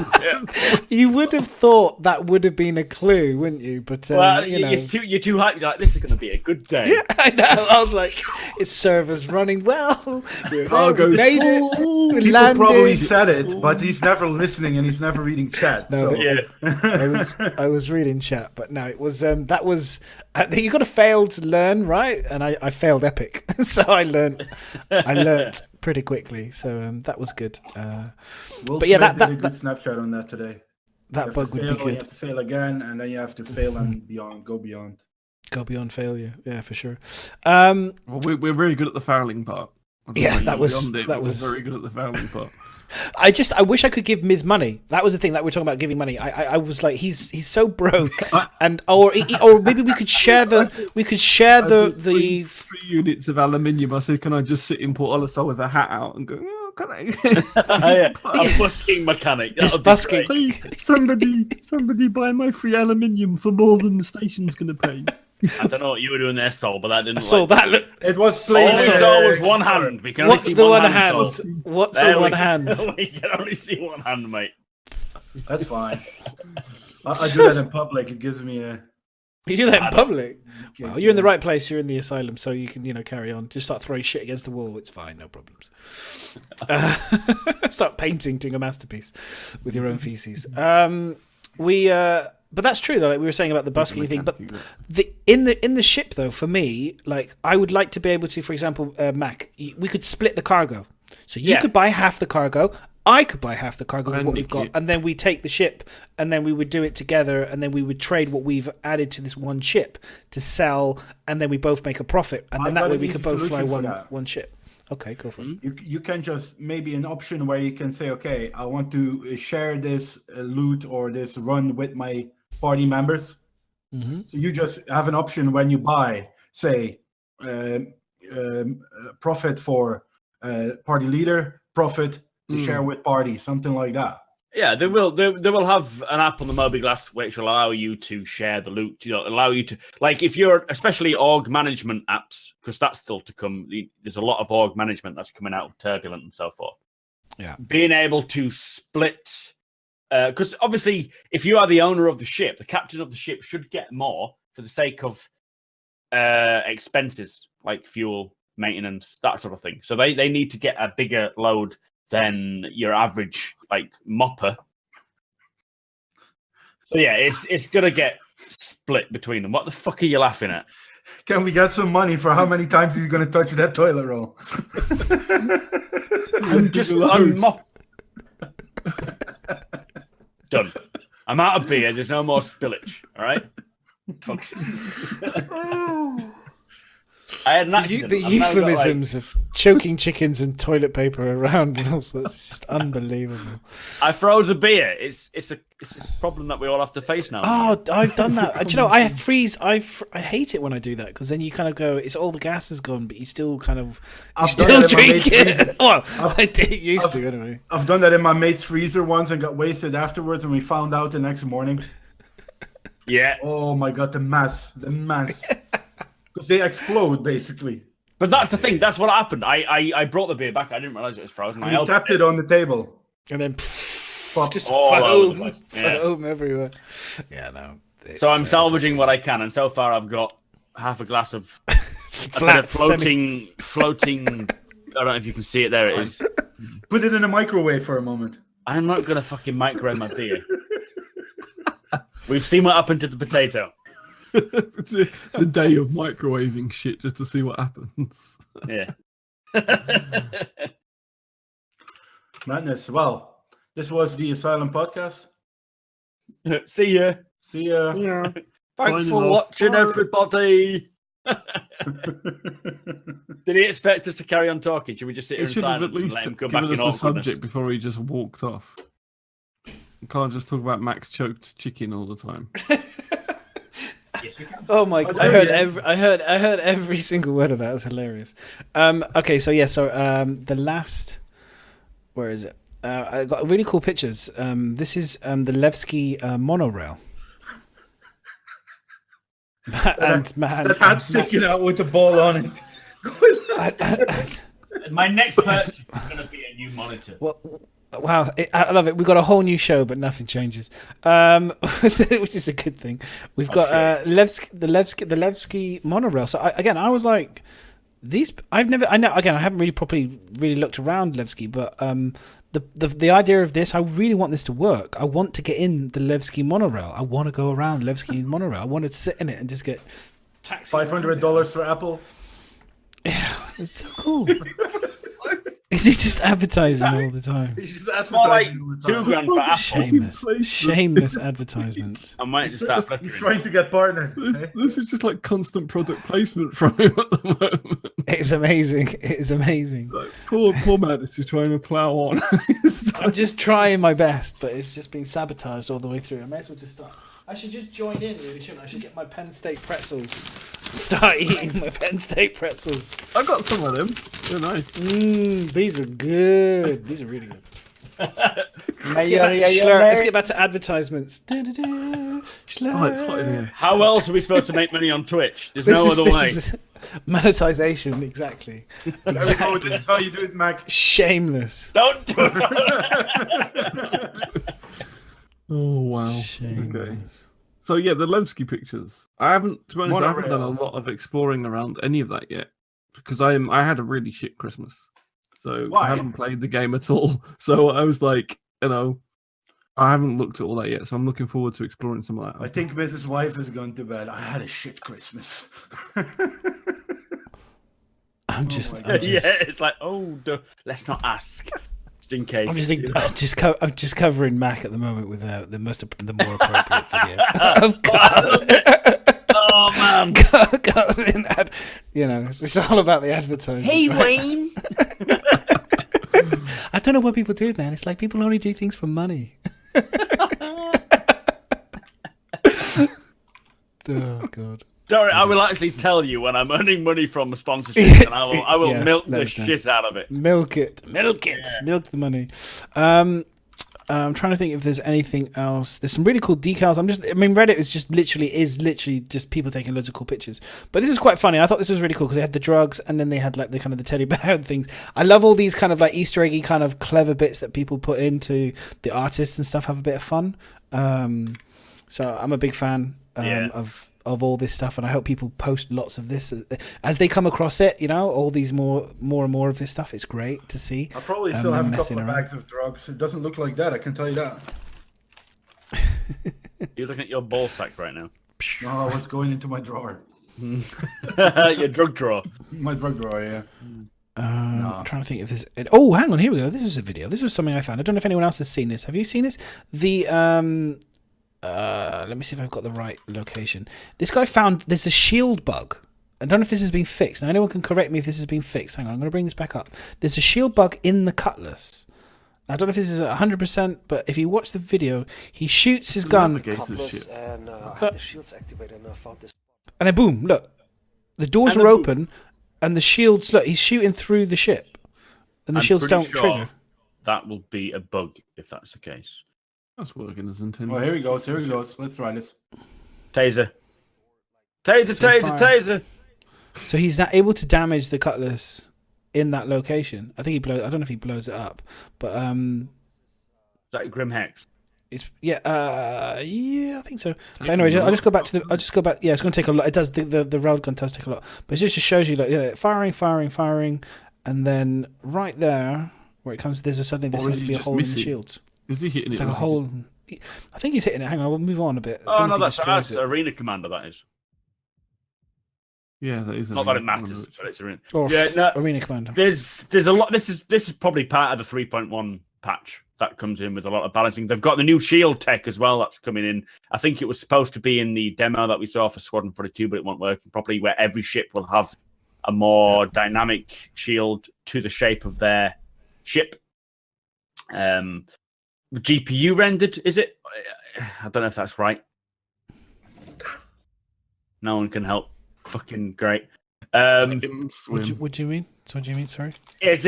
You would have thought that would have been a clue, wouldn't you? But Well, you know, you're too hyped. You're like, this is going to be a good day. yeah, I know. I was like, its server's running well. We Cargo's made it. full. We People landed. probably said it, but he's never listening and he's never reading chat. No, so. Yeah. I was reading chat, but no, it was that was you got to fail to learn, right? And I failed epic, so I learnt pretty quickly. So that was good. But yeah, that did a good snapshot on that today. That bug would be good. You have to fail again, and then you have to fail and go beyond. Go beyond failure, yeah, for sure. Well, we're very good at the fouling part. Yeah, that was very good at the fouling part. I wish I could give Miz money. That was the thing that we're talking about, giving money. I was like, he's so broke, and or maybe we could share the 3 units of aluminium. I said, can I just sit in Port Olisar with a hat out and go? Oh, can I? A busking mechanic. This busking. Please, somebody buy my free aluminium for more than the station's going to pay. I don't know what you were doing there, Sol, but that didn't. So that it was. All we saw was one hand. We can only What's see the one hand? hand? What's the one hand? We can only see one hand, mate. That's fine. I do that in public. It gives me a. You do that in public? Well, you're in the right place. You're in the asylum, so you can, carry on. Just start throwing shit against the wall. It's fine, no problems. Start painting, doing a masterpiece with your own feces. But that's true though. Like we were saying about the busking thing. But in the ship though, for me, like I would like to be able to, for example, Mac, we could split the cargo. So you could buy half the cargo. I could buy half the cargo of what we've got, and then we take the ship, and then we would do it together, and then we would trade what we've added to this one ship to sell, and then we both make a profit, and then that way we could both fly one ship. Okay, go for it. You can just maybe an option where you can say, okay, I want to share this loot or this run with my party members. Mm-hmm. So you just have an option when you buy, say, profit for party leader, profit to share with party, something like that. Yeah, they will have an app on the mobiGlas which will allow you to share the loot. Allow you to, like, if you're especially org management apps, because that's still to come. There's a lot of org management that's coming out of Turbulent and so forth. Yeah, being able to split, because obviously, if you are the owner of the ship, the captain of the ship should get more for the sake of expenses like fuel, maintenance, that sort of thing. So they need to get a bigger load than your average like mopper. So yeah, it's gonna get split between them. What the fuck are you laughing at? Can we get some money for how many times he's gonna touch that toilet roll? I'm mop. Done. I'm out of beer. There's no more spillage. All right. I had an accident. The euphemisms of choking chickens and toilet paper around and all sorts. It's just unbelievable. I froze a beer. It's a problem that we all have to face now. Oh, I've done that. Do you know, I freeze. I hate it when I do that because then you kind of go, it's all the gas is gone, but you still kind of drink it. Well, I did used to anyway. I've done that in my mate's freezer once and got wasted afterwards, and we found out the next morning. Yeah. Oh my god, the mess. Because they explode, basically. But that's the thing. That's what happened. I brought the beer back. I didn't realize it was frozen. You tapped it on the table. And then just foam everywhere. Yeah, no. So I'm salvaging what I can. And so far, I've got half a glass of floating. I don't know if you can see it. There it is. Put it in a microwave for a moment. I'm not going to fucking microwave my beer. We've seen what happened to the potato. The day of microwaving shit just to see what happens. Yeah. Madness. Well, this was the Asylum podcast. See ya. See ya. Yeah. Thanks for watching, everybody. Did he expect us to carry on talking? Should we just sit here in silence and let him come back in the subject before he just walked off? You can't just talk about Max choked chicken all the time. Yes, we can. Oh my god! I heard every single word of that. It was hilarious. Okay, so the last. Where is it? I got really cool pictures. This is the Levski monorail. That hat sticking out with the ball on it. My next purchase is going to be a new monitor. Well, wow, I love it. We've got a whole new show, but nothing changes, which is a good thing. We've got the Levski monorail. So I was like, these. I haven't really properly looked around Levski, but the idea of this, I really want this to work. I want to get in the Levski monorail. I want to go around Levski monorail. I want to sit in it and just get taxi. $500 for Apple. Yeah, it's so cool. Is he just advertising all the time? He's just advertising all the time. $2,000 for Apple. Shameless advertisement. I might just start He's trying to get partnered. This is just like constant product placement from him at the moment. It's amazing. It's amazing. Like, poor man is just trying to plow on. I'm just trying my best, but it's just been sabotaged all the way through. I may as well just start. I should just join in, really, shouldn't I? I should get my Penn State pretzels. Start eating my Penn State pretzels. I got some of them. They're nice. These are good. These are really good. Let's get back to advertisements. Oh, it's hot in here. How else are we supposed to make money on Twitch? There's no other way. Monetization, exactly. This is how you do it, Mac. Shameless. Don't do it. Oh wow. Shameless. Okay. So yeah, the Levski pictures. I haven't, to be honest, I haven't done a lot of exploring around any of that yet because I had a really shit Christmas, so I haven't played the game at all. So I was like, I haven't looked at all that yet. So I'm looking forward to exploring some of that. I think Mrs. Wife has gone to bed. I had a shit Christmas. I'm just it's like, let's not ask. In case. I'm just covering Mac at the moment with the more appropriate video. Oh man, it's all about the advertising. Hey, Wayne. I don't know what people do, man. It's like people only do things for money. Oh god. Don't worry, I will actually tell you when I'm earning money from a sponsorship, and I will milk the shit out of it. Milk it, milk the money. I'm trying to think if there's anything else. There's some really cool decals. Reddit is literally just people taking loads of cool pictures. But this is quite funny. I thought this was really cool because they had the drugs and then they had like the kind of the teddy bear and things. I love all these kind of like Easter eggy kind of clever bits that people put into the artists and stuff. Have a bit of fun. So I'm a big fan of all this stuff, and I hope people post lots of this as they come across it. All these more and more of this stuff. It's great to see. I probably still have a couple of bags of drugs. It doesn't look like that, I can tell you that. You're looking at your ball sack right now. No, I was going into my drawer. Your drug drawer. My drug drawer, yeah. I'm trying to think if this. Oh, hang on, here we go. This is a video. This was something I found. I don't know if anyone else has seen this. Have you seen this? Let me see if I've got the right location. This guy found there's a shield bug. I don't know if this has been fixed. Now, anyone can correct me if this has been fixed. Hang on, I'm going to bring this back up. There's a shield bug in the cutlass. I don't know if this is 100%, but if you watch the video, he shoots his gun. Cutlass and the shield's activated, and I found this. And then boom, look. The doors are open, and the shields, look, he's shooting through the ship. And the shields don't trigger. That will be a bug if that's the case. That's working as intended. Oh, here he goes. Let's try this. Taser. Taser. So he's not able to damage the cutlass in that location. I think I don't know if he blows it up, but Is that Grim Hex? It's I think so. But anyway, I'll just go back. Yeah, it's going to take a lot. It does. The railgun does take a lot, but it just shows you like firing, and then right there where it comes, there seems to be a hole in the shields. Is he hitting it's like a hole. I think he's hitting it. Hang on, we'll move on a bit. Oh no, that's Arena Commander. That is. Yeah, that is. Not that it matters, but it's Arena. Arena Commander. There's a lot. This is probably part of the 3.1 patch that comes in with a lot of balancing. They've got the new shield tech as well that's coming in. I think it was supposed to be in the demo that we saw for Squadron 42, but it won't work properly. Where every ship will have a more dynamic shield to the shape of their ship. GPU rendered, is it? I don't know if that's right. No one can help. Fucking great. What do you mean? So what do you mean? Sorry. It's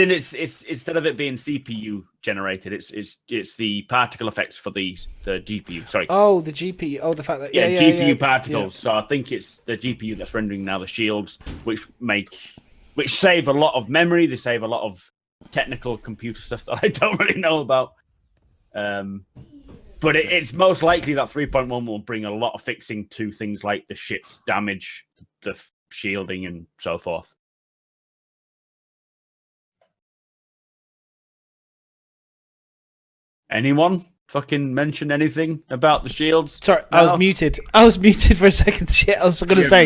instead of it being CPU generated, it's the particle effects for the GPU. Sorry. Oh, the GPU. Oh, the fact that GPU particles. Yeah. So I think it's the GPU that's rendering now the shields, which save a lot of memory. They save a lot of technical computer stuff that I don't really know about. But it's most likely that 3.1 will bring a lot of fixing to things like the ship's damage, the shielding, and so forth. Anyone fucking mention anything about the shields? Sorry, no? I was muted. I was muted for a second. Shit, I was going to say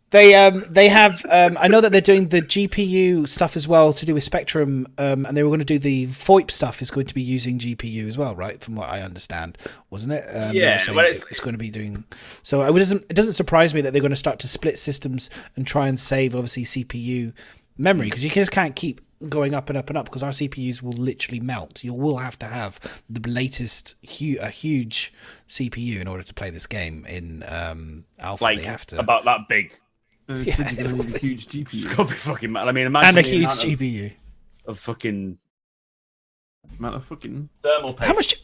they have. I know that they're doing the GPU stuff as well to do with Spectrum, and they were going to do the VoIP stuff. Is going to be using GPU as well, right? From what I understand, wasn't it? Well, it's going to be doing. So it doesn't surprise me that they're going to start to split systems and try and save obviously CPU memory, because you just can't keep going up and up and up, because our CPUs will literally melt. You will have to have the latest a huge CPU in order to play this game in alpha. Like they have to about that big. A huge GPU. It's gotta be fucking mad. I mean, imagine and a huge GPU of fucking amount of fucking thermal paste.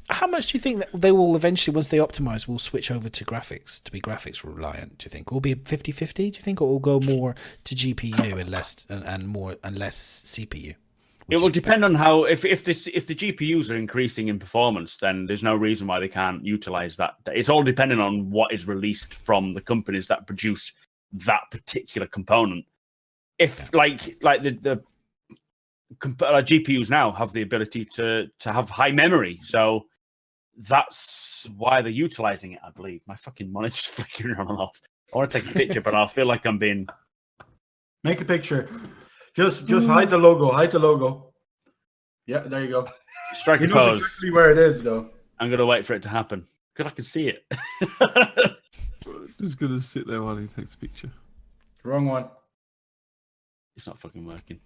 How much do you think that they will eventually, once they optimize, will switch over to graphics, to be graphics reliant? Do you think will be a 50-50? Do you think, or will go more to GPU and less CPU? It will depend on how if the GPUs are increasing in performance, then there's no reason why they can't utilize that. It's all dependent on what is released from the companies that produce that particular component. If like the GPUs now have the ability to have high memory, so that's why they're utilizing it, I believe. My fucking monitor's flickering on and off. I want to take a picture, but I feel like I'm being. Make a picture. Just hide the logo. Hide the logo. Yeah, there you go. Strike a pose. Knows exactly where it is, though. I'm gonna wait for it to happen because I can see it. Just gonna sit there while he takes a picture. Wrong one. It's not fucking working.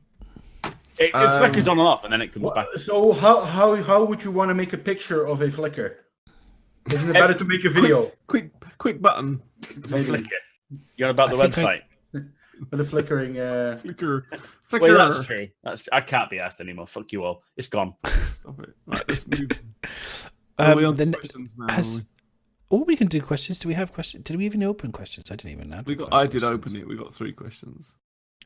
It flickers on and off, and then it comes back. So how would you want to make a picture of a flicker? Isn't it better to make a video? Quick button. Flicker. You're about the website. With a flickering. Flicker. Wait, that's true. I can't be asked anymore. Fuck you all. It's gone. Stop it. Right, let's move. Questions now. We can do questions. Do we have questions? Did we even open questions? I didn't even know. I did open it. We got 3 questions.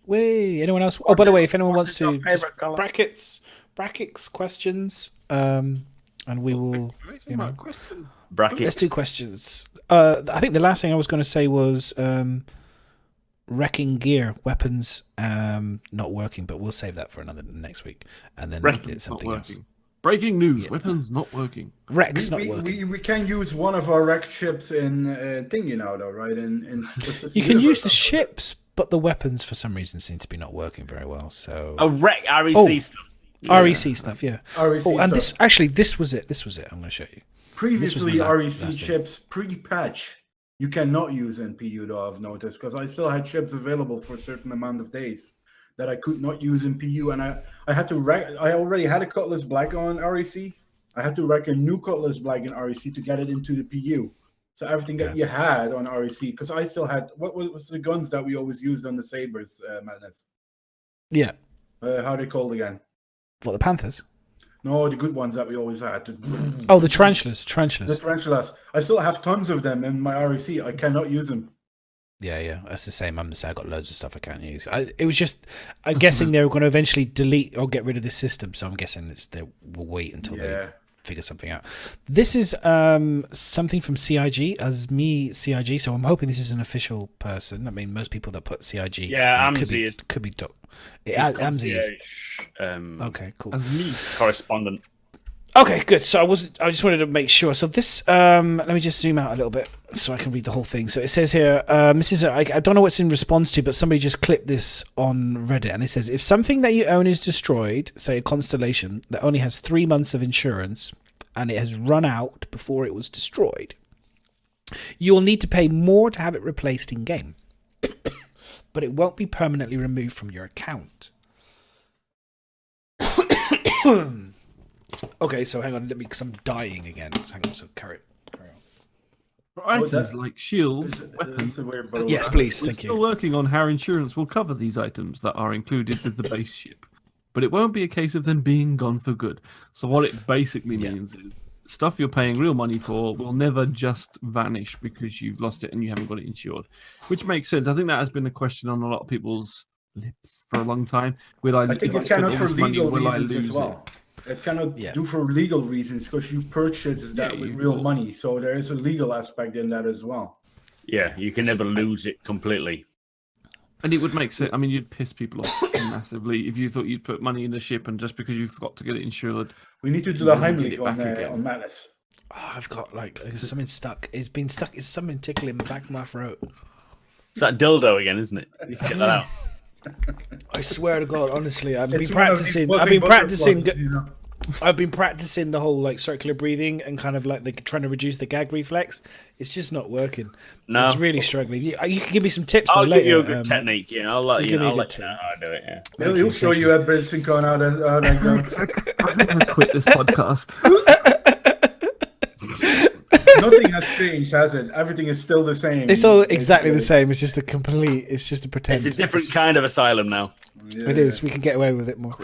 Wait, anyone else? Oh, by the way, if anyone wants to just brackets questions, and we will, brackets. Let's do questions. I think the last thing I was going to say was wrecking gear weapons not working, but we'll save that for next week, and then it's something else. Breaking news: weapons not working. Wrecks not working. We can use one of our wrecked ships in thingy now, though, right? You can use the ships. But the weapons, for some reason, seem to be not working very well. So REC stuff. Yeah. REC stuff, yeah. REC and stuff. This was it. I'm going to show you. Previously, REC ships pre-patch you cannot use NPU, though, I've noticed, because I still had ships available for a certain amount of days that I could not use NPU, and I had to wreck. I already had a Cutlass Black on REC. I had to wreck a new Cutlass Black in REC to get it into the PU. So everything that you had on REC, because I still had what was the guns that we always used on the Sabres, Madness? Yeah. How are they called again? What, the Panthers? No, the good ones that we always had. Oh, the tarantulas. The tarantulas. I still have tons of them in my REC. I cannot use them. Yeah, that's the same. I'm the same. I got loads of stuff I can't use. It was just, I'm guessing they were going to eventually delete or get rid of the system. So I'm guessing they will wait until they figure something out. This is something from CIG, CIG. So I'm hoping this is an official person. I mean, most people that put CIG, AMSI could be AMSI is. Okay, cool. Correspondent. Okay, good. So I just wanted to make sure. So this, let me just zoom out a little bit so I can read the whole thing. So it says here, this is, I don't know what's in response to, but somebody just clipped this on Reddit, and it says, if something that you own is destroyed, say a Constellation that only has 3 months of insurance, and it has run out before it was destroyed, you will need to pay more to have it replaced in game, but it won't be permanently removed from your account. Okay, so hang on, because I'm dying again. Hang on, so carry on. items like shields, weapons. Yes, please. We're Thank still you. working on how insurance will cover these items that are included with the base ship, but it won't be a case of them being gone for good. So what it basically means is stuff you're paying real money for will never just vanish because you've lost it and you haven't got it insured, which makes sense. I think that has been a question on a lot of people's lips for a long time. I think it cannot for legal reasons as well. It cannot do for legal reasons because you purchased that with real money. So there is a legal aspect in that as well. Yeah, you can never lose it completely. And it would make sense. I mean, you'd piss people off massively if you thought you'd put money in the ship and just because you forgot to get it insured. We need to do the Heimlich on Madness. Oh, I've got like something stuck. It's been stuck. It's something tickling the back of my throat. It's that dildo again, isn't it? You should get that out. I swear to God, honestly, I've been practicing the whole like circular breathing and kind of like trying to reduce the gag reflex. It's just not working. No, it's really struggling. You can give me some tips. I'll later. give you a good technique. Yeah, I'll let you know how I do it. Yeah, he'll show you at Brinson how that goes. I'm gonna quit this podcast. Nothing has changed, has it? Everything is still the same. It's all exactly the same. It's just a pretend. It's a different kind of asylum now. Yeah. It is. We can get away with it more.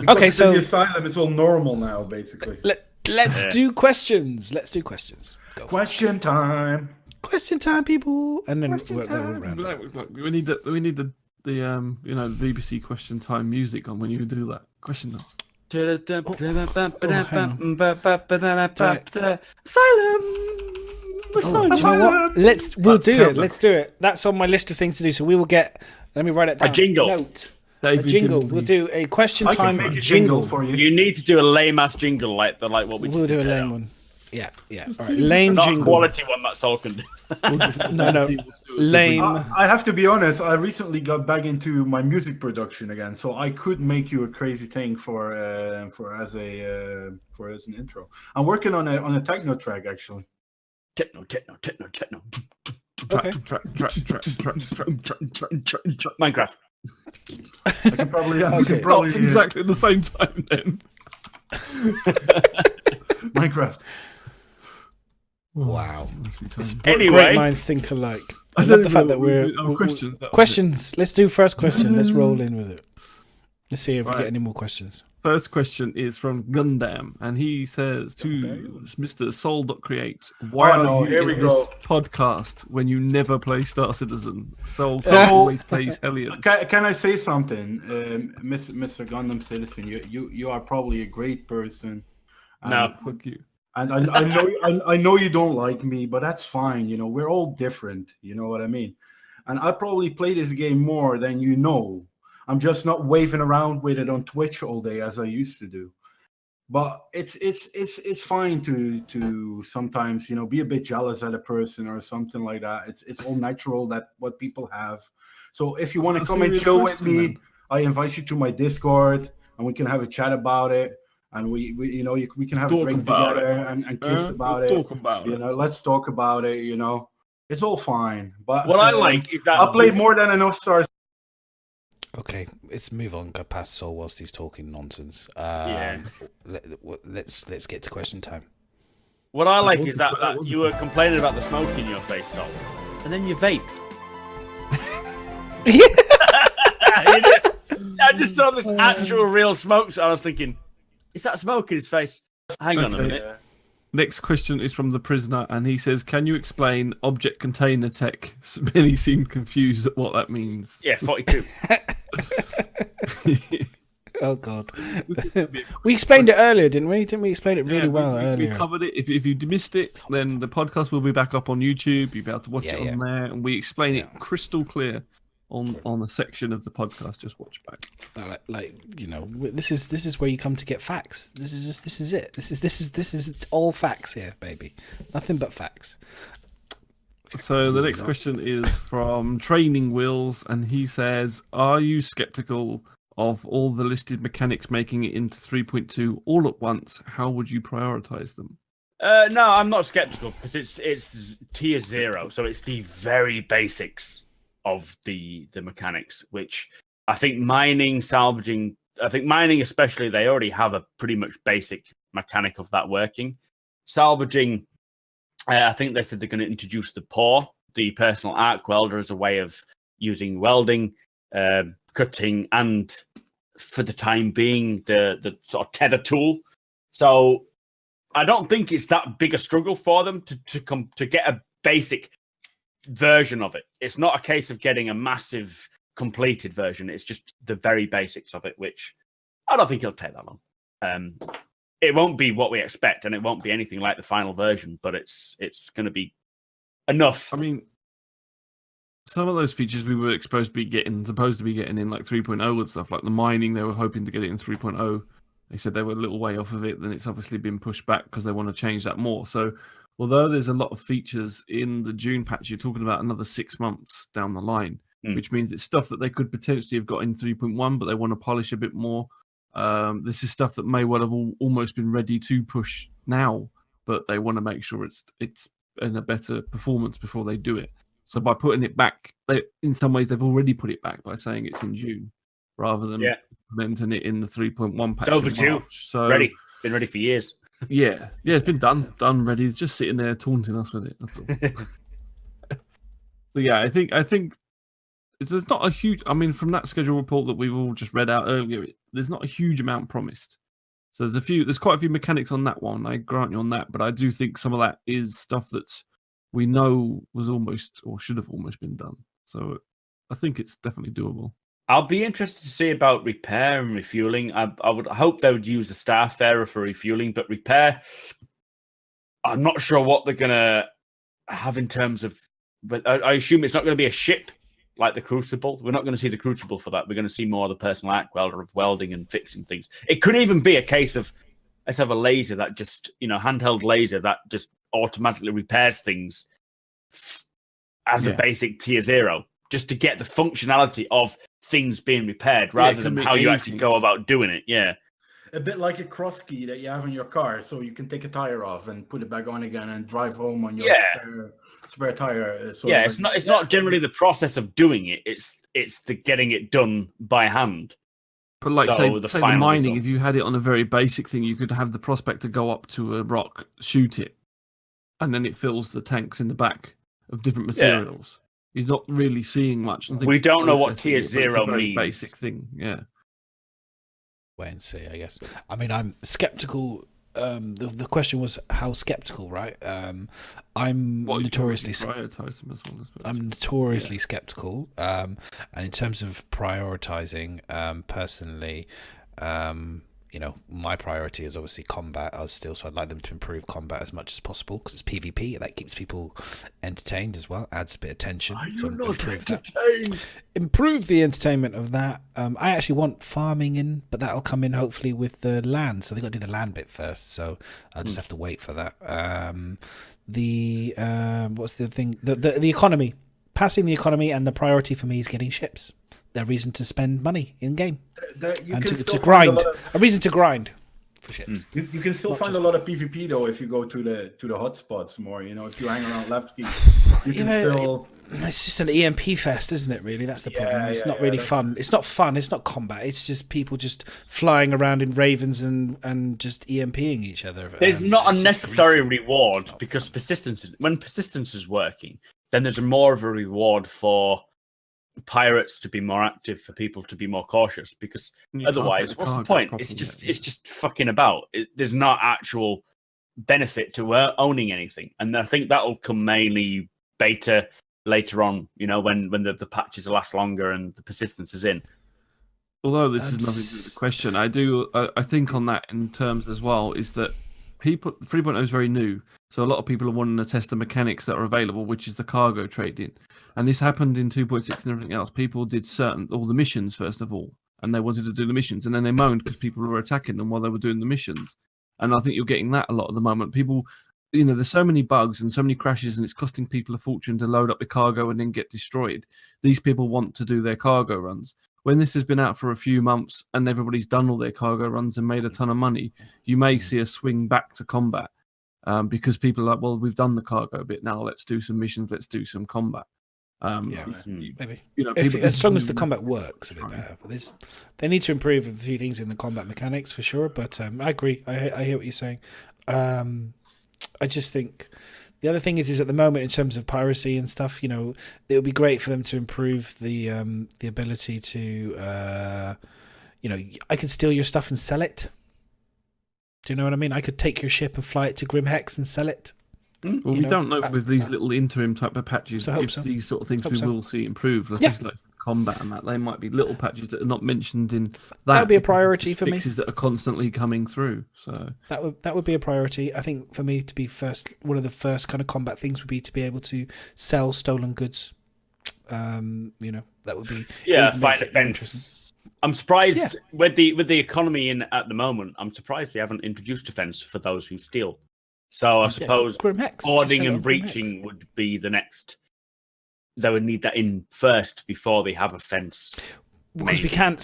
Okay, so the asylum, it's all normal now, basically. Let's do questions. Let's do questions. Go. Question time. Question time, people. And then we need the BBC question time music on when you do that. Question time. Asylum. You know what? We'll do it. Let's do it. That's on my list of things to do. So we will get. Let me write it down. A jingle. Note. A jingle. We'll do a question time make a jingle for you. You need to do a lame ass jingle like what we. We'll do a lame one. Yeah. All right. Lame not jingle. A quality one that's all can do. No. Lame. I have to be honest. I recently got back into my music production again, so I could make you a crazy thing for as an intro. I'm working on a techno track actually. Techno. Okay. Minecraft. I can probably exactly at the same time then. Minecraft. Wow. Anyway, great minds think alike. I love the fact that we're questions. Let's do first question. Let's roll in with it. Let's see if we get any more questions. First question is from Gundam, and he says to Mr. Soul.create, why are you in this podcast when you never play Star Citizen? Soul always plays Hellion. Can I say something, Mr. Gundam Citizen? You are probably a great person. No, fuck you. And I know you don't like me, but that's fine. You know, we're all different. You know what I mean? And I probably play this game more than you know. I'm just not waving around with it on Twitch all day as I used to do. But it's fine to sometimes, you know, be a bit jealous at a person or something like that. It's all natural that what people have. So if you want to come and chill with me, I invite you to my Discord and we can have a chat about it. And we can have a drink together and kiss about it. Let's talk about it. You know, it's all fine. But what I like is that I played more than enough Stars. Okay, let's move on. Go past Soul whilst he's talking nonsense. Let's get to question time. What I like is that you were complaining about the smoke in your face, Soul, and then you vape. I just saw this actual real smoke, so I was thinking, is that smoke in his face? Hang on a minute. Next question is from the prisoner, and he says, can you explain object container tech? Many seem confused at what that means. Yeah, 42. Oh, God. We explained it earlier, didn't we? Didn't we explain it really well earlier? We covered it. If you missed it, then the podcast will be back up on YouTube. You'll be able to watch it on there, and we explain it crystal clear on a section of the podcast. Just watch back. This is where you come to get facts. This is it. This is all facts here, baby. Nothing but facts. So the next question is from Training Wheels, and he says, are you skeptical of all the listed mechanics making it into 3.2 all at once? How would you prioritize them? No, I'm not skeptical because it's tier 0, so it's the very basics of the mechanics, which I think mining, salvaging, especially, they already have a pretty much basic mechanic of that working. Salvaging I think they said they're going to introduce the PAW, the personal arc welder, as a way of using welding, cutting, and for the time being, the sort of tether tool. So I don't think it's that big a struggle for them to get a basic version of it. It's not a case of getting a massive completed version. It's just the very basics of it, which I don't think it'll take that long. It won't be what we expect, and it won't be anything like the final version, but it's going to be enough. I mean, some of those features we were supposed to be getting in like 3.0 and stuff, like the mining, they were hoping to get it in 3.0. They said they were a little way off of it, then it's obviously been pushed back because they want to change that more. So although there's a lot of features in the June patch, you're talking about another 6 months down the line, which means it's stuff that they could potentially have got in 3.1, but they want to polish a bit more. This is stuff that may well have almost been ready to push now, but they want to make sure it's in a better performance before they do it. So by putting it back, in some ways they've already put it back by saying it's in June, rather than implementing it in the 3.1 patch. It's overdue. So ready, been ready for years. Yeah, it's been done, ready. It's just sitting there taunting us with it. That's all. So yeah, I think there's not a huge. I mean, from that schedule report that we've all just read out earlier, there's not a huge amount promised. So there's quite a few mechanics on that one. I grant you on that, but I do think some of that is stuff that we know was almost or should have almost been done. So I think it's definitely doable. I'll be interested to see about repair and refueling. I would hope they would use the Starfarer for refueling, but repair, I'm not sure what they're going to have in terms of. But I assume it's not going to be a ship like the Crucible. We're not going to see the Crucible for that. We're going to see more of the personal arc welder of welding and fixing things. It could even be a case of let's have a laser that just, handheld laser that just automatically repairs things as a basic tier 0, just to get the functionality of things being repaired rather than how you actually go about doing it. Yeah. A bit like a cross key that you have in your car, so you can take a tire off and put it back on again and drive home on your spare tire. It's not generally the process of doing it. It's the getting it done by hand. But like say the mining, if you had it on a very basic thing, you could have the prospector go up to a rock, shoot it, and then it fills the tanks in the back of different materials. You're not really seeing much. We don't know what tier 0 means. Basic thing, Wait and see, I guess. I mean, I'm skeptical. The question was how skeptical, right? I'm notoriously skeptical. And in terms of prioritizing, personally, my priority is obviously combat. So I'd like them to improve combat as much as possible because it's PvP. That keeps people entertained as well. Adds a bit of tension. Improve the entertainment of that. I actually want farming in, but that'll come in hopefully with the land. So they've got to do the land bit first. So I'll just have to wait for that. What's the thing? The economy. Passing the economy, and the priority for me is getting ships. Their reason to spend money in game and to grind. A reason to grind for ships. You can still find a lot of PvP though if you go to the hotspots more. If you hang around Levski, you can still. It's just an EMP fest, isn't it? Really, that's the problem. It's not really fun. It's not fun. It's not combat. It's just people just flying around in ravens and just EMPing each other. There's not a necessary reward because when persistence is working, then there's more of a reward for pirates to be more active, for people to be more cautious, because otherwise what's the point? It's just fucking about. There's not actual benefit to owning anything, and I think that'll come mainly beta later on, when the patches last longer and the persistence is in. Although this is nothing to do with the question, I think on that in terms as well is that 3.0 is very new, so a lot of people are wanting to test the mechanics that are available, which is the cargo trading. And this happened in 2.6 and everything else. People did all the missions first of all, and they wanted to do the missions, and then they moaned because people were attacking them while they were doing the missions. And I think you're getting that a lot at the moment. People, there's so many bugs and so many crashes, and it's costing people a fortune to load up the cargo and then get destroyed. These people want to do their cargo runs. When this has been out for a few months and everybody's done all their cargo runs and made a ton of money, you may see a swing back to combat because people are like, well, we've done the cargo bit now. Let's do some missions. Let's do some combat. Maybe. As long as the combat works a bit better. They need to improve a few things in the combat mechanics for sure. But I agree. I hear what you're saying. I just think The other thing is at the moment, in terms of piracy and stuff, it would be great for them to improve the ability to, I could steal your stuff and sell it. Do you know what I mean? I could take your ship and fly it to Grimhex and sell it. Well, we don't know with these little interim type of patches if these sort of things we will see improve. Like combat and that, they might be little patches that are not mentioned in that. That would be a priority for me. Fixes that are constantly coming through. So that would be a priority. I think for me to be first, one of the first kind of combat things would be to be able to sell stolen goods. That would be find a fence. I'm surprised with the economy at the moment. I'm surprised they haven't introduced a fence for those who steal. So I suppose hoarding and breaching would be the next. They would need that in first before they have a fence. Because we can't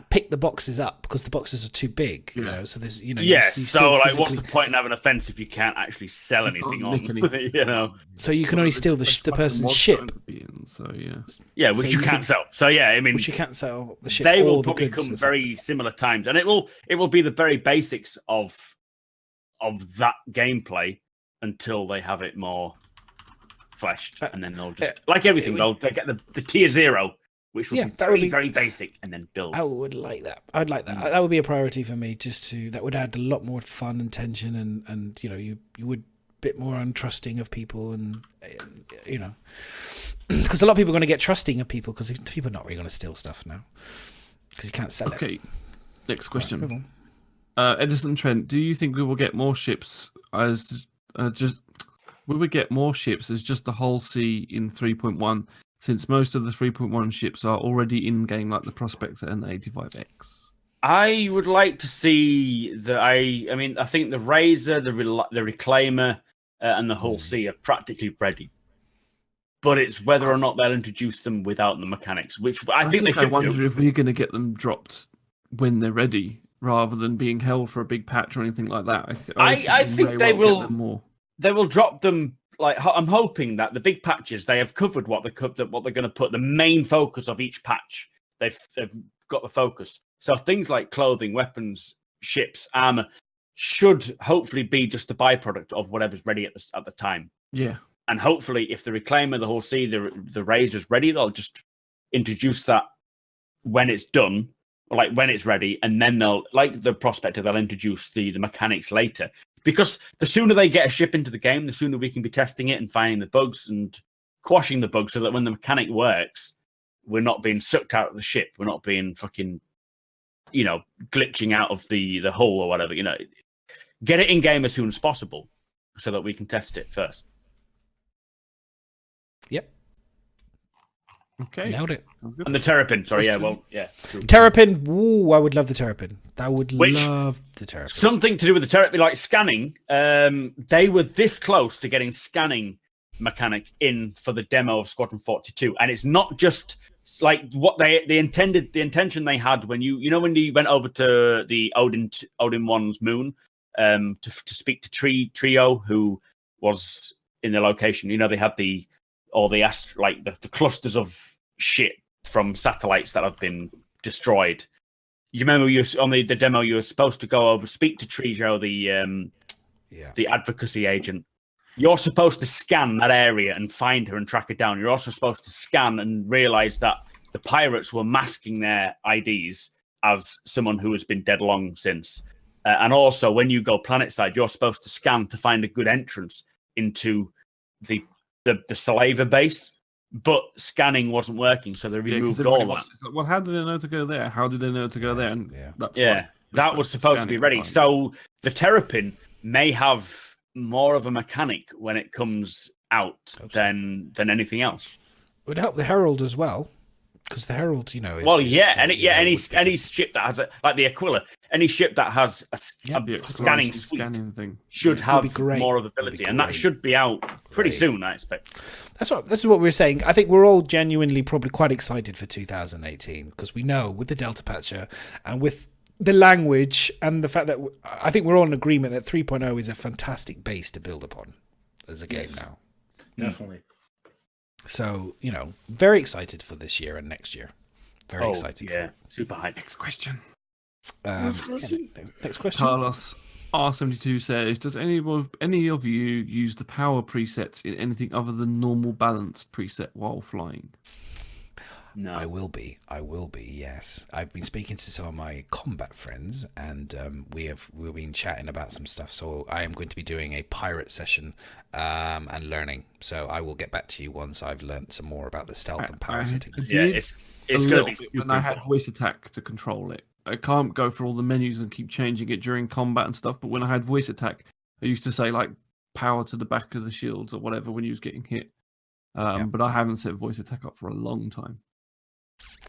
pick the boxes up because the boxes are too big. So there's so what's the point in having a fence if you can't actually sell anything on? So you can only steal the person's ship. Which you can't sell. So which you can't sell the ship. They will probably come very similar times, and it will be the very basics of that gameplay until they have it more fleshed, and then they'll just like everything. They'll get the tier 0, which will be very very basic, and then build. I would like that. I'd like that. That would be a priority for me. That would add a lot more fun and tension, and you would bit more untrusting of people, and because a lot of people are going to get trusting of people because people are not really going to steal stuff now because you can't sell it. Okay, next question. Edison Trent, do you think we will get more ships as will we get more ships as just the whole sea in 3.1 since most of the 3.1 ships are already in game like the Prospector and the 85X? I would like to see I think the Razor, the Reclaimer, and the Hull Sea are practically ready. But it's whether or not they'll introduce them without the mechanics, which I think they should. I wonder if we're going to get them dropped when they're ready, rather than being held for a big patch or anything like that. I think they will. They will drop them. I'm hoping that the big patches they have covered what they're going to put the main focus of each patch. They've got the focus. So things like clothing, weapons, ships, armor should hopefully be just a byproduct of whatever's ready at the time. Yeah. And hopefully, if the Reclaimer, the Hull Sea, the Razor's ready, they'll just introduce that when it's done. Like when it's ready, and then they'll, like the Prospector, they'll introduce the mechanics later. Because the sooner they get a ship into the game, the sooner we can be testing it and finding the bugs and quashing the bugs so that when the mechanic works, we're not being sucked out of the ship. We're not being fucking, glitching out of the hull or whatever. Get it in game as soon as possible so that we can test it first. Yep. Okay. Nailed it. And the Terrapin, sorry, Terrapin, ooh, I would love the Terrapin. I would love the Terrapin. Something to do with the Terrapin, like scanning. They were this close to getting scanning mechanic in for the demo of Squadron 42. And it's not just like what the intention they had when when you went over to the Odin 1's moon to speak to Trio, who was in the location. They had the clusters of shit from satellites that have been destroyed. You remember on the demo you were supposed to go over, speak to Trio, the advocacy agent. You're supposed to scan that area and find her and track her down. You're also supposed to scan and realize that the pirates were masking their IDs as someone who has been dead long since. And also, when you go planet side, you're supposed to scan to find a good entrance into the Saliva base, but scanning wasn't working, so they removed all that. Well, how did they know to go there? How did they know to go there? And that was supposed to be ready. So the Terrapin may have more of a mechanic when it comes out than anything else. It would help the Herald as well, because the Herald, is... any ship that has like the Aquila, any ship that has a scanning suite thing should have more of ability, and that should be out pretty soon, I expect. This is what we're saying. I think we're all genuinely probably quite excited for 2018 because we know with the Delta Patcher and with the language and the fact that I think we're all in agreement that 3.0 is a fantastic base to build upon as a game now. Definitely. So, very excited for this year and next year. Very excited. Yeah, super high. Next question. Next question. Carlos, R72 says, does any of you use the power presets in anything other than normal balance preset while flying? No. I will be. Yes, I've been speaking to some of my combat friends, and we've been chatting about some stuff. So I am going to be doing a pirate session and learning. So I will get back to you once I've learned some more about the stealth and power settings. Yeah, it's going to be when I had voice attack to control it. I can't go through all the menus and keep changing it during combat and stuff. But when I had voice attack, I used to say like power to the back of the shields or whatever when you was getting hit. But I haven't set voice attack up for a long time.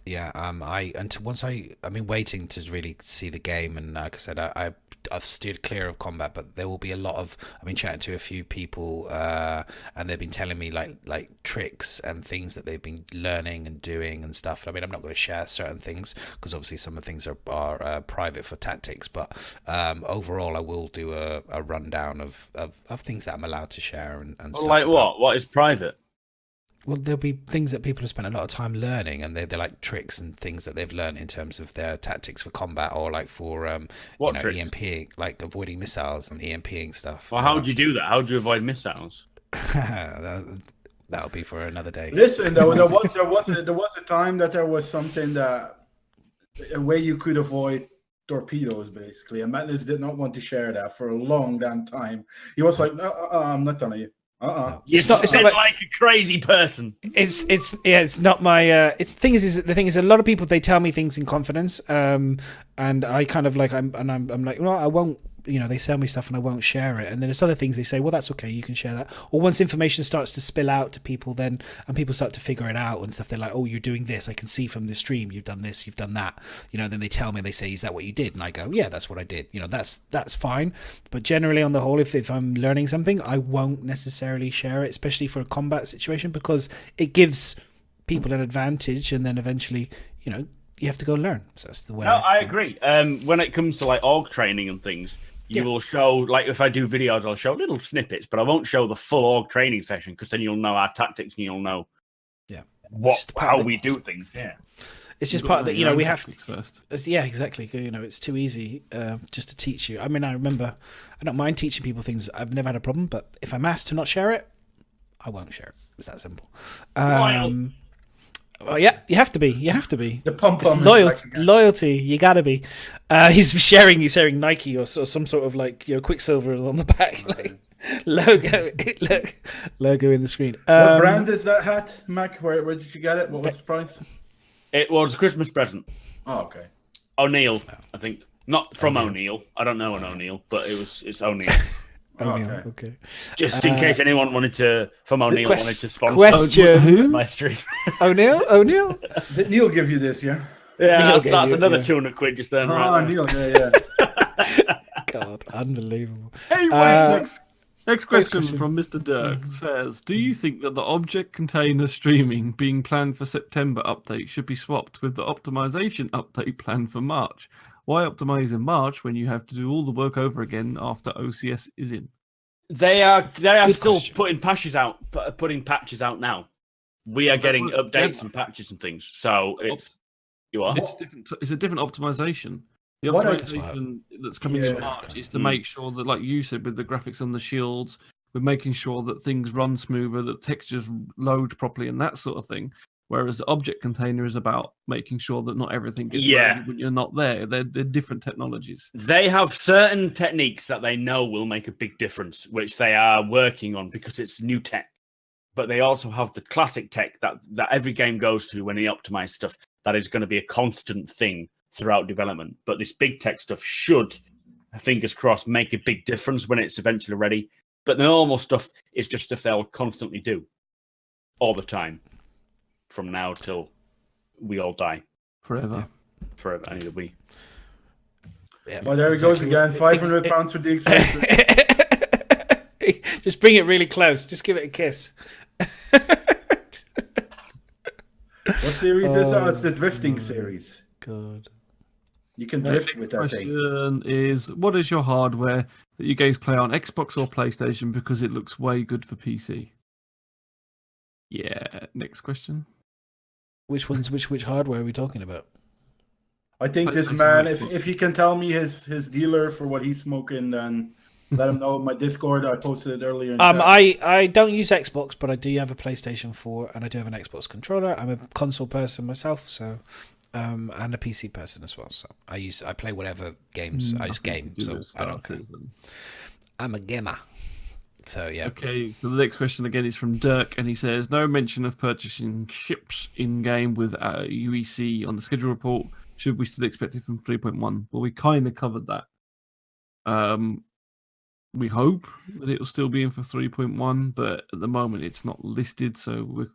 Yeah, I've been waiting to really see the game, and like I said, I've steered clear of combat, but there will be a lot of. I've been chatting to a few people, and they've been telling me like tricks and things that they've been learning and doing and stuff. I mean, I'm not going to share certain things because obviously some of the things are private for tactics, but overall, I will do a rundown of things that I'm allowed to share and stuff. Like what? What is private? Well, there'll be things that people have spent a lot of time learning, and they're like tricks and things that they've learned in terms of their tactics for combat, or like for EMPing, like avoiding missiles and EMPing stuff. Well, how do you do that? How do you avoid missiles? That'll be for another day. Listen, though, there was a time that there was something a way you could avoid torpedoes, basically, and Madness did not want to share that for a long damn time. He was like, no, I'm not telling you. No. It's not like a crazy person. It's not my. The thing is, a lot of people, they tell me things in confidence, and I kind of like I'm like, well, I won't. They sell me stuff and I won't share it. And then there's other things they say, well, that's okay, you can share that. Or once information starts to spill out to people, and people start to figure it out and stuff, they're like, oh, you're doing this. I can see from the stream you've done this, you've done that. Then they tell me, they say, is that what you did? And I go, yeah, that's what I did. That's fine. But generally, on the whole, if I'm learning something, I won't necessarily share it, especially for a combat situation, because it gives people an advantage, and then eventually, you have to go learn. So that's the way. No, I agree. When it comes to like org training and things, you will show, like if I do videos, I'll show little snippets, but I won't show the full org training session, because then you'll know our tactics and you'll know how we do things. Yeah. It's just part of that, we have to. First. Yeah, exactly. It's too easy just to teach you. I mean, I remember, I don't mind teaching people things. I've never had a problem, but if I'm asked to not share it, I won't share it. It's that simple. Well, yeah, you have to be. The pom-pom loyalty. You gotta be. He's sharing Nike or some sort of like Quicksilver on the back, like logo in the screen. What brand is that hat, Mac? Where did you get it? What was the price? It was a Christmas present. Oh, okay. O'Neill, I think. Not from O'Neill. I don't know an O'Neill, but it's O'Neill. Okay. Just in case anyone wanted to wanted to sponsor my stream. O'Neill? Did Neil give you this, yeah? Yeah, that's another 200 quid just then. Oh, Neil, yeah. God, unbelievable. Anyway, next question from Mr. Dirk says, do you think that the object container streaming being planned for September update should be swapped with the optimization update planned for March? Why optimize in March when you have to do all the work over again after OCS is in? They are still putting patches out now. We are getting updates and patches and things. So it's different. It's a different optimization. The optimization that's coming in March is to make sure that, like you said, with the graphics on the shields, we're making sure that things run smoother, that textures load properly, and that sort of thing. Whereas the object container is about making sure that not everything gets loaded when you're not there. They're different technologies. They have certain techniques that they know will make a big difference, which they are working on because it's new tech. But they also have the classic tech that every game goes through when they optimize stuff. That is going to be a constant thing throughout development. But this big tech stuff should, fingers crossed, make a big difference when it's eventually ready. But the normal stuff is just stuff they'll constantly do all the time. From now till we all die. Forever. Forever. I need a wee. Yeah, well, there he goes again. £500 for the expenses. Just bring it really close. Just give it a kiss. What series is that? It's the drifting series. God. You can drift with that thing. The question is, what is your hardware that you guys play on Xbox or PlayStation because it looks way good for PC? Yeah, next question. Which hardware are we talking about? I think this man, if he can tell me his dealer for what he's smoking, then let him know. My Discord, I posted it earlier. I don't use Xbox, but I do have a PlayStation 4 and I do have an Xbox controller. I'm a console person myself, so and a PC person as well. So I play whatever games. I just game, so I don't care. I'm a gamer. So yeah. Okay, so the next question again is from Dirk, and he says, no mention of purchasing ships in game with UEC on the schedule report. Should we still expect it from 3.1? Well, we kind of covered that. We hope that it'll still be in for 3.1, but at the moment it's not listed, so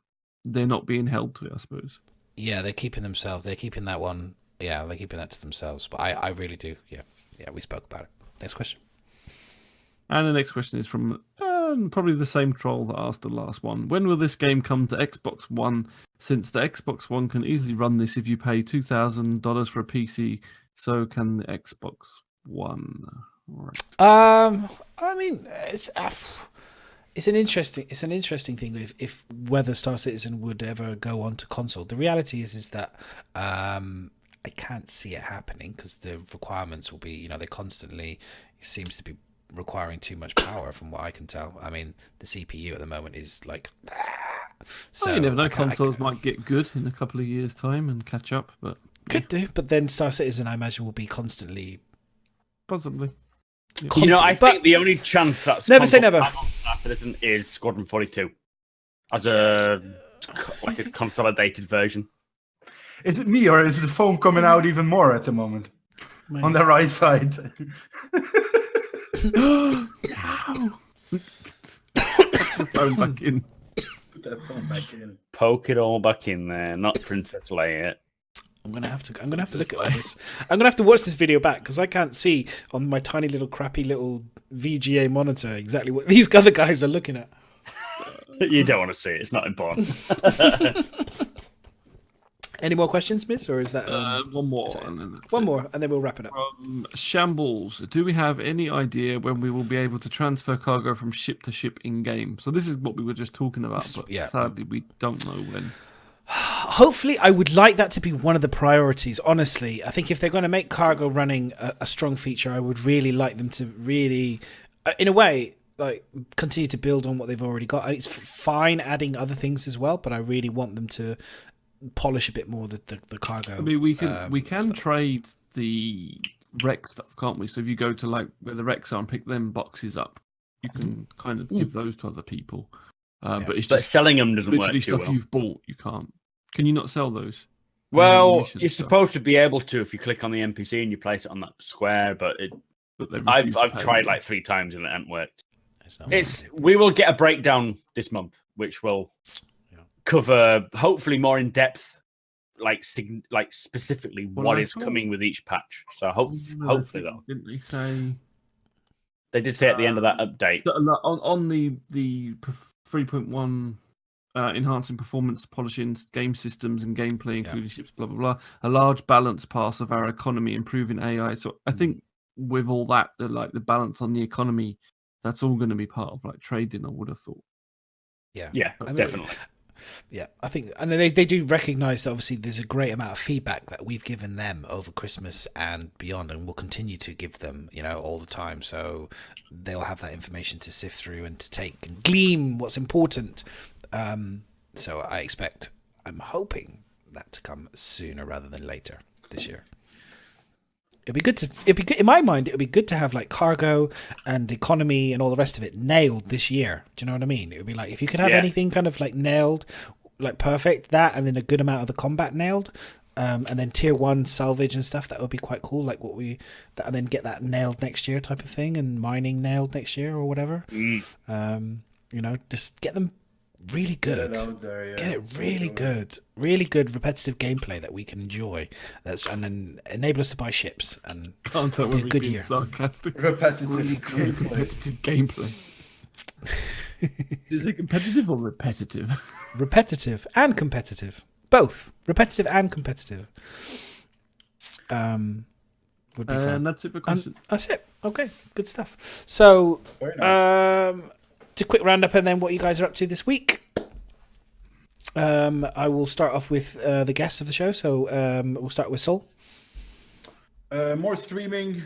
they're not being held to it, I suppose. Yeah, they're keeping themselves. They're keeping that one. Yeah, they're keeping that to themselves. But I really do. Yeah, we spoke about it. Next question. And the next question is from probably the same troll that asked the last one. When will this game come to Xbox One? Since the Xbox One can easily run this if you pay $2,000 for a PC, so can the Xbox One. Right. I mean, it's an interesting thing if whether Star Citizen would ever go on to console. The reality is that I can't see it happening because the requirements will be, they constantly seems to be requiring too much power from what I can tell. I mean, the CPU at the moment is like. So you never know. Consoles might get good in a couple of years' time and catch up, but could do. But then Star Citizen, I imagine, will be constantly. Possibly. I think the only chance that's never say never. Star Citizen is Squadron 42 as a consolidated version. Is it me or is the foam coming out even more at the moment? On the right side. Put the phone back in. Put that phone back in. Poke it all back in there, not Princess Leia. I'm gonna have to look at this. I'm gonna have to watch this video back because I can't see on my tiny little crappy little VGA monitor exactly what these other guys are looking at. You don't want to see it. It's not important. Any more questions, Miss, or is that one more? One more, and then we'll wrap it up. Shambles, do we have any idea when we will be able to transfer cargo from ship to ship in game? So this is what we were just talking about, but sadly we don't know when. Hopefully, I would like that to be one of the priorities. Honestly, I think if they're going to make cargo running a strong feature, I would really like them to really, in a way, like continue to build on what they've already got. It's fine adding other things as well, but I really want them to polish a bit more the cargo. I mean, we can trade the rec stuff, can't we? So if you go to like where the recs are and pick them boxes up, you can kind of give those to other people. But it's just selling them doesn't work too stuff well. You've bought, you can't. Can you not sell those? Well, you're supposed to be able to if you click on the NPC and you place it on that square, but I've tried like 3 times and it hasn't worked. We will get a breakdown this month, which will cover hopefully more in depth, like specifically what is coming with each patch. So hopefully though, didn't they say? They did say at the end of that update on the 3.1 enhancing performance, polishing game systems and gameplay, including ships, blah blah blah. A large balance pass of our economy, improving AI. So I think with all that, the balance on the economy, that's all going to be part of like trading. I would have thought. Yeah, definitely. Yeah, I think, and they do recognise that obviously there's a great amount of feedback that we've given them over Christmas and beyond, and we'll continue to give them, all the time. So they'll have that information to sift through and to take and glean what's important. So I'm hoping that to come sooner rather than later this year. It'd be good, in my mind. It'd be good to have like cargo and economy and all the rest of it nailed this year. Do you know what I mean? It would be like if you could have anything kind of like nailed, like perfect, that, and then a good amount of the combat nailed, and then tier 1 salvage and stuff. That would be quite cool. Like and then get that nailed next year type of thing, and mining nailed next year or whatever. Just get them really good. Get it really good repetitive gameplay that we can enjoy. And then enable us to buy ships and it'll be a good year. Sarcastic. Repetitive gameplay. Is it competitive or repetitive? Repetitive and competitive. Both. Repetitive and competitive. Would be fun. And that's it for questions. That's it. Okay, good stuff. So very nice. To quick roundup and then what you guys are up to this week. I will start off with the guests of the show. So we'll start with Sol. More streaming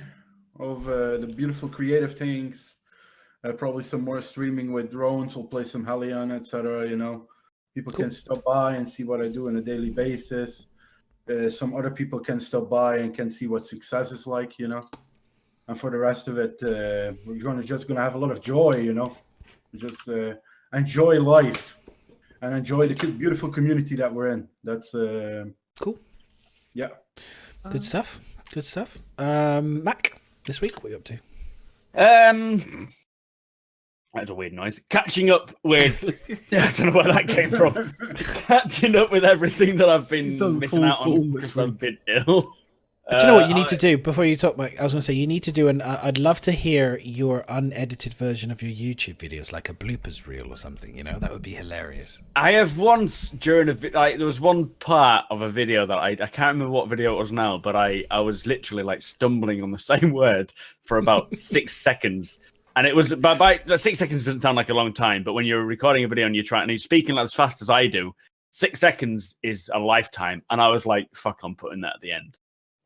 of the beautiful creative things. Probably some more streaming with drones. We'll play some Hellion, etc. You know, people can stop by and see what I do on a daily basis. Some other people can stop by and can see what success is like. You know, and for the rest of it, we're just gonna have a lot of joy. You know, just enjoy life and enjoy the beautiful community that we're in. That's cool. Yeah. Good stuff. Good stuff. Mac, this week, what are you up to? That's a weird noise. Catching up with... I don't know where that came from. Catching up with everything that I've been missing out on because I've been ill. Do you know what you need to do before you talk, Mike? I was going to say, you need to do I'd love to hear your unedited version of your YouTube videos, like a bloopers reel or something, you know? That would be hilarious. I have once during there was one part of a video that I can't remember what video it was now, but I was literally like stumbling on the same word for about 6 seconds. And it was by 6 seconds doesn't sound like a long time, but when you're recording a video and you're speaking as fast as I do, 6 seconds is a lifetime. And I was like, fuck, I'm putting that at the end.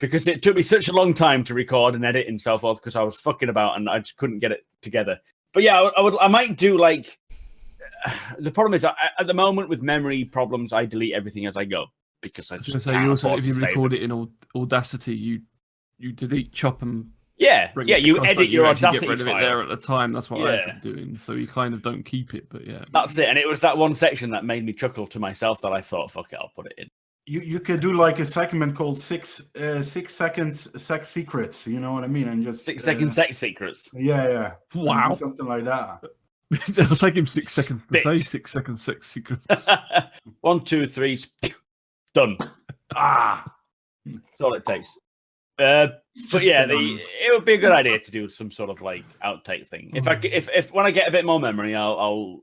Because it took me such a long time to record and edit and so forth because I was fucking about and I just couldn't get it together. But yeah, I might do like... The problem is, at the moment with memory problems, I delete everything as I go because I just can't afford if you to record save it in Audacity, you delete, chop and... Yeah, you edit your Audacity get rid of file. it there at the time. That's what I've been doing. So you kind of don't keep it, but yeah. That's it. And it was that one section that made me chuckle to myself that I thought, fuck it, I'll put it in. You could do like a segment called 6 seconds sex secrets. You know what I mean? And just 6 second sex secrets. Yeah. Wow. Something like that. It'll take him 6 seconds to say 6 seconds sex secrets. 1, 2, 3, done. That's all it takes. But yeah, it would be a good idea to do some sort of like outtake thing. If when I get a bit more memory, I'll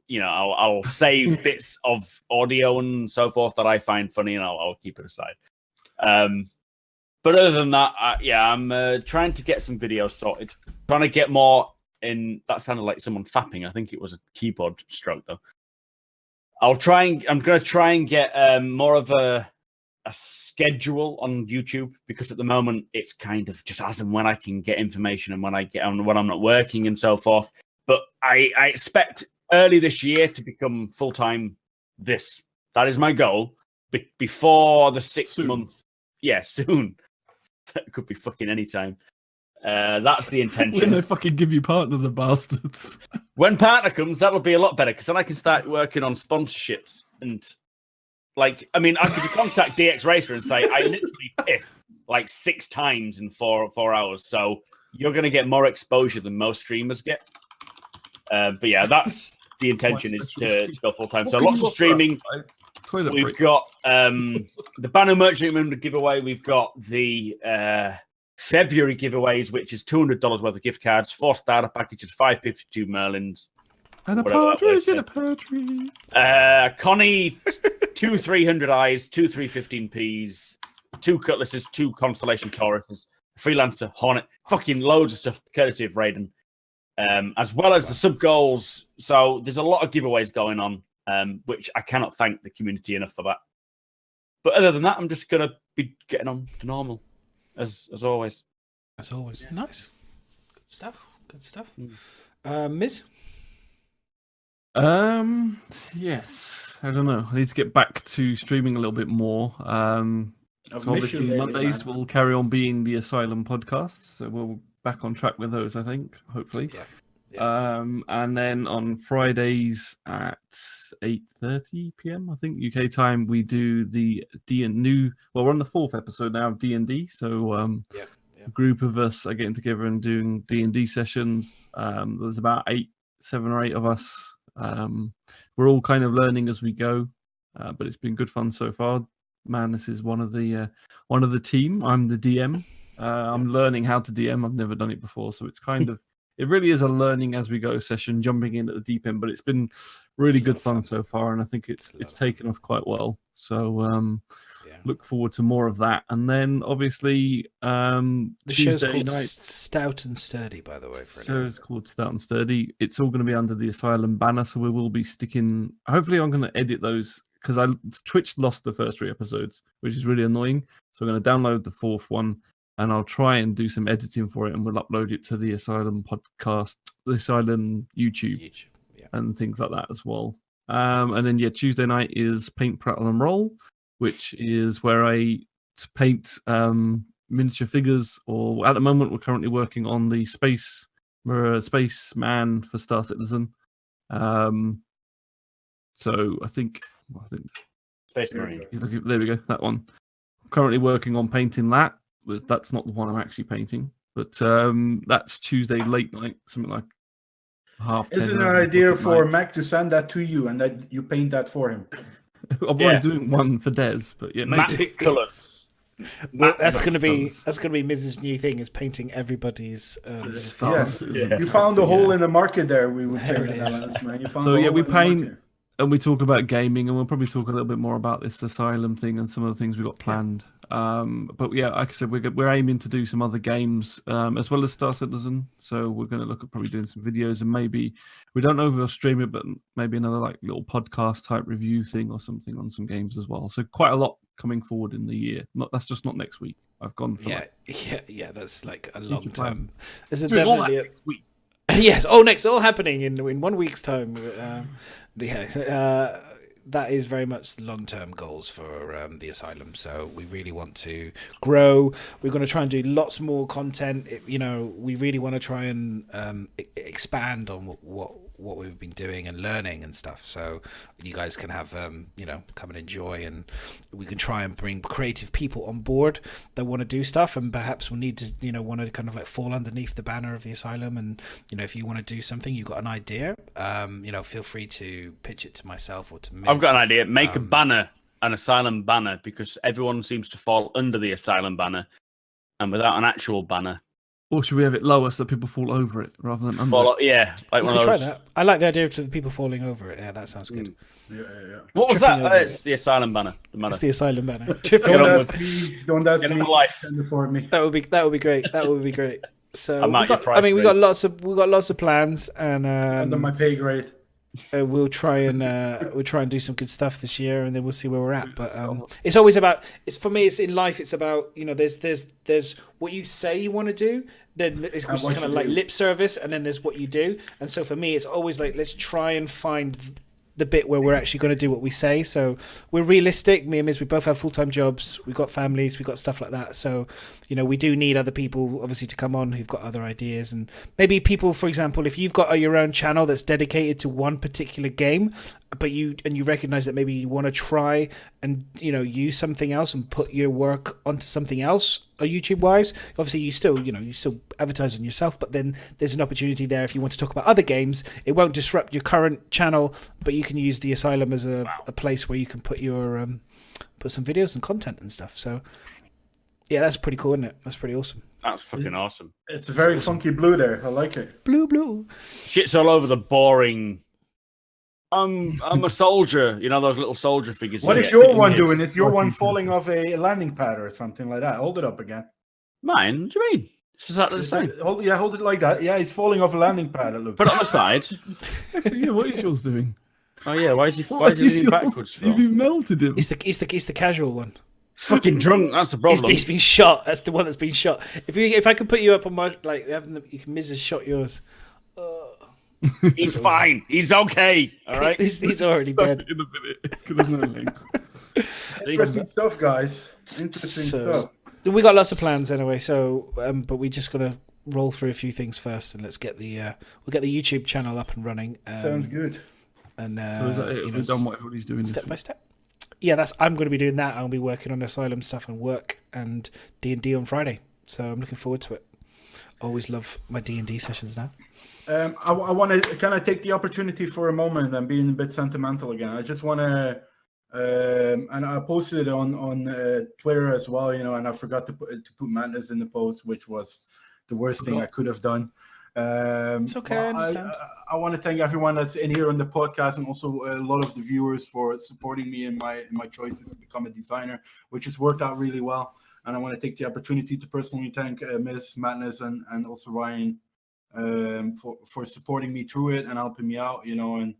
save bits of audio and so forth that I find funny, and I'll keep it aside. But other than that, I'm trying to get some videos sorted. Trying to get more in. That sounded like someone fapping. I think it was a keyboard stroke though. I'm going to try and get more of a schedule on YouTube because at the moment it's kind of just as and when I can get information and when I'm not working and so forth. But I expect early this year to become full-time this. That is my goal. Before the 6 month. Yeah, soon. That could be fucking any time. That's the intention. When they fucking give you partner, the bastards. When partner comes, that'll be a lot better because then I can start working on sponsorships and I could contact DX Racer and say, I literally pissed like 6 times in 4 hours. So you're going to get more exposure than most streamers get. But yeah, that's the intention is to go full time. So lots of streaming. We've got the Banner Merchant giveaway. We've got the February giveaways, which is $200 worth of gift cards, 4 starter packages, 552 Merlins. And a partridge in a pear tree. Connie, 2 300 eyes, 2 315Ps, 2 cutlasses, 2 constellation choruses, freelancer, Hornet, fucking loads of stuff, courtesy of Raiden, as well as the sub goals. So there's a lot of giveaways going on, which I cannot thank the community enough for that. But other than that, I'm just gonna be getting on to normal, as always. As always, nice, good stuff. Good stuff. Miz. Yes, I don't know. I need to get back to streaming a little bit more. So obviously Mondays will carry on being the Asylum podcasts, so we'll back on track with those, I think, hopefully. Yeah. And then on Fridays at 8:30 p.m. I think UK time, we do the we're on the 4th episode now of D&D, so a group of us are getting together and doing D&D sessions. There's about 7 or 8 of us. We're all kind of learning as we go, but it's been good fun so far. Madness is one of the team. I'm the DM. I'm learning how to DM. I've never done it before, so it's kind of it really is a learning as we go session, jumping in at the deep end. But it's been really good fun so far, and I think it's taken off quite well. So look forward to more of that. And then obviously the show's called night, Stout and Sturdy, by the way. So it's called Stout and Sturdy. It's all going to be under the Asylum banner, so we will be sticking. Hopefully, I'm going to edit those because Twitch lost the first 3 episodes, which is really annoying. So I'm going to download the 4th one and I'll try and do some editing for it, and we'll upload it to the Asylum podcast, the Asylum YouTube and things like that as well. And then Tuesday night is Paint, Prattle and Roll, which is where I paint miniature figures. Or at the moment, we're currently working on the space man for Star Citizen. So I think Space Marine. There we go. That one. Currently working on painting that. But that's not the one I'm actually painting. But that's Tuesday late night, something like 10:30. Isn't an idea for Mac to send that to you and that you paint that for him? I'm already doing one for Des, but yeah, Matt colours. Well, that's gonna be Mrs. new thing, is painting everybody's stars. You found a hole in the market there. We would say that, man. You found we paint and we talk about gaming, and we'll probably talk a little bit more about this Asylum thing and some of the things we've got planned. But yeah, like I said, we're aiming to do some other games as well as Star Citizen. So we're going to look at probably doing some videos, and maybe we don't know if we'll stream it, but maybe another like little podcast type review thing or something on some games as well. So quite a lot coming forward in the year. That's just not next week. I've gone for that's like a long term. This is definitely next week. Yes. Oh, next, all happening in 1 week's time. That is very much long-term goals for the Asylum. So we really want to grow. We're going to try and do lots more content. We really want to try and expand on what we've been doing and learning and stuff. So you guys can have, come and enjoy, and we can try and bring creative people on board that want to do stuff, and perhaps we'll need to, want to kind of like fall underneath the banner of the Asylum. And, if you want to do something, you've got an idea, feel free to pitch it to myself or to Miz. I've got an idea. Make a banner, an Asylum banner, because everyone seems to fall under the Asylum banner, and without an actual banner. Or should we have it lower so people fall over it rather than under it? Yeah, like one of those. Try that. I like the idea of the people falling over it. Yeah, that sounds good. Yeah. What was that? It's the Asylum banner. It's the Asylum banner. Don't ask me. Life. For me. That would be great. That would be great. So we got lots of plans, and under my pay grade. We'll try and do some good stuff this year, and then we'll see where we're at. But it's always about, for me, it's in life, it's about, there's what you say you want to do, then it's kind of like lip service, and then there's what you do. And so for me, it's always like, let's try and find the bit where we're actually going to do what we say. So we're realistic. Me and Miz, we both have full-time jobs. We've got families. We've got stuff like that. So, we do need other people, obviously, to come on who've got other ideas. And maybe people, for example, if you've got your own channel that's dedicated to one particular game, but you recognize that maybe you want to try and, use something else and put your work onto something else, YouTube-wise, obviously you still advertise on yourself, but then there's an opportunity there if you want to talk about other games. It won't disrupt your current channel, but you can use the Asylum as a place where you can put your put some videos and content and stuff. So yeah, that's pretty cool, isn't it? That's pretty awesome. That's fucking awesome. It's very funky blue there. I like it. Blue. Shit's all over the boring. I'm a soldier. Those little soldier figures. What is your one doing? Is your one falling off a landing pad or something like that? Hold it up again. Mine? What do you mean? It's exactly the same. Hold it like that. Yeah, he's falling off a landing pad. It looks. Put it on the side. So, yeah, what is yours doing? Oh yeah, why is he leaning backwards? You've melted him. It's the casual one. He's fucking drunk. That's the problem. He's been shot. That's the one that's been shot. If I could put you up on my Miz has shot yours. He's fine. He's okay. All right. He's already dead. In a minute. It's good as no legs. Interesting stuff, guys. Interesting stuff. We got lots of plans anyway. So, but we just gotta roll through a few things first, and let's get we'll get the YouTube channel up and running. Sounds good. And so is that it? We've done what everybody's doing step by step. Yeah, I'm going to be doing that. I'll be working on Asylum stuff and work and D&D on Friday. So I'm looking forward to it. Always love my D&D sessions now. I want to kind of take the opportunity for a moment and being a bit sentimental again. I just want to, and I posted it on Twitter as well, and I forgot to put Madness in the post, which was the worst thing I could have done. It's okay, I understand. I want to thank everyone that's in here on the podcast, and also a lot of the viewers for supporting me in my choices to become a designer, which has worked out really well. And I want to take the opportunity to personally thank Miss Madness and also Ryan for supporting me through it and helping me out, and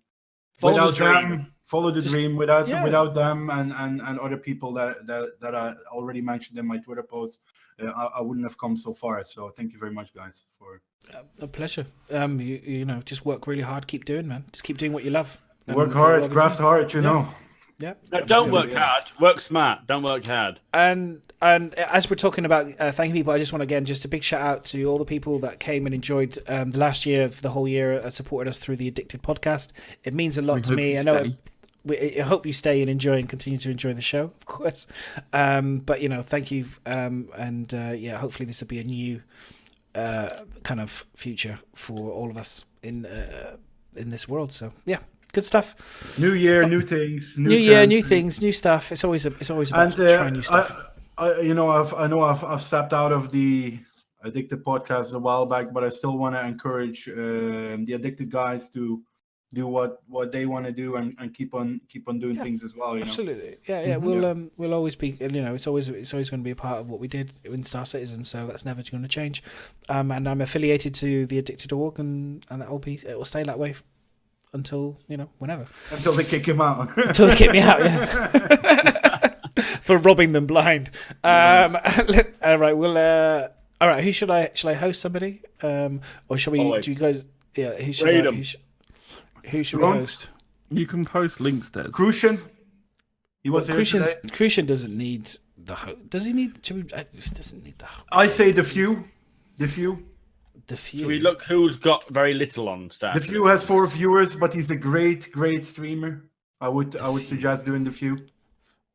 without them, follow the dream. Without them and other people that I already mentioned in my Twitter post, I wouldn't have come so far. So thank you very much, guys. For a pleasure. You know, just work really hard. Keep doing, man. Just keep doing what you love. Work hard, graft hard. You know. Yeah. No, don't work hard. Work smart. Don't work hard. And as we're talking about thanking people, I just want to, again, just a big shout out to all the people that came and enjoyed the last year of the whole year, supported us through the Addicted podcast. It means a lot to me. I know. I hope you stay and enjoy and continue to enjoy the show, of course. But you know, thank you, and hopefully this will be a new kind of future for all of us in this world. So yeah. Good stuff. New year, new things. New year, new things, new stuff. It's always about trying new stuff. I've stepped out of the Addicted podcast a while back, but I still want to encourage the Addicted guys to do what they want to do and keep on doing things as well. Absolutely, yeah. We'll always be. You know, it's always going to be a part of what we did in Star Citizen, so that's never going to change. And I'm affiliated to the Addicted org, and that will stay that way. Until, you know, whenever. Until they kick him out. Until they kick me out, yeah. For robbing them blind. All right, all right, who should I host somebody? Or shall we, do you guys, who should we host? You can post links, Des. Crucian. He was Crucian doesn't need the host. Does he need, doesn't need the host. I say the few. The Few. Should we look who's got very little on staff? The Few has 4 viewers, but he's a great streamer. I would suggest doing The Few.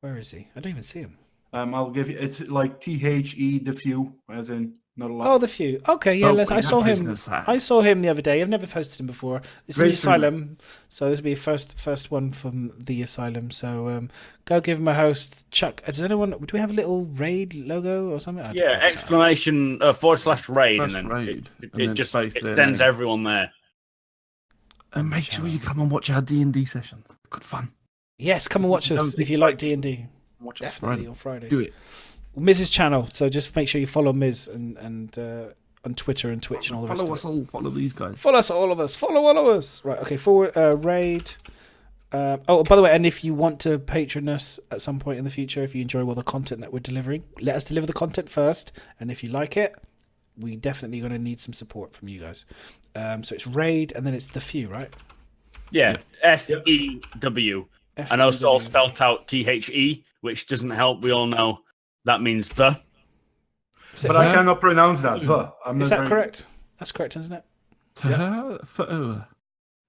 Where is he? I don't even see him. I'll give you. It's like THE The Few, as in not a lot. Oh, The Few. Okay, yeah. I saw him. I saw him the other day. I've never posted him before. This is the Asylum, so this will be a first one from the Asylum. So go give him a host. Chuck. Does anyone? Do we have a little raid logo or something? Yeah, exclamation /raid, and then it just sends everyone there. And make sure you come and watch our D&D sessions. Good fun. Yes, come and watch us if you like D&D. Definitely on Friday. Do it. Miz's channel, so just make sure you follow Miz and on Twitter and Twitch and all the rest of it. Follow us all. Follow these guys. Follow us, all of us. Follow all of us. Right. Okay. Forward raid. By the way, and if you want to patron us at some point in the future, if you enjoy all the content that we're delivering, let us deliver the content first, and if you like it, we definitely going to need some support from you guys. So it's raid, and then it's The Few, right? Yeah. FEW. And also all spelt out THE, which doesn't help. We all know that means the. But I cannot pronounce that. Is that correct? That's correct, isn't it?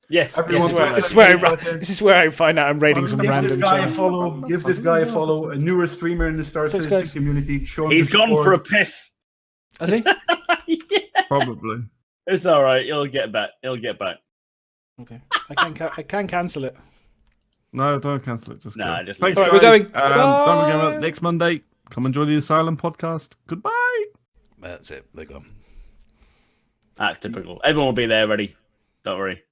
Yes. This is where I find out I'm raiding some random channel. Give this guy a follow. A newer streamer in the Star Citizen community. He's gone for a piss. Has he? Yeah. Probably. It's all right. He'll get back. Okay. I can cancel it. No, don't cancel it. Just go. Just thanks, right, guys. we're going. Don't forget about next Monday. Come enjoy the Asylum podcast. Goodbye. That's it. They're gone. That's typical. Everyone will be there ready. Don't worry.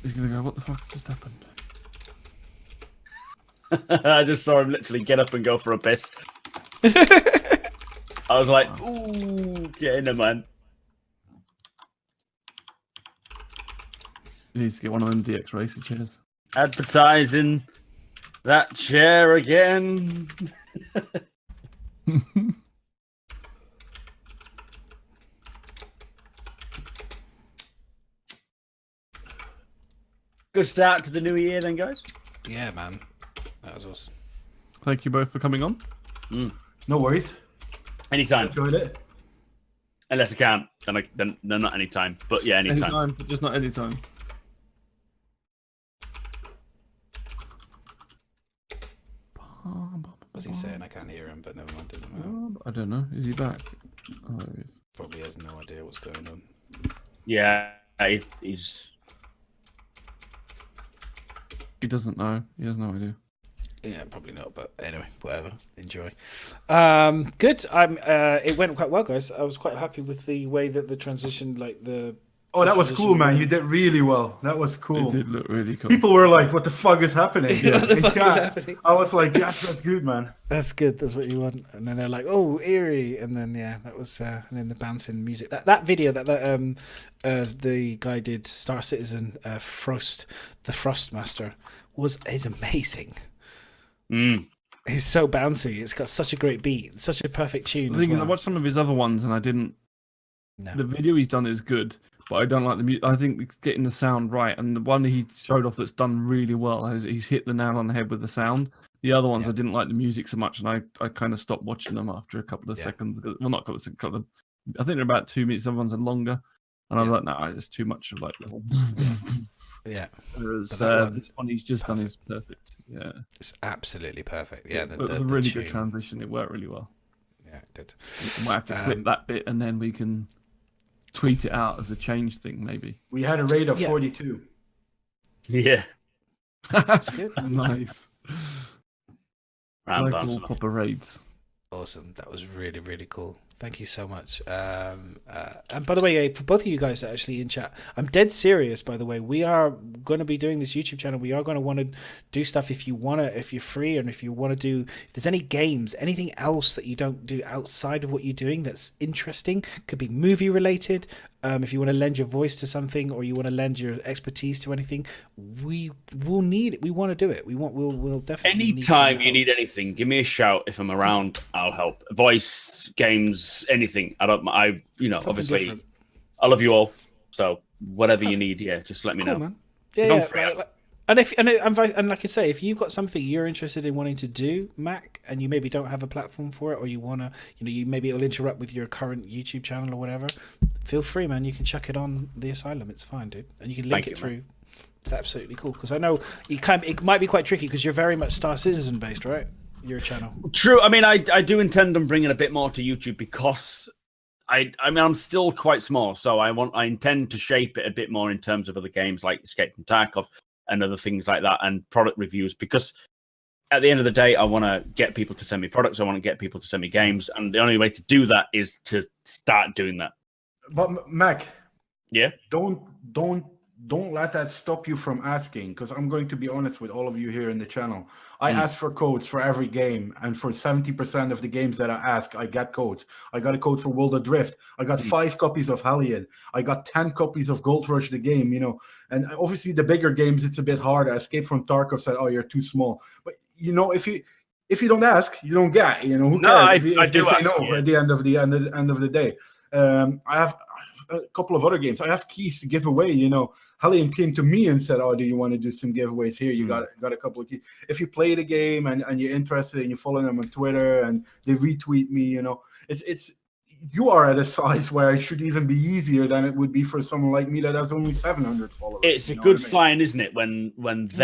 He's gonna go. What the fuck just happened? I just saw him literally get up and go for a piss. I was like, "Ooh, get in there, man." He needs to get one of them DX racer chairs. Advertising that chair again. Good start to the new year, then, guys. Yeah, man. That was awesome. Thank you both for coming on. No worries. Anytime. Enjoyed it. Unless I can't, then not anytime. But yeah, anytime. But just not anytime. What's he saying? I can't hear him, but never mind. Doesn't matter. I don't know. Is he back? Oh, there he is. Probably has no idea what's going on. Yeah, he's. He doesn't know. He has no idea. Yeah, probably not. But anyway, whatever. Enjoy. Good. It went quite well, guys. I was quite happy with the way that the transition, like the Oh, that was cool, man. You did really well. That was cool. It did look really cool. People were like, what the fuck is happening? What the fuck is happening? I was like, yes, that's good, man. That's good. That's what you want. And then they're like, oh, eerie. And then, yeah, that was, and then the bouncing music. That video that the guy did, Star Citizen, the Frostmaster, is amazing. He's so bouncy. It's got such a great beat, such a perfect tune. The thing is, I watched some of his other ones and I didn't. No. The video he's done is good, but I don't like the music. I think getting the sound right, and the one he showed off that's done really well, he's hit the nail on the head with the sound. The other ones, I didn't like the music so much, and I kind of stopped watching them after a couple of seconds. Well, not a couple of, I think they're about 2 minutes. Some ones are longer, and I was like, no, it's too much of like. Yeah. Whereas this one he's just done is perfect. Yeah. It's absolutely perfect. Yeah. It was a really good transition. It worked really well. Yeah, it did. We might have to clip that bit, and then we can tweet it out as a change thing, maybe. We had a rate of 42. Yeah. That's good. Nice. Round like all proper raids. Awesome. That was really, really cool. Thank you so much. And by the way, for both of you guys that are actually in chat, I'm dead serious, by the way. We are going to be doing this YouTube channel. We are going to want to do stuff if you're free, and if you want to do, if there's any games, anything else that you don't do outside of what you're doing that's interesting, could be movie related. If you want to lend your voice to something, or you want to lend your expertise to anything, we will need it. We want to do it. We'll definitely. Anytime you need anything, give me a shout. If I'm around, I'll help. Voice, games, anything. Obviously, different. I love you all. So whatever you need, just let me know. Man. Yeah. And like I say, if you've got something you're interested in wanting to do, Mac, and you maybe don't have a platform for it, or you wanna, you maybe it'll interrupt with your current YouTube channel or whatever, feel free, man. You can chuck it on the Asylum. It's fine, dude, and you can link it through. Man. It's absolutely cool, because I know it might be quite tricky because you're very much Star Citizen based, right? Your channel. True. I mean, I do intend on bringing a bit more to YouTube because I'm still quite small, so I intend to shape it a bit more in terms of other games like Escape from Tarkov and other things like that, and product reviews, because at the end of the day, I want to get people to send me products. I want to get people to send me games, and the only way to do that is to start doing that. But Mac, yeah, don't let that stop you from asking, because I'm going to be honest with all of you here in the channel. I ask for codes for every game, and for 70% of the games that I ask, I get codes. I got a code for World Adrift. I got 5 copies of Hellion. I got 10 copies of Gold Rush, the game, And obviously the bigger games, it's a bit harder. Escape from Tarkov said, oh, you're too small. But, if you don't ask, you don't get, who cares? I do say no at the end of the day. I have a couple of other games. I have keys to give away. Hellion came to me and said, "Oh, do you want to do some giveaways here? You got a couple of keys. If you play the game and you're interested and you follow them on Twitter and they retweet me, it's you are at a size where it should even be easier than it would be for someone like me that has only 700 followers. It's a good sign, isn't it, when they